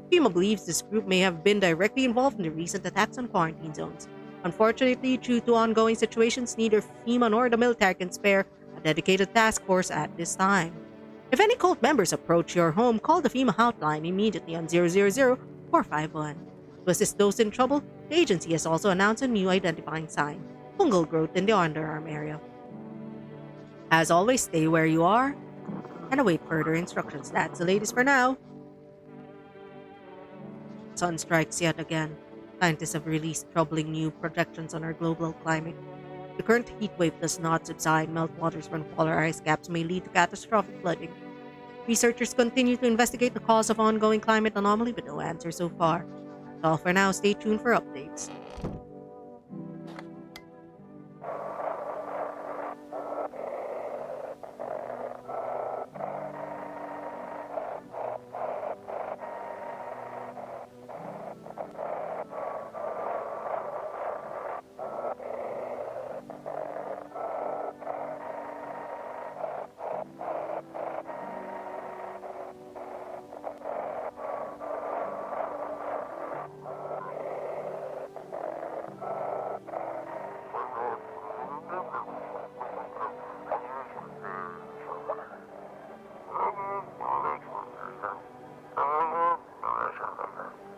FEMA believes this group may have been directly involved in the recent attacks on quarantine zones. Unfortunately, due to ongoing situations, neither FEMA nor the military can spare a dedicated task force at this time. If any cult members approach your home, call the FEMA hotline immediately on 000-451. To assist those in trouble, the agency has also announced a new identifying sign, fungal growth in the underarm area. As always, stay where you are and await further instructions. That's the latest for now. Sun strikes yet again. Scientists have released troubling new projections on our global climate. The current heat wave does not subside. Meltwaters from polar ice caps may lead to catastrophic flooding. Researchers continue to investigate the cause of ongoing climate anomaly, but no answer so far. That's all for now. Stay tuned for updates.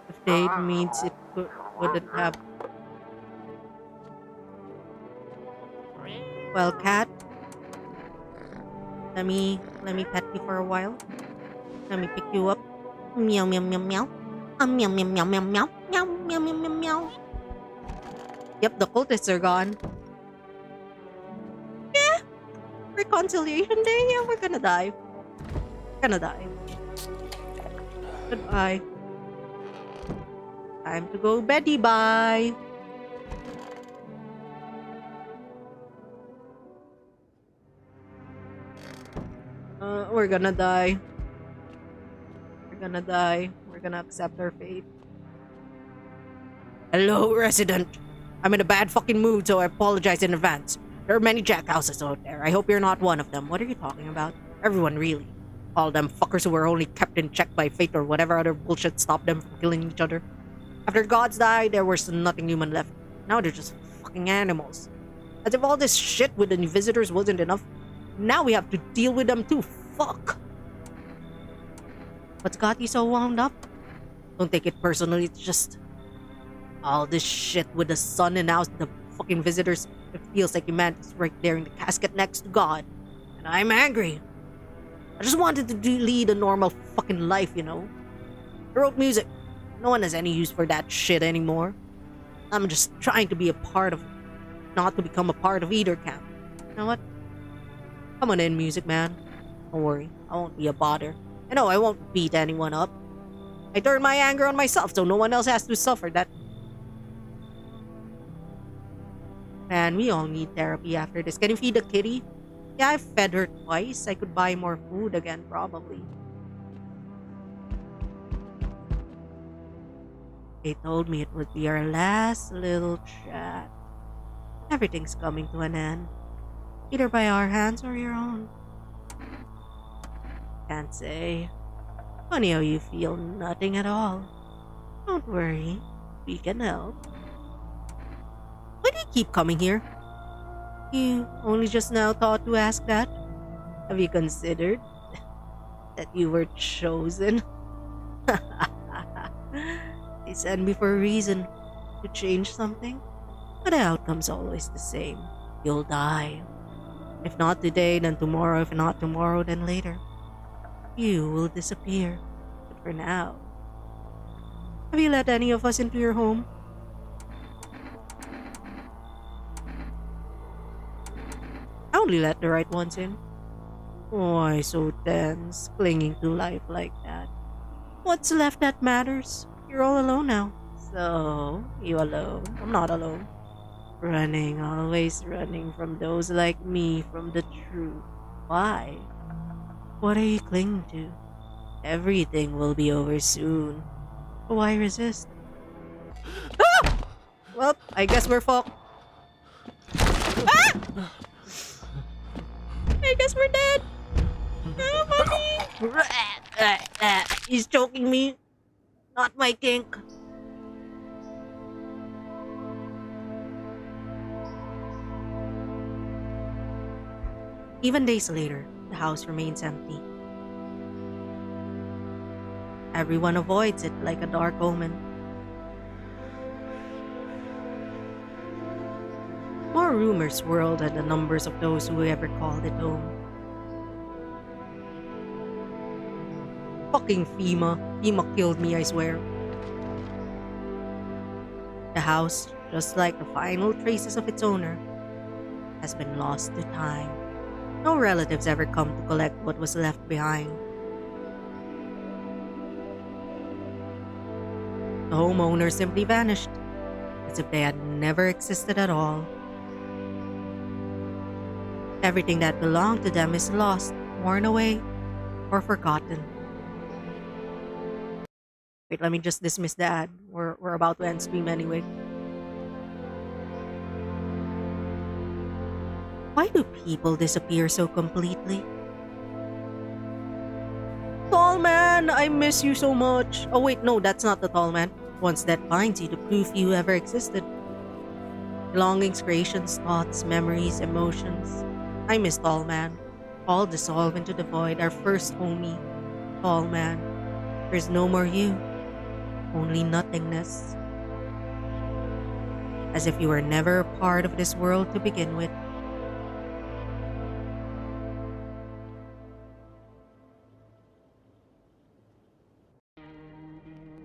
If they means it wouldn't have. Well, cat, let me pet you for a while. Let me pick you up. Meow meow meow meow. Meow meow meow meow meow meow meow meow meow meow. Yep, the cultists are gone. Yeah, reconciliation day. Yeah, we're gonna die. Gonna die. Goodbye. Time to go beddy bye. We're gonna die. We're gonna die. We're gonna accept our fate. Hello, resident. I'm in a bad fucking mood, so I apologize in advance. There are many jackhouses out there. I hope you're not one of them. What are you talking about? Everyone, really. All them fuckers who were only kept in check by fate or whatever other bullshit stopped them from killing each other. After gods died, there was nothing human left. Now they're just fucking animals. As if all this shit with the new visitors wasn't enough, now we have to deal with them too. Fuck. What's got you so wound up? Don't take it personally, it's just all this shit with the sun and now the fucking visitors. It feels like humanity's right there in the casket next to God. And I'm angry. I just wanted to lead a normal fucking life, you know? I wrote music. No one has any use for that shit anymore. I'm just trying to be a part of, not to become a part of either camp. You know what? Come on in, music man. Don't worry, I won't be a bother. I know I won't beat anyone up. I turn my anger on myself so no one else has to suffer that. Man, we all need therapy after this. Can you feed the kitty? Yeah, I've fed her twice. I could buy more food again, probably. They told me it would be our last little chat. Everything's coming to an end. Either by our hands or your own. Can't say. Funny how you feel nothing at all. Don't worry. We can help. Why do you keep coming here? You only just now thought to ask that? Have you considered that you were chosen? They sent me for a reason. To change something. But the outcome's always the same. You'll die. If not today, then tomorrow. If not tomorrow, then later. You will disappear. But for now. Have you let any of us into your home? I only let the right ones in. Why so tense, clinging to life like that? What's left that matters? You're all alone now. So, you alone? I'm not alone. Running, always running from those like me, from the truth. Why? What are you clinging to? Everything will be over soon. Why resist? Well, I guess we're fucked. I guess we're dead. Mommy! He's choking me. Not my kink. Even days later, the house remains empty. Everyone avoids it like a dark omen. More rumors swirl than the numbers of those who ever called it home. Fucking FEMA. FEMA killed me, I swear. The house, just like the final traces of its owner, has been lost to time. No relatives ever come to collect what was left behind. The homeowner simply vanished, as if they had never existed at all. Everything that belonged to them is lost, worn away, or forgotten. Wait, let me just dismiss the ad. We're about to end stream anyway. Why do people disappear so completely? Tall man, I miss you so much. Oh wait, no, that's not the tall man. Once that binds you to proof you ever existed. Longings, creations, thoughts, memories, emotions. I miss tall man. All dissolve into the void, our first homie. Tall man. There's no more you. Only nothingness. As if you were never a part of this world to begin with.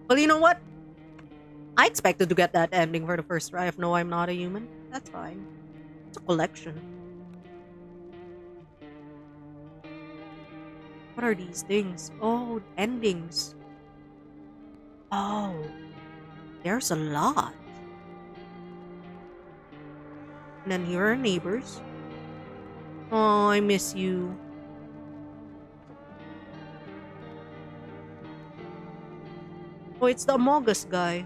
Well, you know what? I expected to get that ending for the first try of No, I'm Not a Human. That's fine. It's a collection. What are these things? Oh, endings. Oh, there's a lot. And then here are neighbors. Oh, I miss you. Oh, it's the Among Us guy.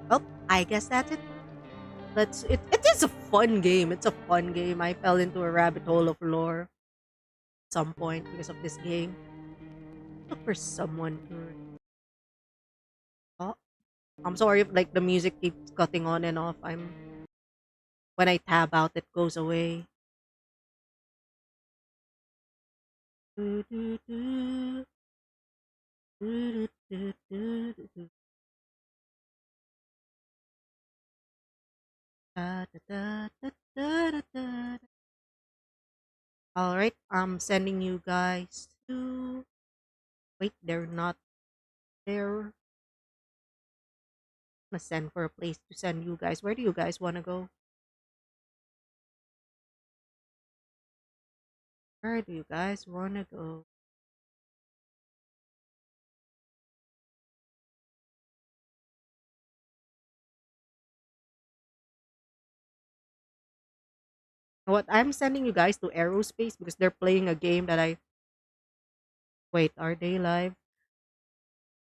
Well, I guess that's it. It is a fun game. It's a fun game. I fell into a rabbit hole of lore at some point because of this game. Look for someone to. Oh, I'm sorry if like the music keeps cutting on and off. I'm when I tab out, it goes away. Do, do, do, do, do, do, do, do. Da, da, da, da, da, da, da. All right, I'm sending you guys to. Wait, they're not there. I'm gonna send for a place to send you guys. Where do you guys want to go? Where do you guys want to go? What I'm sending you guys to Aerospace because they're playing a game that I. Wait, are they live?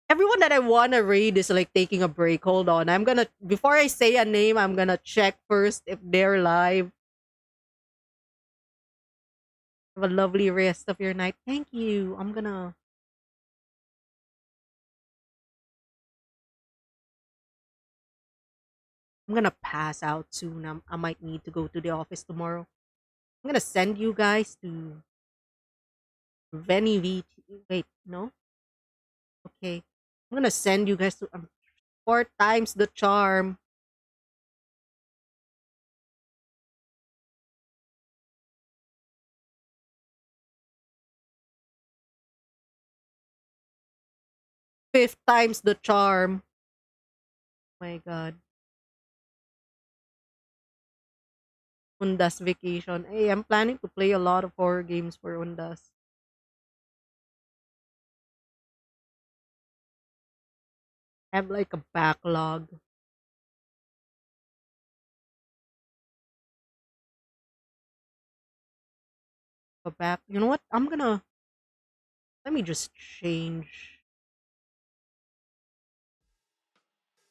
Everyone that I wanna raid is like taking a break. Hold on. I'm gonna before I say a name, I'm gonna check first if they're live. Have a lovely rest of your night. Thank you. I'm gonna pass out soon. I might need to go to the office tomorrow. I'm gonna send you guys to Veni V. Wait, no? Okay. I'm gonna send you guys to 4 times the charm. 5 times the charm. My God. Undas vacation. Hey, I'm planning to play a lot of horror games for Undas. I have like a backlog. You know what? Let me just change.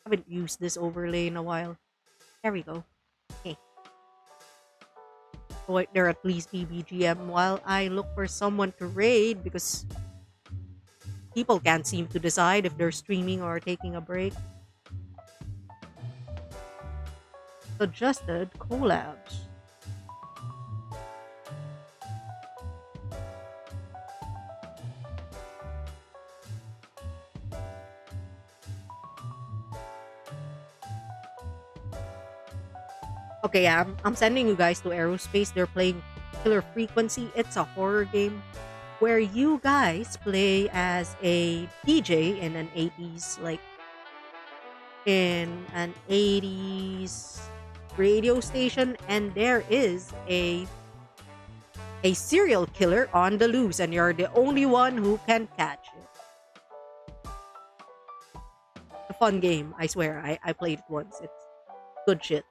I haven't used this overlay in a while. There we go. Okay. So wait, there at least BBGM while I look for someone to raid because people can't seem to decide if they're streaming or taking a break. Suggested collabs. Okay, yeah, I'm sending you guys to Aerospace. They're playing Killer Frequency. It's a horror game where you guys play as a DJ in an 80s, like in an 80s radio station, and there is a serial killer on the loose, and you're the only one who can catch it. A fun game, I swear. I played it once. It's good shit.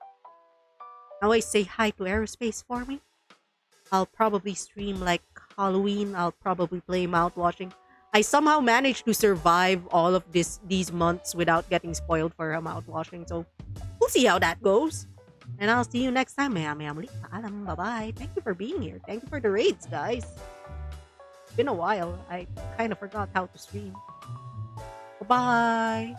Now I say hi to Aerospace for me. I'll probably stream like Halloween. I'll probably play mouth washing. I somehow managed to survive all of these months without getting spoiled for a mouth washing. So we'll see how that goes. And I'll see you next time. Maya maya muli. Paalam. Bye-bye. Thank you for being here. Thank you for the raids, guys. It's been a while. I kind of forgot how to stream. Bye-bye.